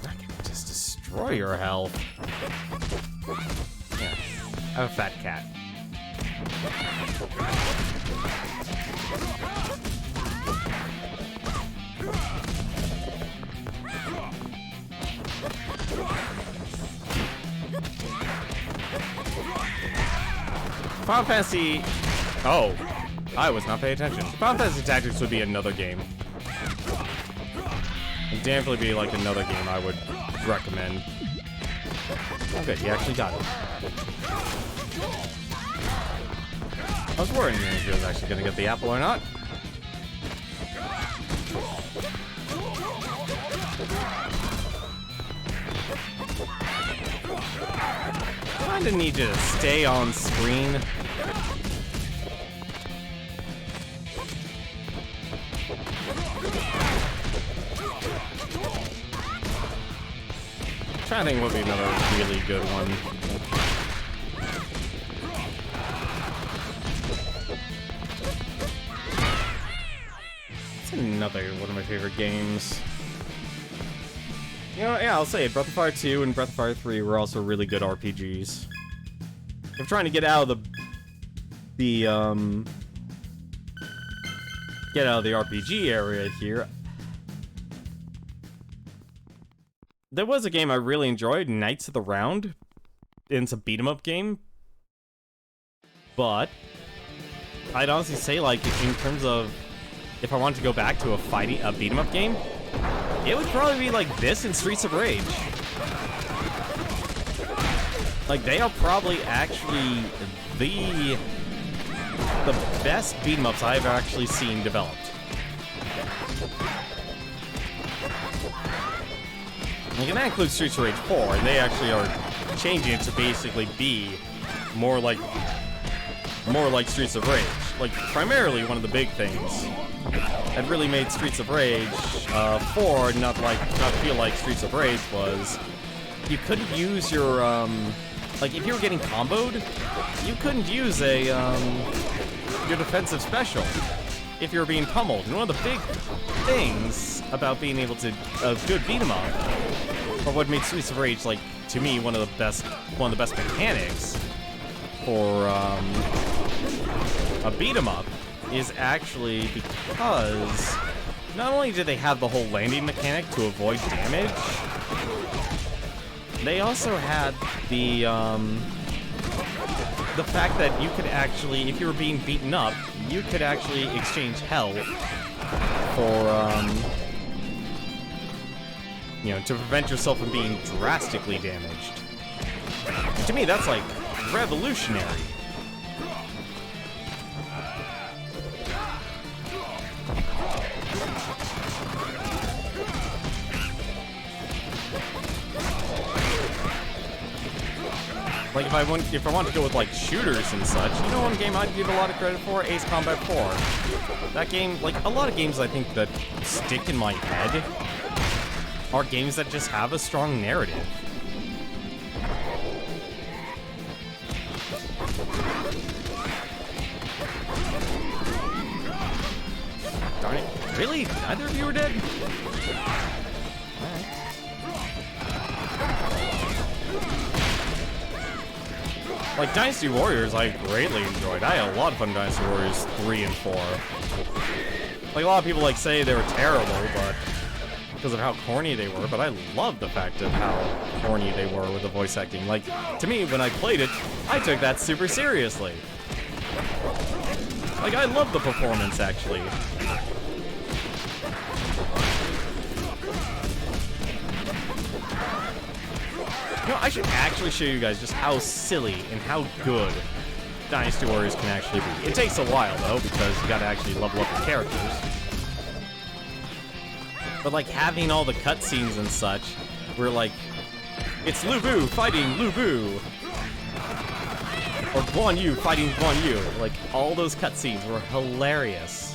I can just destroy your health. Yeah. Have a fat cat. Final Fantasy... Oh. I was not paying attention. Final Fantasy Tactics would be another game. It'd definitely be like another game I would recommend. Oh good, he actually got it. I was worrying if he was actually gonna get the apple or not. I kinda need you to stay on screen. I'm trying to think what would be another really good one. It's another one of my favorite games. You know, yeah, I'll say it. Breath of Fire 2 and Breath of Fire 3 were also really good RPGs. If I'm trying to get out of the RPG area here. There was a game I really enjoyed, Knights of the Round. It's a beat-em-up game. But I'd honestly say, like, in terms of if I wanted to go back to a beat-em-up game, it would probably be like this in Streets of Rage. Like, they are probably actually the best beat-em-ups I've actually seen developed. Like, and that includes Streets of Rage 4, and they actually are changing it to basically be more like Streets of Rage. Like, primarily one of the big things that really made Streets of Rage 4 not feel like Streets of Rage was you couldn't use your like, if you were getting comboed, you couldn't use a your defensive special if you were being pummeled. And one of the big things about being able to a good beat 'em up, or what made Streets of Rage, like, to me, one of the best mechanics for a beat 'em up, is actually because not only did they have the whole landing mechanic to avoid damage, they also had the fact that you could actually, if you were being beaten up, you could actually exchange health for, you know, to prevent yourself from being drastically damaged. And to me, that's, like, revolutionary. Like, if I want to go with, like, shooters and such, you know one game I'd give a lot of credit for? Ace Combat 4. That game, like, a lot of games I think that stick in my head are games that just have a strong narrative. Darn it. Really? Neither of you are dead? Alright. Like, Dynasty Warriors, I greatly enjoyed. I had a lot of fun in Dynasty Warriors 3 and 4. Like, a lot of people, like, say they were terrible, but because of how corny they were, but I love the fact of how corny they were with the voice acting. Like, to me, when I played it, I took that super seriously. Like, I love the performance, actually. You know, I should actually show you guys just how silly and how good Dynasty Warriors can actually be. It takes a while, though, because you gotta actually level up your characters. But, like, having all the cutscenes and such, we're like, it's Lu Bu fighting Lu Bu! Or Guan Yu fighting Guan Yu. Like, all those cutscenes were hilarious.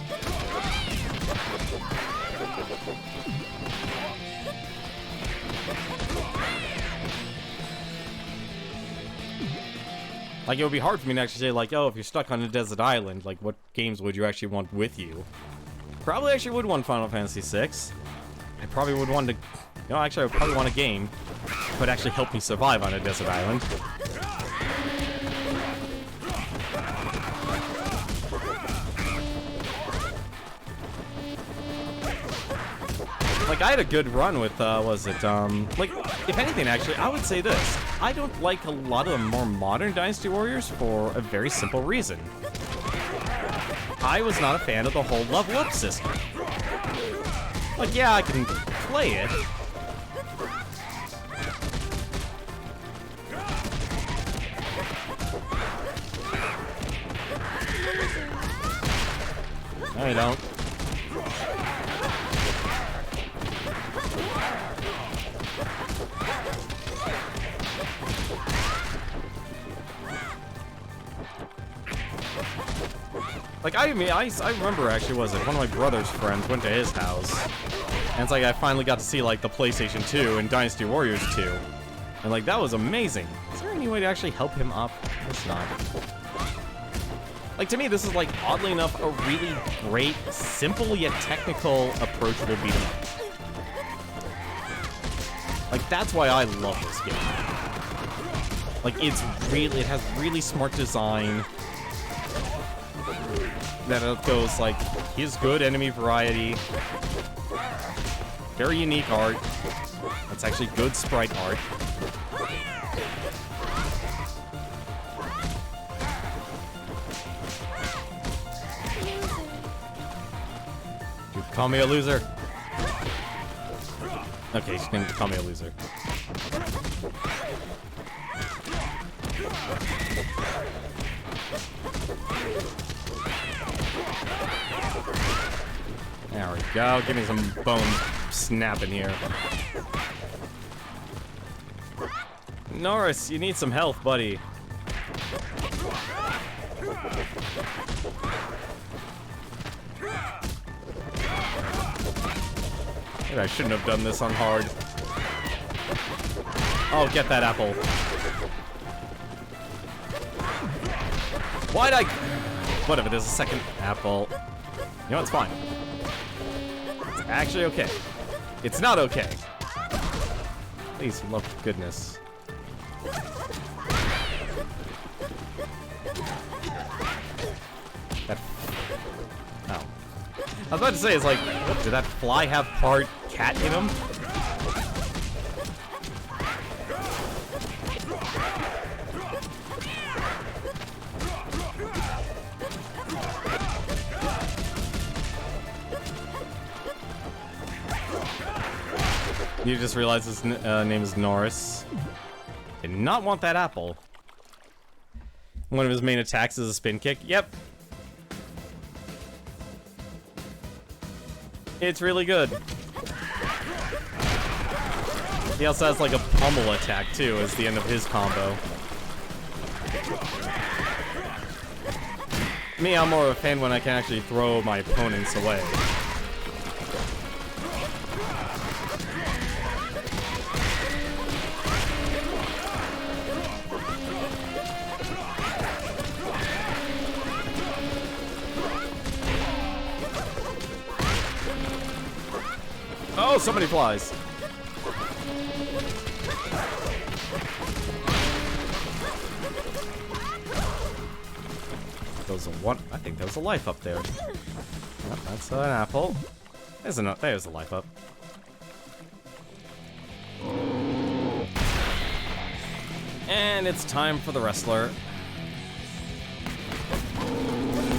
Like, it would be hard for me to actually say, like, oh, if you're stuck on a desert island, like, what games would you actually want with you? Probably actually would want Final Fantasy VI. I probably would want to... You know, actually, I would probably want a game that would actually help me survive on a desert island. Like, I had a good run with, was it, like, if anything, actually, I would say this. I don't like a lot of the more modern Dynasty Warriors for a very simple reason. I was not a fan of the whole level up system. Like, yeah, I can play it. No, you don't. Like, I remember, actually, was it one of my brother's friends went to his house, and it's like I finally got to see, like, the PlayStation 2 and Dynasty Warriors 2, and, like, that was amazing. Is there any way to actually help him up? It's not. Like, to me, this is, like, oddly enough, a really great, simple yet technical, approachable beat 'em up. Like, that's why I love this game. Like, it has really smart design. That it goes, like, here's good enemy variety. Very unique art. That's actually good sprite art. You call me a loser? Okay, she's gonna call me a loser. There we go. Give me some bone snapping here. Norris, you need some health, buddy. Maybe I shouldn't have done this on hard. Oh, get that apple. Why'd I... Whatever, there's a second apple. You know, it's fine. It's actually okay. It's not okay. Please, love goodness. That... Oh. I was about to say, it's like, what, did that fly have part cat in him? You just realized his name is Norris. Did not want that apple. One of his main attacks is a spin kick. Yep. It's really good. He also has like a pummel attack too as the end of his combo. Me, I'm more of a fan when I can actually throw my opponents away. Oh, so many flies. There's a one. I think there was a life up there. Oh, that's an apple. There's a life up. And it's time for the wrestler.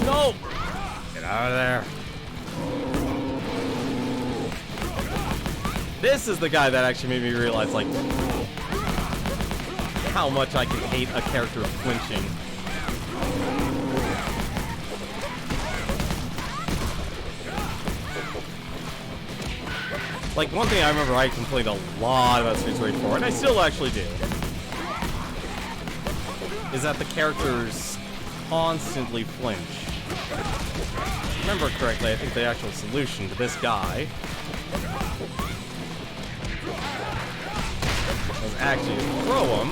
No! Get out of there. This is the guy that actually made me realize, like, how much I can hate a character flinching. Like, one thing I remember I complained a lot about Street Fighter 4, and I still actually do, is that the characters constantly flinch. If I remember correctly, I think the actual solution to this guy was actually throw him.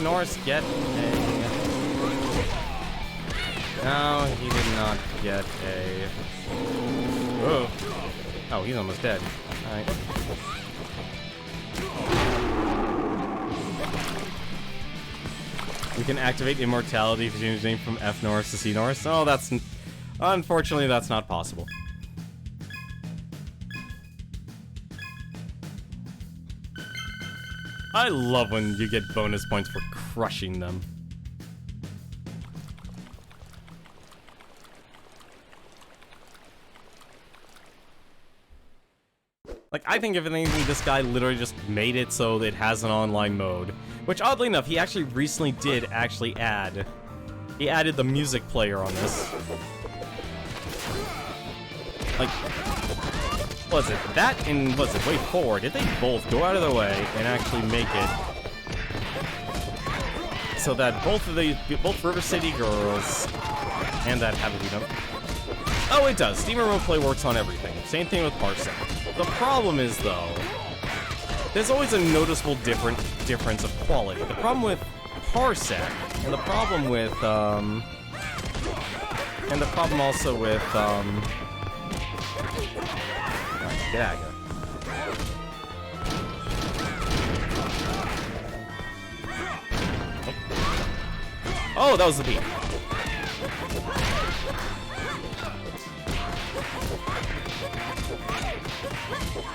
Norris get a... No, he did not get a... Whoa. Oh, he's almost dead. Alright. We can activate immortality to change his name from F Norris to C Norris. Oh, that's... Unfortunately, that's not possible. I love when you get bonus points for crushing them. Like, I think if anything, this guy literally just made it so it has an online mode. Which, oddly enough, he actually recently did actually add. He added the music player on this. Like, was it that and was it Way Forward? Did they both go out of their way and actually make it so that both River City Girls and that Happy Beat Up? Oh, it does. Steam Remote Play works on everything. Same thing with Parsec. The problem is, though, there's always a noticeable difference of quality. The problem with Parsec, and the problem with, and the problem also with, get out of here. Oh, that was the beat.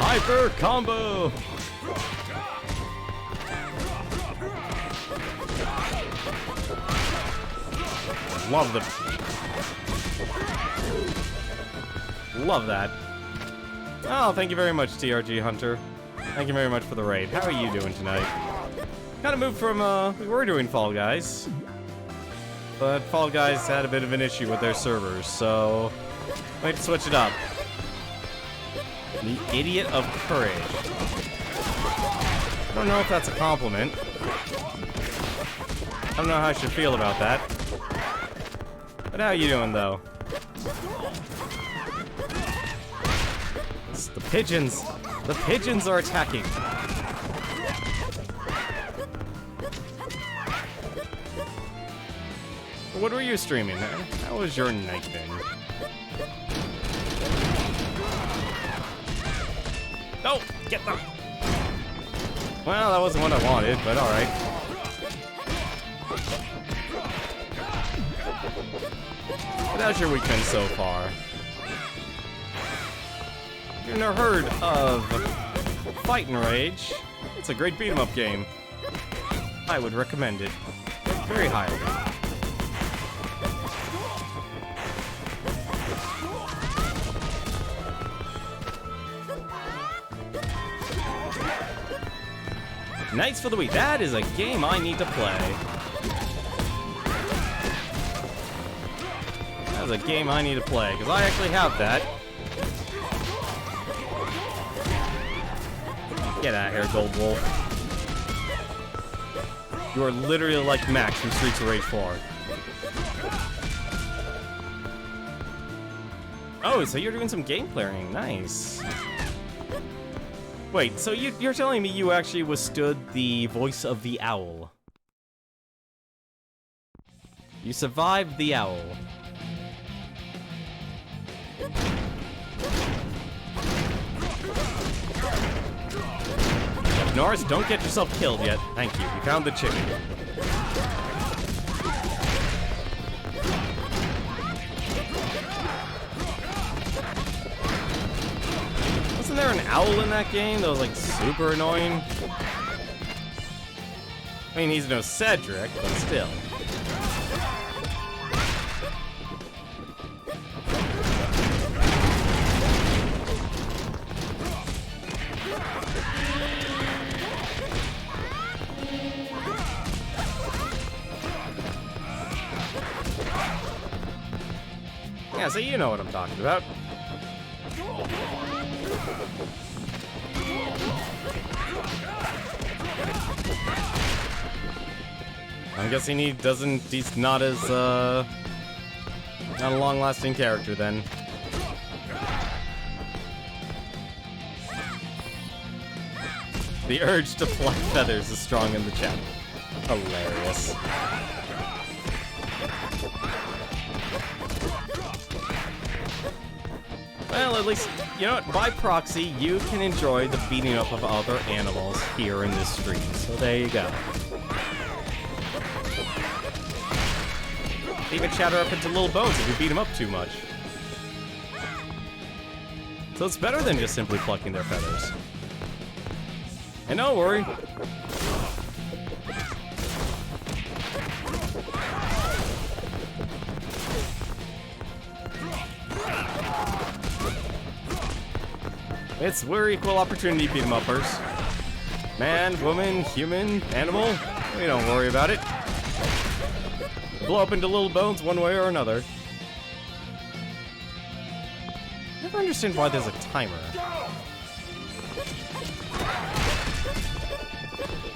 Hyper combo! Love Love that. Oh, thank you very much, TRG Hunter. Thank you very much for the raid. How are you doing tonight? Kind of moved from, we were doing Fall Guys. But Fall Guys had a bit of an issue with their servers, so might switch it up. The Idiot of Courage. I don't know if that's a compliment. I don't know how I should feel about that. But how you doing, though? It's the pigeons. The pigeons are attacking. What were you streaming? How was your night then? No! Get them! Well, that wasn't what I wanted, but alright. But how's your week been so far? If you've never heard of Fight and Rage, it's a great beat-em-up game. I would recommend it very highly. Nights for the Week. That is a game I need to play. That is a game I need to play, because I actually have that. Get out of here, Gold Wolf. You are literally like Max from Streets of Rage 4. Oh, so you're doing some game clearing. Nice. Wait, so you're telling me you actually withstood the voice of the owl? You survived the owl. Norris, don't get yourself killed yet. Thank you. You found the chicken. Wasn't there an owl in that game that was, like, super annoying? I mean, he's no Cedric, but still. Yeah, so you know what I'm talking about. I'm guessing he's not as, not a long-lasting character then. The urge to pluck feathers is strong in the chat. Hilarious. Well, at least, you know what, by proxy, you can enjoy the beating up of other animals here in this stream. So there you go. Even shatter up into little bones if you beat them up too much. So it's better than just simply plucking their feathers. And don't worry. We're equal opportunity beat 'em uppers. Man, woman, human, animal, we don't worry about it. Blow up into little bones one way or another. Never understand why there's a timer.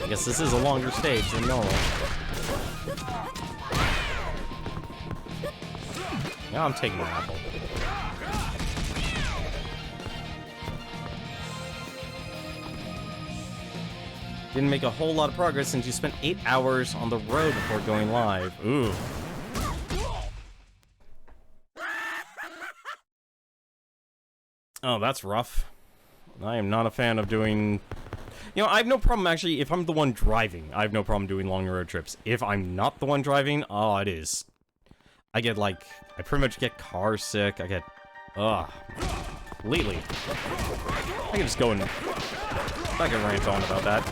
I guess this is a longer stage than normal. Now I'm taking an apple. Didn't make a whole lot of progress since you spent 8 hours on the road before going live. Ooh. Oh, that's rough. I am not a fan of doing... You know, I have no problem, actually, if I'm the one driving. I have no problem doing long road trips. If I'm not the one driving, oh, it is. I get, like... I pretty much get car sick. I get... Ugh. Completely. I can just go and... I can rant on about that.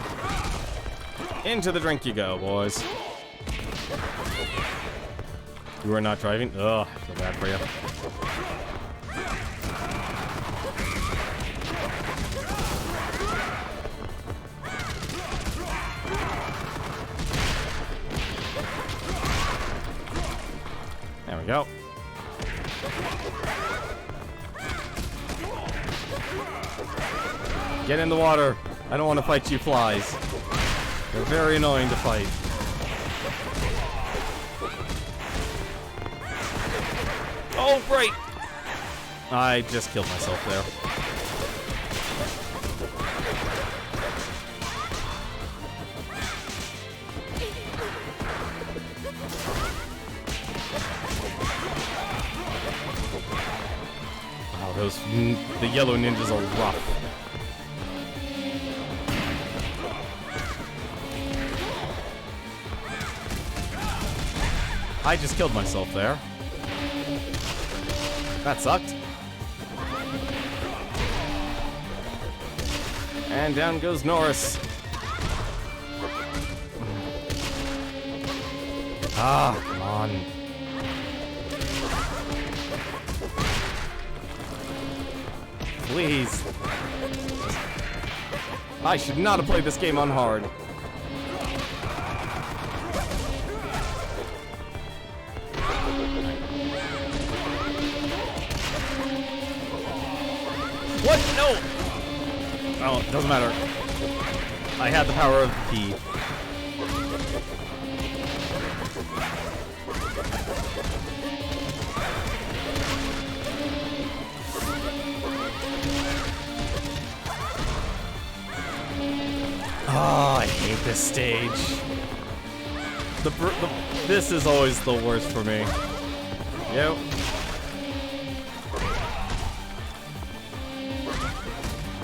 Into the drink you go, boys. You are not driving? Ugh, I feel bad for you. we go. Get in the water. I don't want to fight you flies. They're very annoying to fight. Oh, right! I just killed myself there. Wow, the yellow ninjas are rough. I just killed myself there. That sucked. And down goes Norris. Ah, come on. Please. I should not have played this game on hard. What? No! Oh, it doesn't matter. I had the power of the key. Oh, I hate this stage. This is always the worst for me. Yep.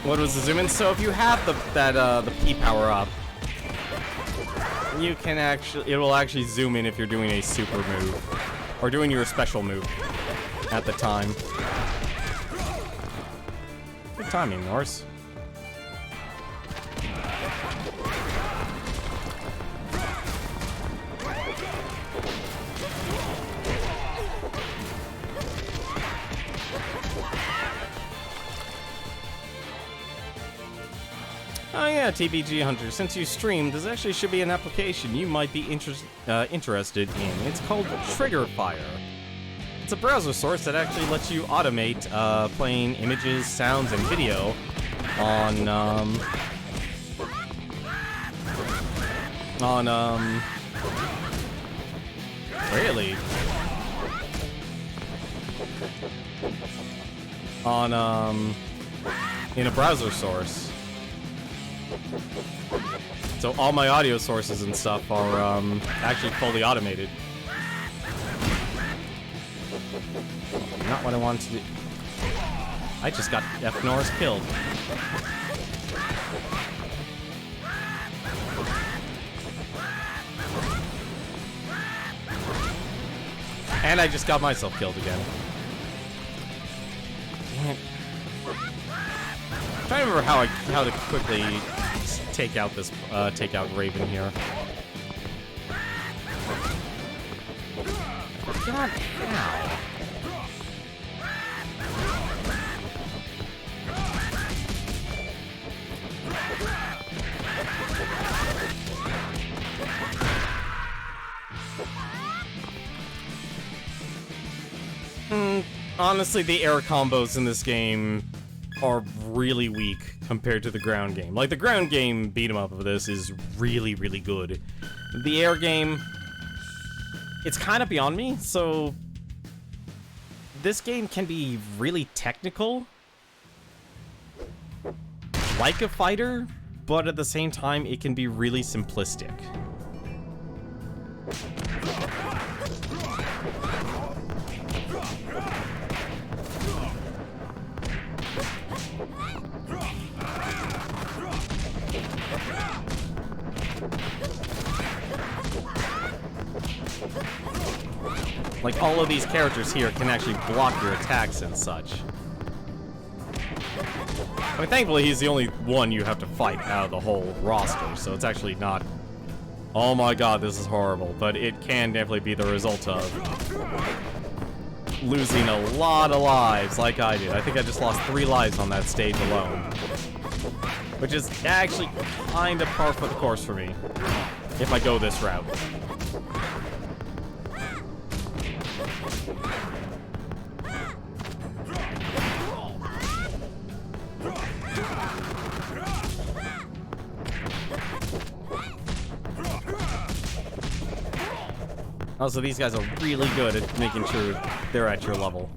What was the zoom in? So if you have the P power up, you can it will actually zoom in if you're doing a super move or doing your special move at the time. Good timing, Norse. Oh yeah, TBG Hunter, since you streamed, this actually should be an application you might be interested in. It's called Trigger Fire. It's a browser source that actually lets you automate playing images, sounds, and video on really? In a browser source. So all my audio sources and stuff are actually fully automated. Not what I wanted to do. I just got F. Norris killed. And I just got myself killed again. Dang it. I'm trying to remember how to quickly take out this Raven here. God, ow. Honestly, the air combos in this game are really weak compared to the ground game. Like, the ground game beat 'em up of this is really, really good. The air game, it's kind of beyond me, so this game can be really technical, like a fighter, but at the same time, it can be really simplistic. Like, all of these characters here can actually block your attacks and such. I mean, thankfully, he's the only one you have to fight out of the whole roster, so it's actually not... Oh my god, this is horrible, but it can definitely be the result of losing a lot of lives like I did. I think I just lost 3 lives on that stage alone. Which is actually kind of par for the course for me, if I go this route. Also, these guys are really good at making sure they're at your level.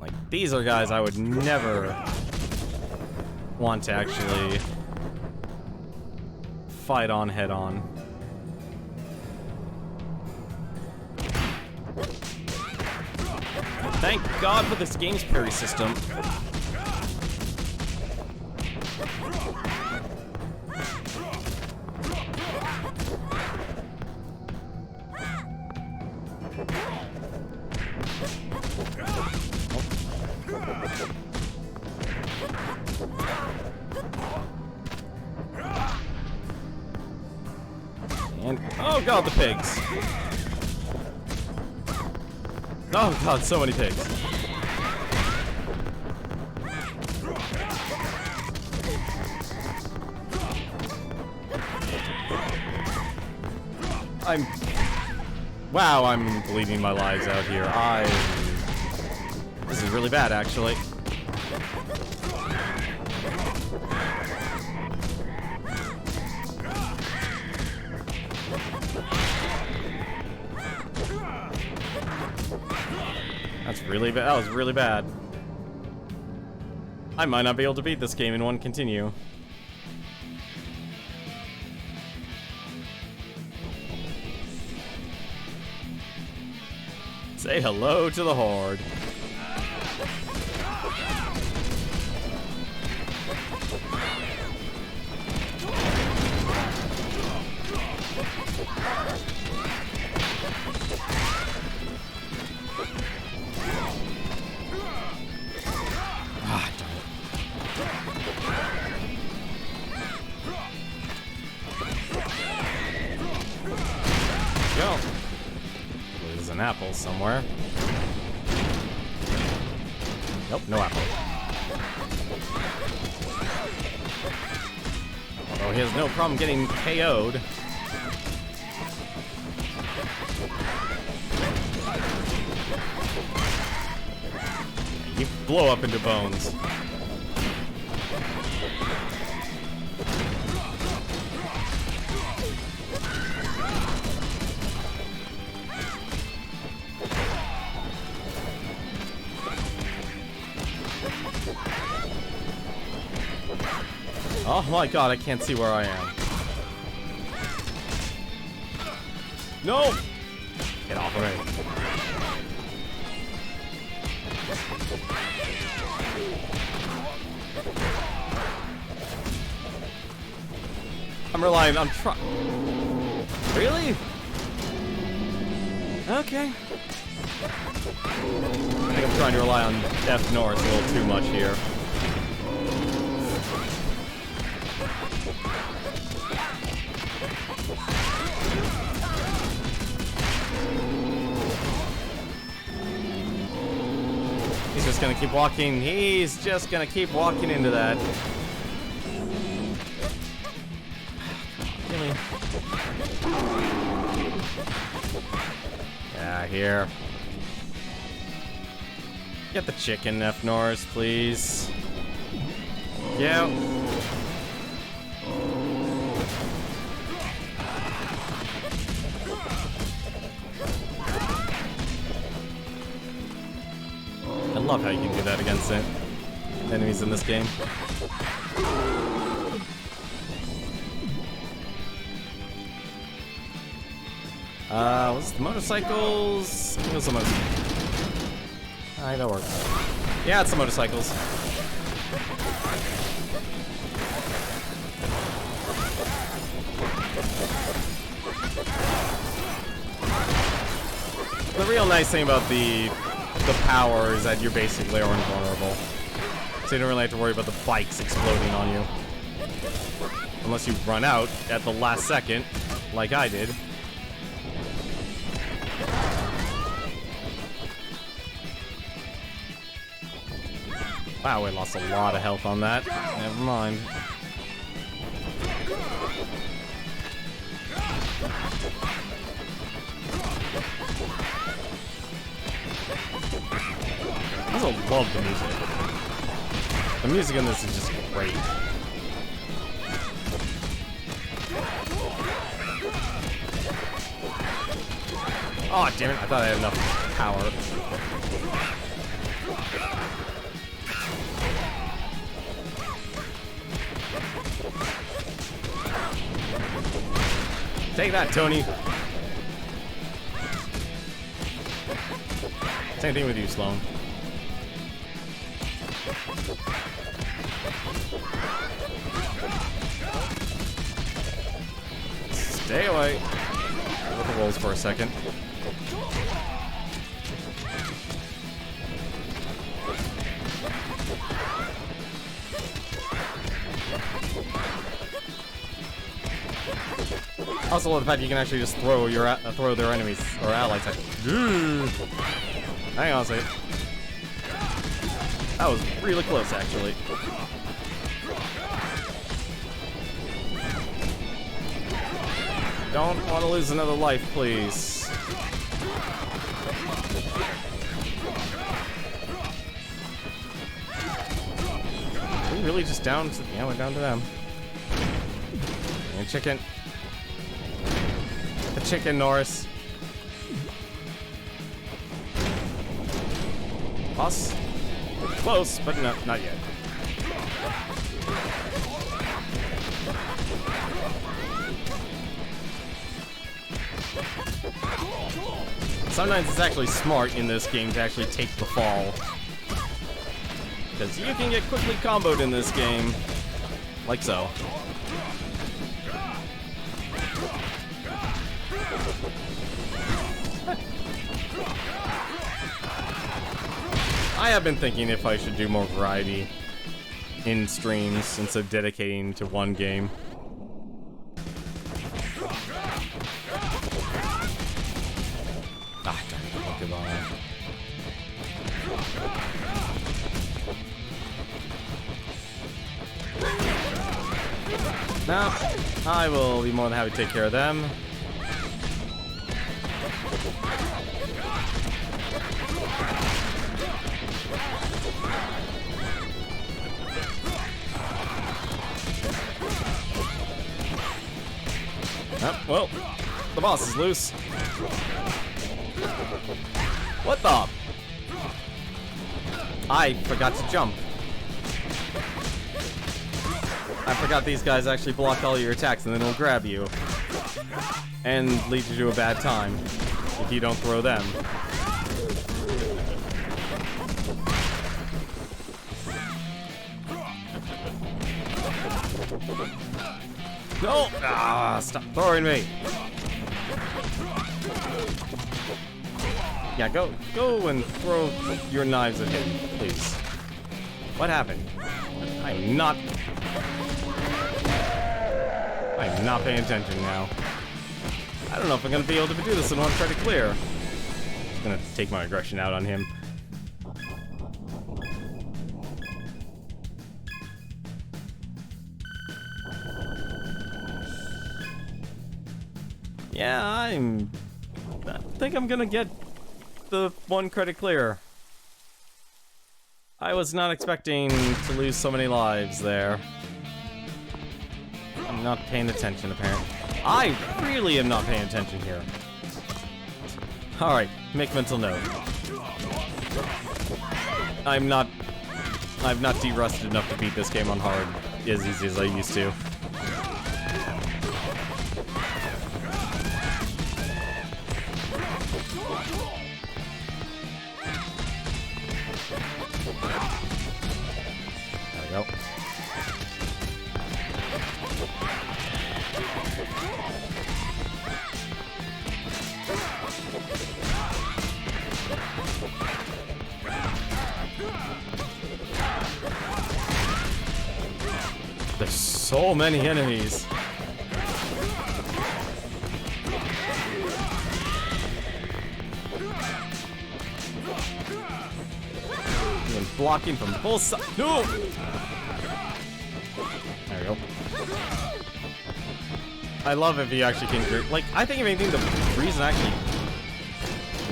Like, these are guys I would never want to actually fight on head on. Thank God for this game's parry system. And oh god, the pigs. Oh god, so many pigs. Wow, I'm bleeding my lives out here. This is really bad, actually. That's really bad. That was really bad. I might not be able to beat this game in one continue. Say hello to the Horde. Ah, darn it. Go. There's an apple somewhere. Nope, no apple. Although he has no problem getting KO'd. You blow up into bones. Oh my god, I can't see where I am. No! Get off of me. I'm relying on Really? Okay. I think I'm trying to rely on F North a little too much here. He's just gonna keep walking. He's just gonna keep walking into that. Really? Yeah, here. Get the chicken, F Norris, please. Yeah. I love how you can do that against enemies in this game. What's the motorcycles? I think it was the motorcycles. Alright, that works. Yeah, it's the motorcycles. The real nice thing about the power is that you're basically invulnerable. So you don't really have to worry about the bikes exploding on you. Unless you run out at the last second, like I did. Wow, we lost a lot of health on that. Never mind. I also love the music. The music in this is just great. Oh, damn it. I thought I had enough power. Take that, Tony. Same thing with you, Sloan. Stay away. With the rolls for a second. I also love the fact you can actually just throw your throw their enemies or allies at you. Hang on a second. That was really close, actually. Don't want to lose another life, please. Are we really just down to... Yeah, we're down to them. And chicken. The chicken, Norris. Us? Close, but no, not yet. Sometimes it's actually smart in this game to actually take the fall. Because you can get quickly comboed in this game. Like so. I have been thinking if I should do more variety in streams instead of dedicating to one game. Ah, darn it, goodbye. Now, I will be more than happy to take care of them. Oh, well, the boss is loose. What the? I forgot to jump. I forgot these guys actually block all your attacks and then they'll grab you. And lead you to a bad time if you don't throw them. No! Ah, stop throwing me. Yeah, go and throw your knives at him, please. What happened? I'm not paying attention now. I don't know if I'm gonna be able to do this in one try to clear. I'm gonna take my aggression out on him. Yeah, I think I'm gonna get the one credit clear. I was not expecting to lose so many lives there. I'm not paying attention, apparently. I really am not paying attention here. Alright, make mental note. I've not de-rusted enough to beat this game on hard as easy as I used to. There we go. There's so many enemies. And blocking from both sides. No! There we go. I love if you actually can. Like, I think if anything, the reason actually.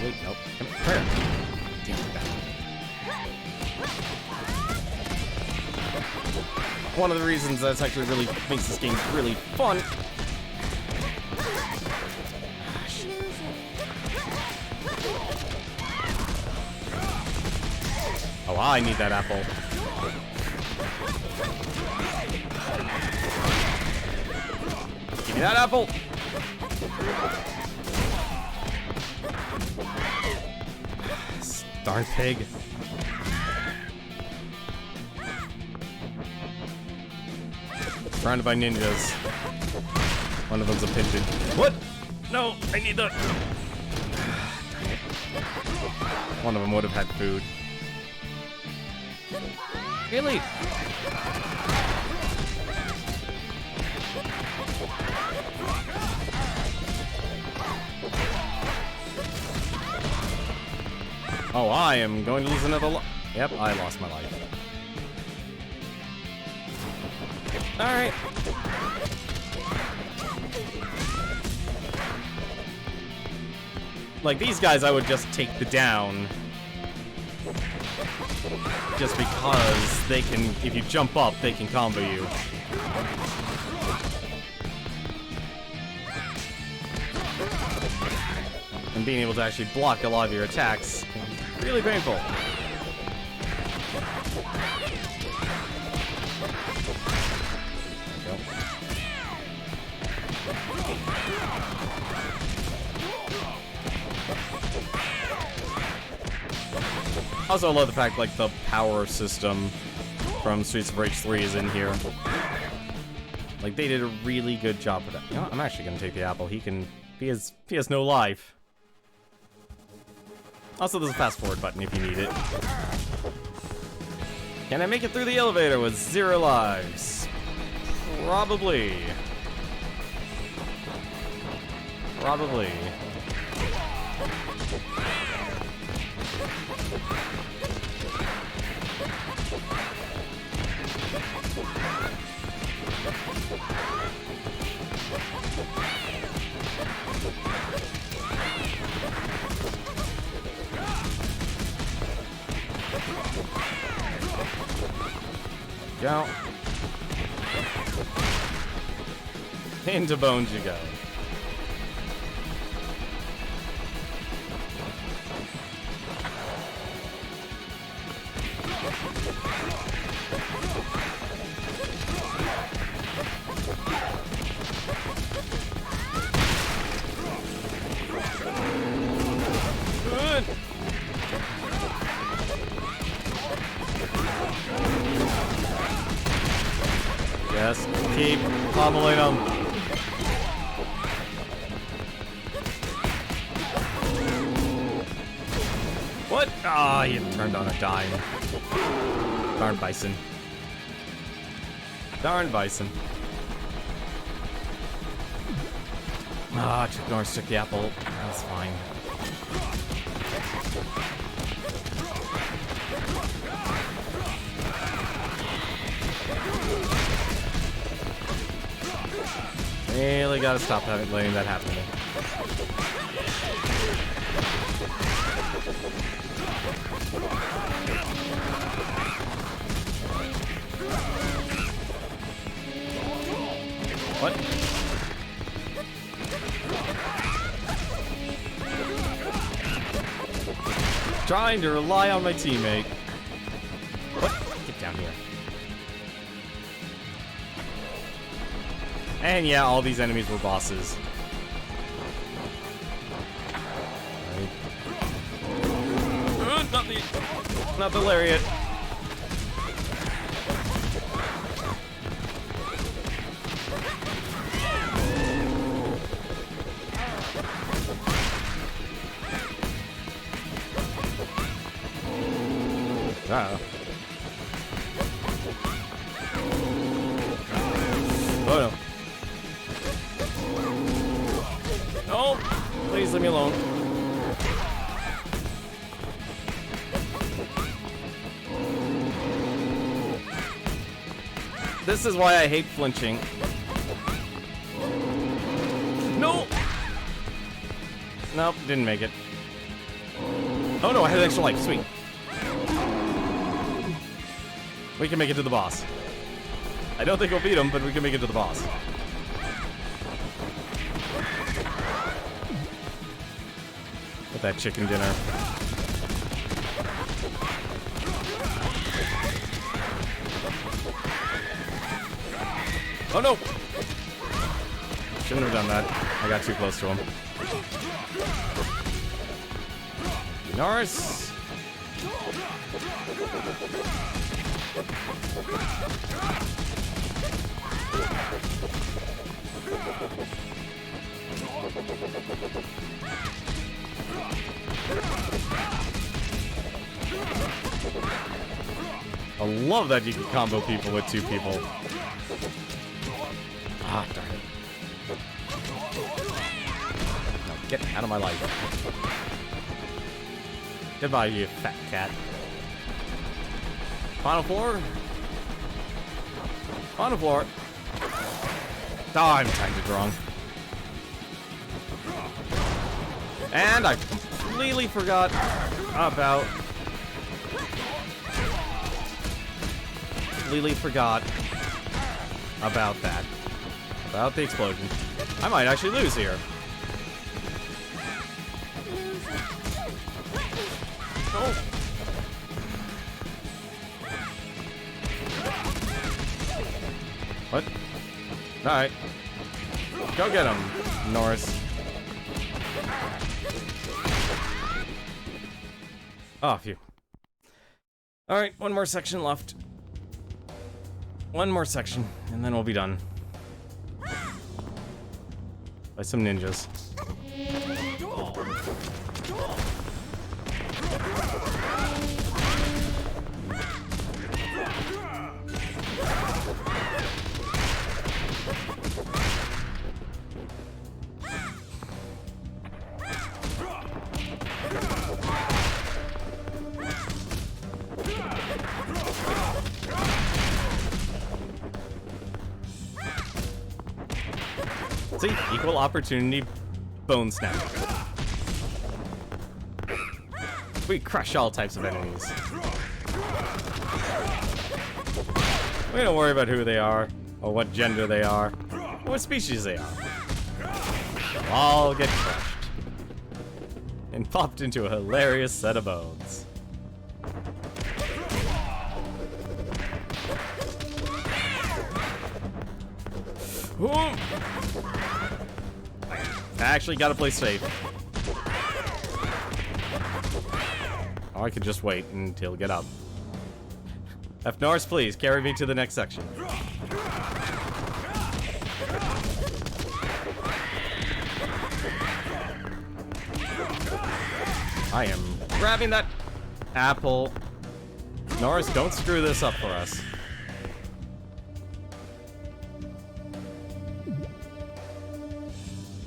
Wait, nope. Come here. Damn it. One of the reasons that's actually really makes this game really fun. Oh, I need that apple. Give me that apple! Darn pig. Surrounded by ninjas. One of them's a pigeon. What? No, I need the... One of them would have had food. Really? Oh, I am going to lose another life. Yep, I lost my life. Alright. Like, these guys I would just take the down. Just because they can, if you jump up, they can combo you. And being able to actually block a lot of your attacks can be really painful. There we go. Also, I love the fact, like, the power system from Streets of Rage 3 is in here. Like, they did a really good job with that. You know what? I'm actually gonna take the apple. He has no life. Also, there's a fast forward button if you need it. Can I make it through the elevator with 0 lives? Probably. Probably. Go. Into bones you go. Good. Yes, keep pummeling them. What? Ah, oh, you turned on a dime. Darn bison. Darn bison. Ah, Chuck Norris took the apple. That's fine. Really gotta stop letting that happen to me. What? Trying to rely on my teammate. What? Get down here. And yeah, all these enemies were bosses. Right. Not the lariat. Uh-oh. Oh no. No! Please leave me alone. This is why I hate flinching. No! Nope, didn't make it. Oh no, I had an extra life. Sweet. We can make it to the boss. I don't think we'll beat him, but we can make it to the boss. With that chicken dinner. Oh no! Shouldn't have done that. I got too close to him. Norris! I love that you can combo people with 2 people. Ah, darn it. No, get out of my life. Goodbye, you fat cat. Final floor? Final floor. Oh, I'm timed it wrong. And I completely forgot about... Completely forgot about that. About the explosion. I might actually lose here. Oh. What? Alright. Go get him, Norris. Oh, phew. Alright, one more section left. One more section, and then we'll be done. By some ninjas. See? Equal opportunity bone snap. We crush all types of enemies. We don't worry about who they are, or what gender they are, or what species they are. They'll all get crushed. And popped into a hilarious set of bones. Ooh. I actually gotta play safe. Or I could just wait until get up. F. Norris, please, carry me to the next section. I am grabbing that apple. Norris, don't screw this up for us.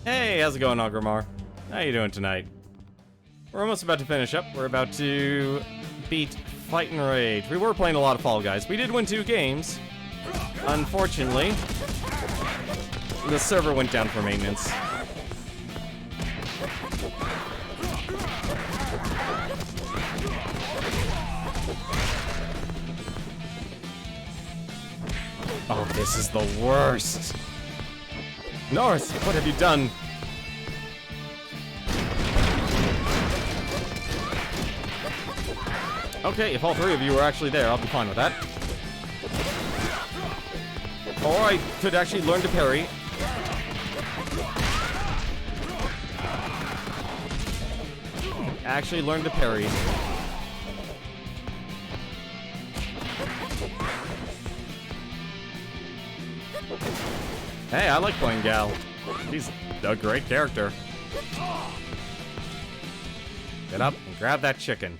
Hey, how's it going, Ogrimmar? How you doing tonight? We're almost about to finish up. We're about to beat Fight and Rage. We were playing a lot of Fall Guys. We did win 2 games. Unfortunately, the server went down for maintenance. Oh, this is the worst. Norris, what have you done? Okay, if all 3 of you were actually there, I'll be fine with that. Or I could actually learn to parry. Actually learn to parry. Hey, I like playing Gal. She's a great character. Get up and grab that chicken.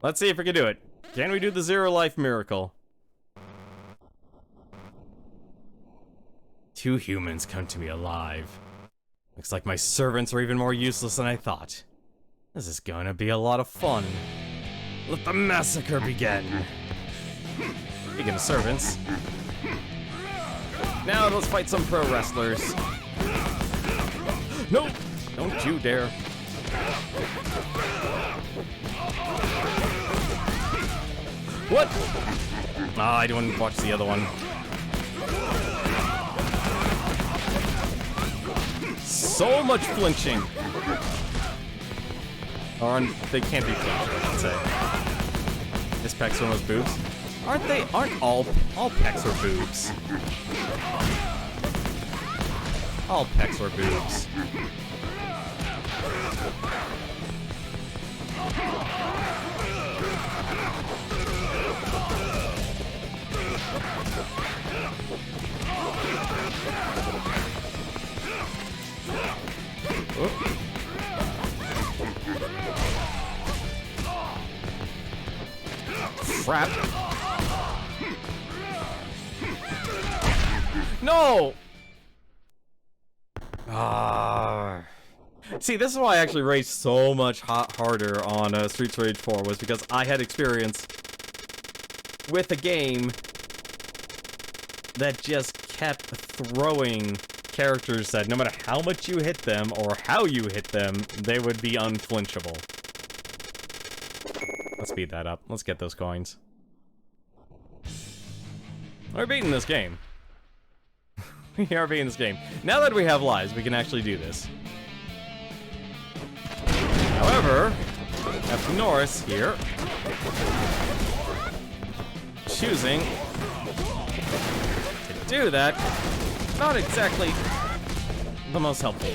Let's see if we can do it. Can we do the 0 life miracle? 2 humans come to me alive. Looks like my servants are even more useless than I thought. This is gonna be a lot of fun. Let the massacre begin. Speaking of servants. Now let's fight some pro wrestlers. No! Don't you dare. What? Ah, I didn't watch the other one. So much flinching. Or they can't be flinched, I should say. This packs one of those boobs. Aren't all pecs are boobs? All pecs are boobs. Oop. Crap. No! See, this is why I actually raced so much harder on Streets of Rage 4, was because I had experience with a game that just kept throwing characters that no matter how much you hit them or how you hit them, they would be unflinchable. Let's speed that up. Let's get those coins. We're beating this game. We are beating this game. Now that we have lives, we can actually do this. However, F. Norris here, choosing to do that, not exactly the most helpful.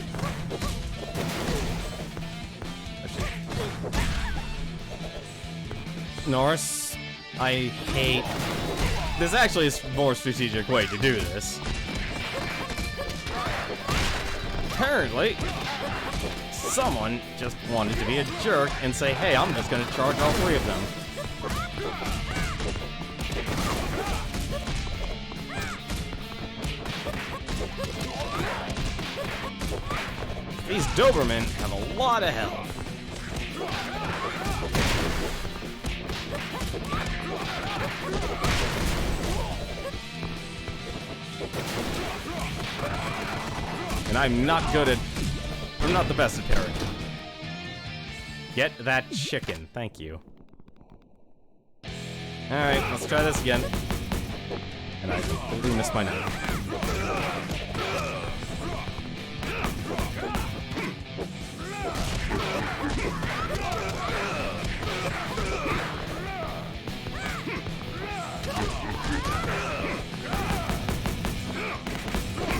Norris, I hate... There's actually a more strategic way to do this. Apparently, someone just wanted to be a jerk and say, hey, I'm just gonna charge all three of them. These Dobermen have a lot of health. And I'm not the best at parrying. Get that chicken, thank you. Alright, let's try this again. And I completely missed my knife.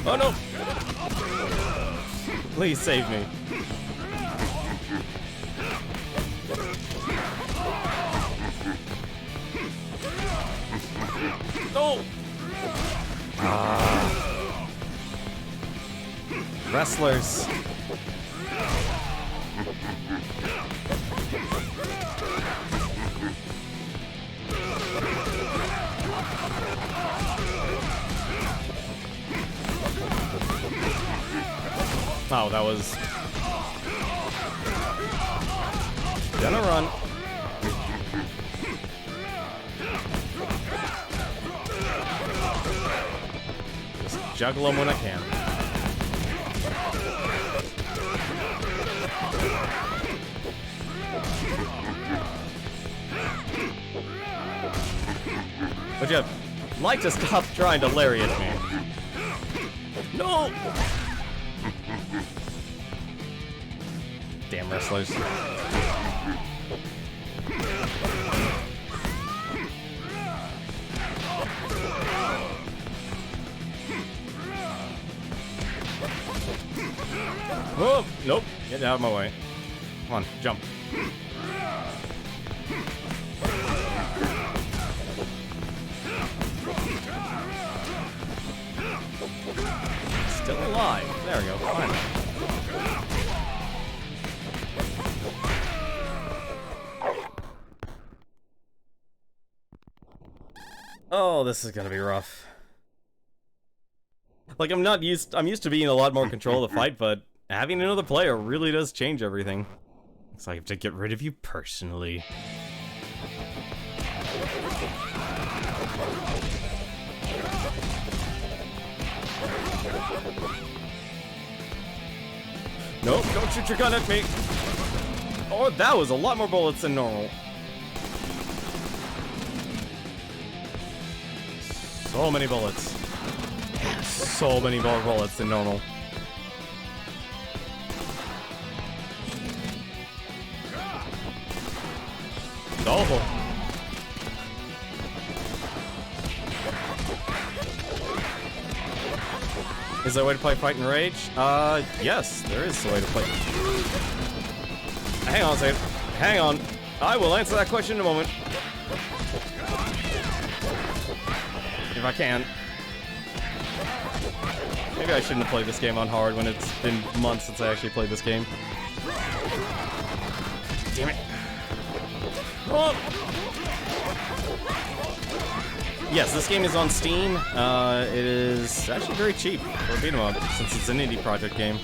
Oh no! Please save me. No! Wrestlers. Oh, that was... Gonna run. Just juggle them when I can. Would you like to stop trying to lariat me? No! Damn wrestlers. Oh, nope. Get out of my way. Come on, jump. Still alive. There we go. Finally. Oh, this is gonna be rough. Like, I'm used to being a lot more control of the fight, but having another player really does change everything. Looks like I have to get rid of you personally. Nope, don't shoot your gun at me. Oh, that was a lot more bullets than normal. So many bullets. So many more bullets than normal. Oh. Is there a way to play Fight and Rage? Yes, there is a way to play. Hang on a second. Hang on. I will answer that question in a moment. If I can. Maybe I shouldn't have played this game on hard when it's been months since I actually played this game. Damn it. Oh. Yes, this game is on Steam. It is actually very cheap for a beat 'em up since it's an indie project game.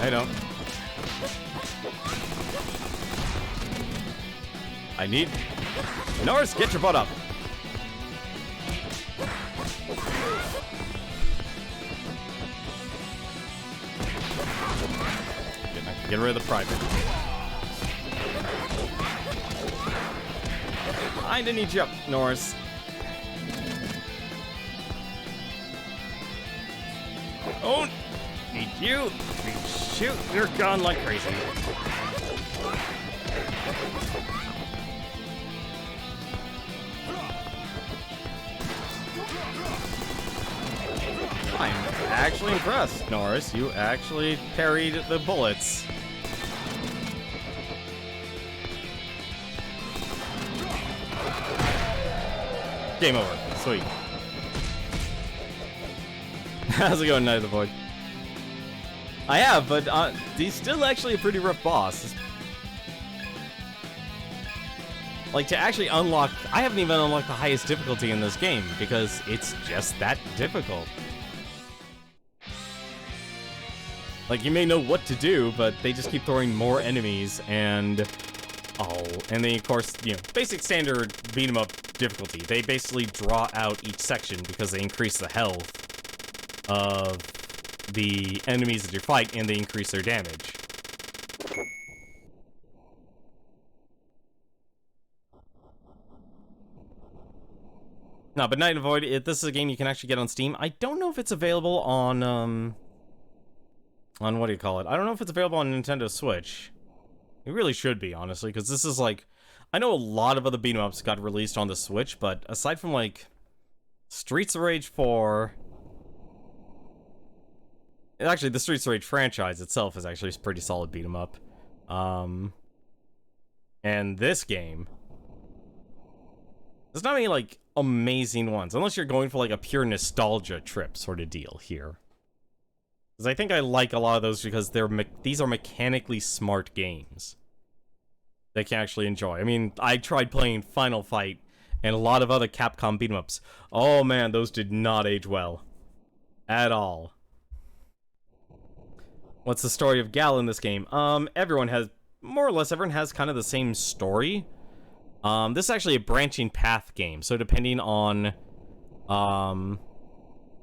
I don't. I need... Norris, get your butt up. Get rid of the private. I need you up, Norris. Oh, need you. Shoot your gun like crazy. I'm actually impressed, Norris. You actually parried the bullets. Game over. Sweet. How's it going, Knight of the Void? I have, but he's still actually a pretty rough boss. Like, to actually unlock... I haven't even unlocked the highest difficulty in this game, because it's just that difficult. Like, you may know what to do, but they just keep throwing more enemies, and... Oh, and then, of course, you know, basic standard beat-em-up difficulty. They basically draw out each section because they increase the health of the enemies that you fight, and they increase their damage. No, but Night of the Void, this is a game you can actually get on Steam. I don't know if it's available on what do you call it? I don't know if it's available on Nintendo Switch. It really should be, honestly, because this is like... I know a lot of other beat-em-ups got released on the Switch, but aside from, like, Streets of Rage 4... Actually, the Streets of Rage franchise itself is actually a pretty solid beat-em-up. And this game... There's not many, like, amazing ones, unless you're going for, like, a pure nostalgia trip sort of deal here. Because I think I like a lot of those because these are mechanically smart games that I can actually enjoy. I mean, I tried playing Final Fight and a lot of other Capcom beat-em-ups. Oh man, those did not age well. At all. What's the story of Gal in this game? Everyone has, more or less, everyone has kind of the same story. This is actually a branching path game, so depending on,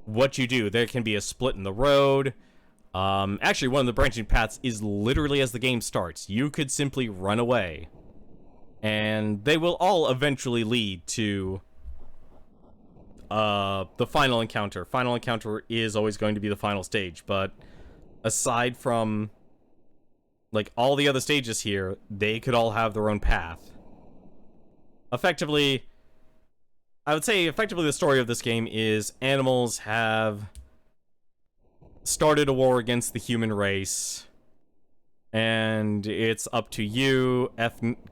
what you do, there can be a split in the road. Actually, one of the branching paths is literally as the game starts. You could simply run away, and they will all eventually lead to, the final encounter. Final encounter is always going to be the final stage, but aside from, like, all the other stages here, they could all have their own path. Effectively, I would say effectively the story of this game is animals have started a war against the human race, and it's up to you,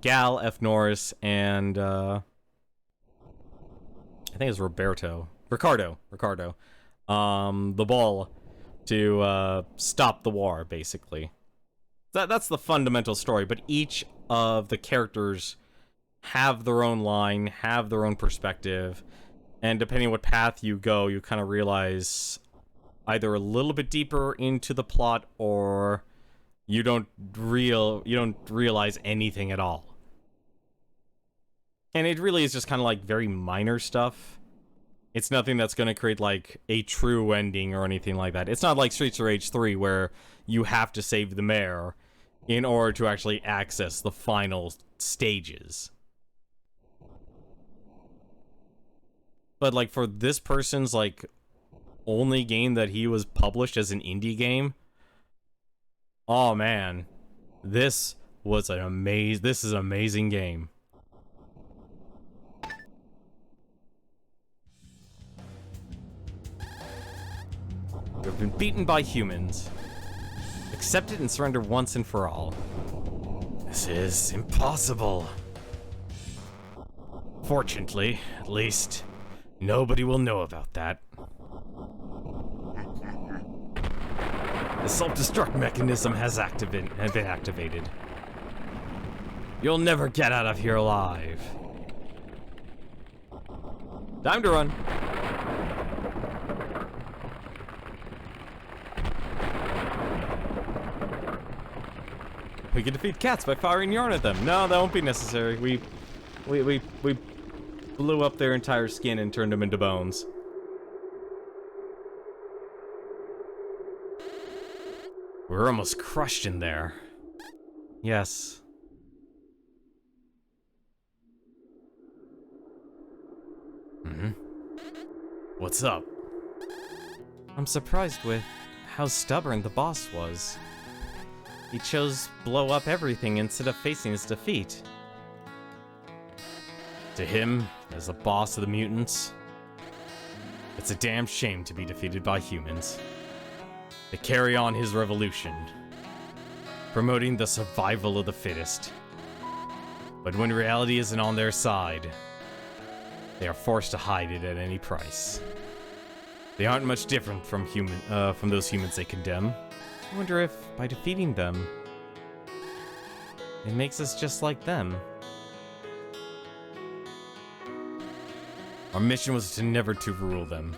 Gal, F. Norris, and, I think it's Ricardo, the ball, to, stop the war, basically. That's the fundamental story, but each of the characters have their own line, have their own perspective, and depending on what path you go, you kind of realize either a little bit deeper into the plot, or you don't realize anything at all. And it really is just kind of like very minor stuff. It's nothing that's going to create like a true ending or anything like that. It's not like Streets of Rage 3 where you have to save the mayor in order to actually access the final stages. But, like, for this person's, like, only game that he was published as an indie game, oh, man. This was this is an amazing game. We've been beaten by humans. Accept it and surrender once and for all. This is impossible. Fortunately, at least, nobody will know about that. The self-destruct mechanism has been activated. You'll never get out of here alive. Time to run. We can defeat cats by firing yarn at them. No, that won't be necessary. We blew up their entire skin and turned them into bones. We're almost crushed in there. Yes. What's up? I'm surprised with how stubborn the boss was. He chose blow up everything instead of facing his defeat. To him, as the boss of the mutants, it's a damn shame to be defeated by humans. They carry on his revolution, promoting the survival of the fittest. But when reality isn't on their side, they are forced to hide it at any price. They aren't much different from those humans they condemn. I wonder if, by defeating them, it makes us just like them. Our mission was never to rule them.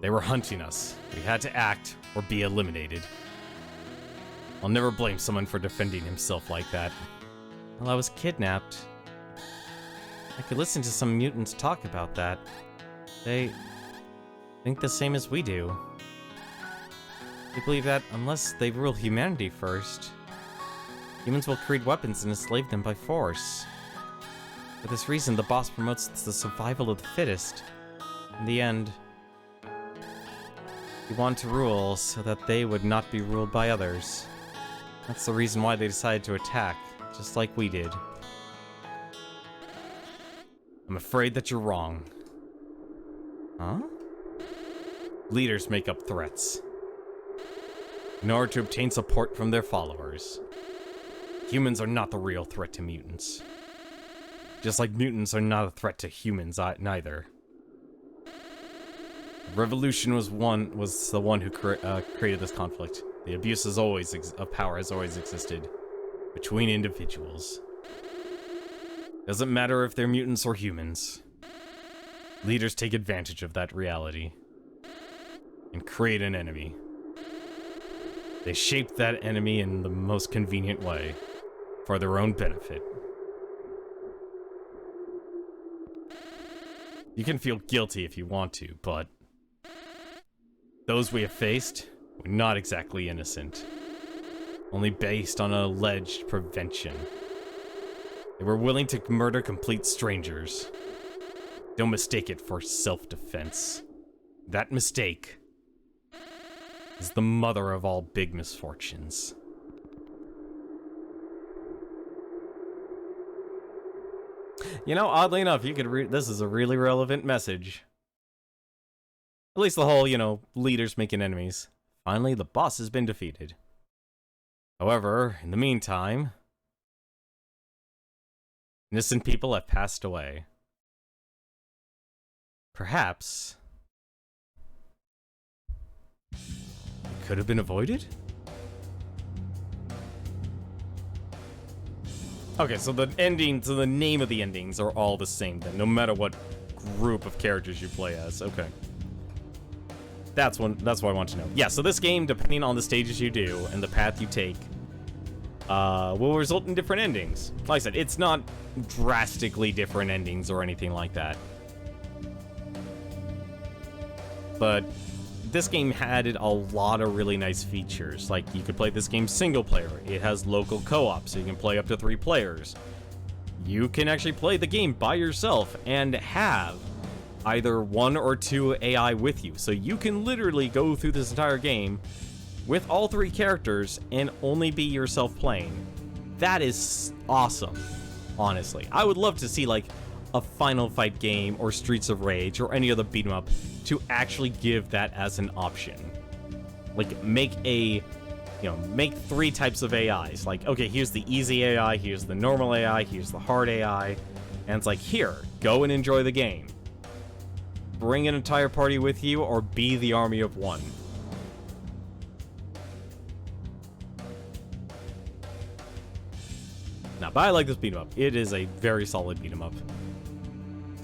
They were hunting us. We had to act or be eliminated. I'll never blame someone for defending himself like that. While I was kidnapped, I could listen to some mutants talk about that. They think the same as we do. They believe that unless they rule humanity first, humans will create weapons and enslave them by force. For this reason, the boss promotes the survival of the fittest. In the end, he wanted to rule so that they would not be ruled by others. That's the reason why they decided to attack, just like we did. I'm afraid that you're wrong. Huh? Leaders make up threats in order to obtain support from their followers. Humans are not the real threat to mutants. Just like mutants are not a threat to humans neither. The revolution was the one who created this conflict. The abuse of power has always existed between individuals. Doesn't matter if they're mutants or humans. Leaders take advantage of that reality and create an enemy. They shape that enemy in the most convenient way for their own benefit. You can feel guilty if you want to, but those we have faced were not exactly innocent. Only based on an alleged prevention. They were willing to murder complete strangers. Don't mistake it for self-defense. That mistake is the mother of all big misfortunes. You know, oddly enough, you could read this is a really relevant message. At least the whole, leaders making enemies. Finally, the boss has been defeated. However, in the meantime, innocent people have passed away. Perhaps it could have been avoided? Okay, so the name of the endings are all the same then, no matter what group of characters you play as. Okay. That's what I want to know. Yeah, so this game, depending on the stages you do and the path you take, will result in different endings. Like I said, it's not drastically different endings or anything like that. But this game had a lot of really nice features. Like, you could play this game single player. It has local co-op, so you can play up to 3 players. You can actually play the game by yourself and have either 1 or 2 AI with you. So you can literally go through this entire game with all 3 characters and only be yourself playing. That is awesome, honestly. I would love to see, like, a Final Fight game or Streets of Rage or any other beat 'em up to actually give that as an option. Like, make 3 types of AIs. Like, okay, here's the easy AI, here's the normal AI, here's the hard AI. And it's like, here, go and enjoy the game. Bring an entire party with you or be the army of one. Now, but I like this beat 'em up. It is a very solid beat 'em up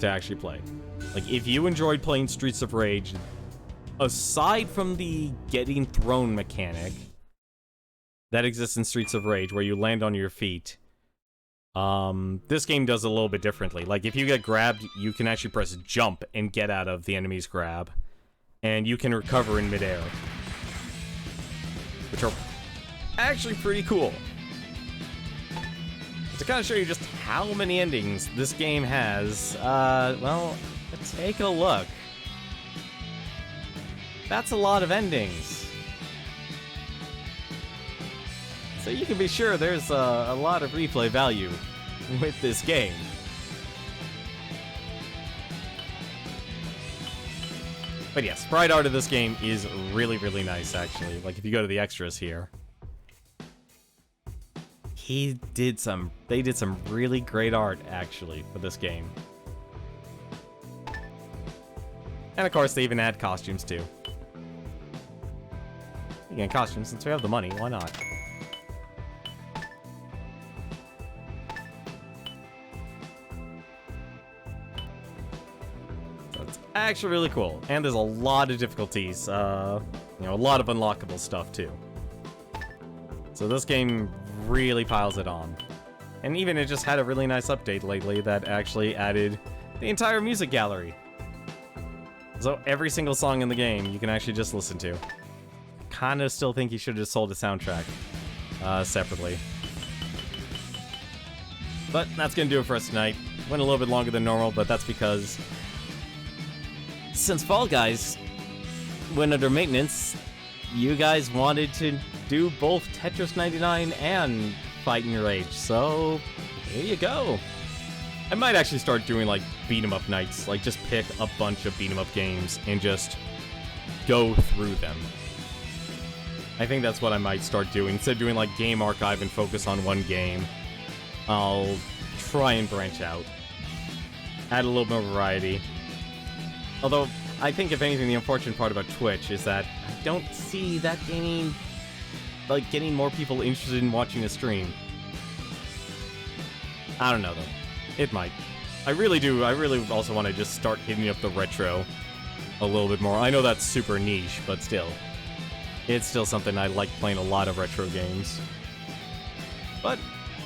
to actually play. Like, if you enjoyed playing Streets of Rage, aside from the getting thrown mechanic that exists in Streets of Rage, where you land on your feet, this game does it a little bit differently. Like, if you get grabbed, you can actually press jump and get out of the enemy's grab, and you can recover in midair, which are actually pretty cool. To kind of show you just how many endings this game has, well, take a look. That's a lot of endings. So you can be sure there's a lot of replay value with this game. But yes, sprite art of this game is really, really nice, actually. Like, if you go to the extras here, they did some really great art, actually, for this game. And of course, they even add costumes, too. Again, costumes, since we have the money, why not? So it's actually really cool. And there's a lot of difficulties, a lot of unlockable stuff, too. So this game really piles it on. And even it just had a really nice update lately that actually added the entire music gallery. So every single song in the game you can actually just listen to. Kinda still think you should have sold a soundtrack separately. But that's gonna do it for us tonight. Went a little bit longer than normal, but that's because since Fall Guys went under maintenance, you guys wanted to do both Tetris 99 and Fighting Rage, so here you go. I might actually start doing, like, beat-em-up nights, like, just pick a bunch of beat-em-up games and just go through them. I think that's what I might start doing. Instead of doing, like, Game Archive and focus on one game, I'll try and branch out. Add a little more variety. Although, I think, if anything, the unfortunate part about Twitch is that I don't see that getting more people interested in watching a stream. I don't know, though. It might. I really do. I really also want to just start hitting up the retro a little bit more. I know that's super niche, but still. It's still something I like, playing a lot of retro games. But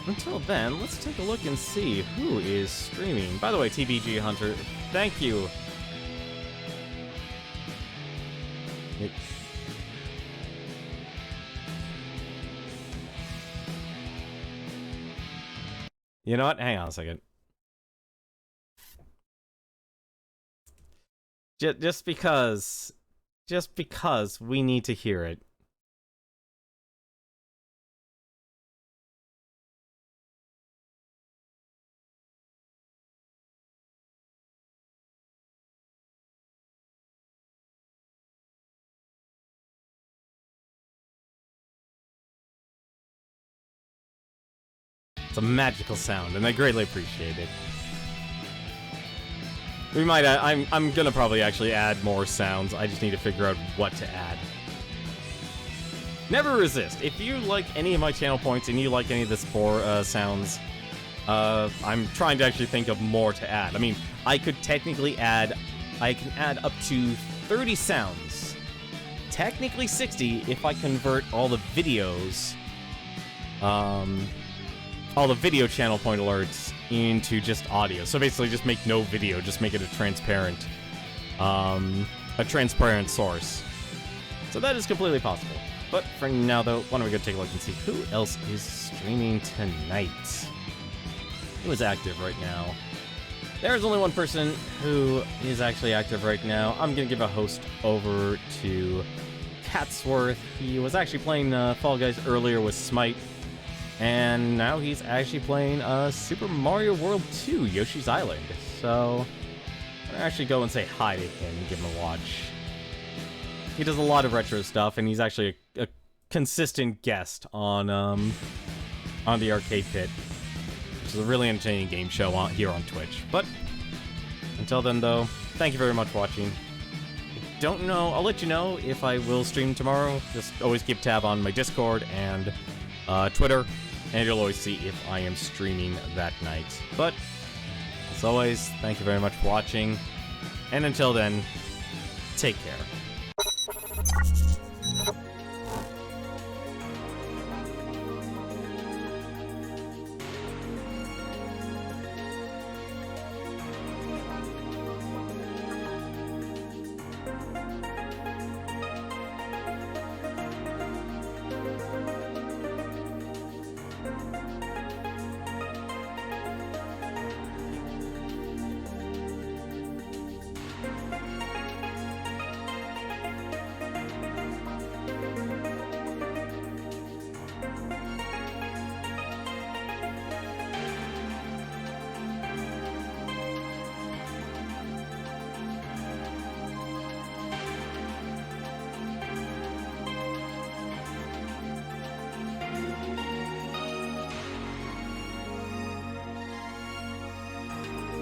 until then, let's take a look and see who is streaming. By the way, TBG Hunter, thank you. You know what? Hang on a second. Just because we need to hear it. It's a magical sound, and I greatly appreciate it. We might, I'm gonna probably actually add more sounds. I just need to figure out what to add. Never resist. If you like any of my channel points and you like any of the spore sounds, I'm trying to actually think of more to add. I mean, I could technically add, I can add up to 30 sounds. Technically 60 if I convert all the videos, all the video channel point alerts into just audio. So basically just make no video, just make it a transparent source. So that is completely possible. But for now though, why don't we go take a look and see who else is streaming tonight? Who is active right now? There's only one person who is actually active right now. I'm gonna give a host over to Catsworth. He was actually playing Fall Guys earlier with Smite, and now he's actually playing Super Mario World 2, Yoshi's Island. So I'm gonna actually go and say hi to him and give him a watch. He does a lot of retro stuff, and he's actually a consistent guest on the Arcade Pit, which is a really entertaining game show here on Twitch. But until then, though, thank you very much for watching. I don't know, I'll let you know if I will stream tomorrow. Just always keep tab on my Discord and Twitter, and you'll always see if I am streaming that night. But as always, thank you very much for watching, and until then, take care.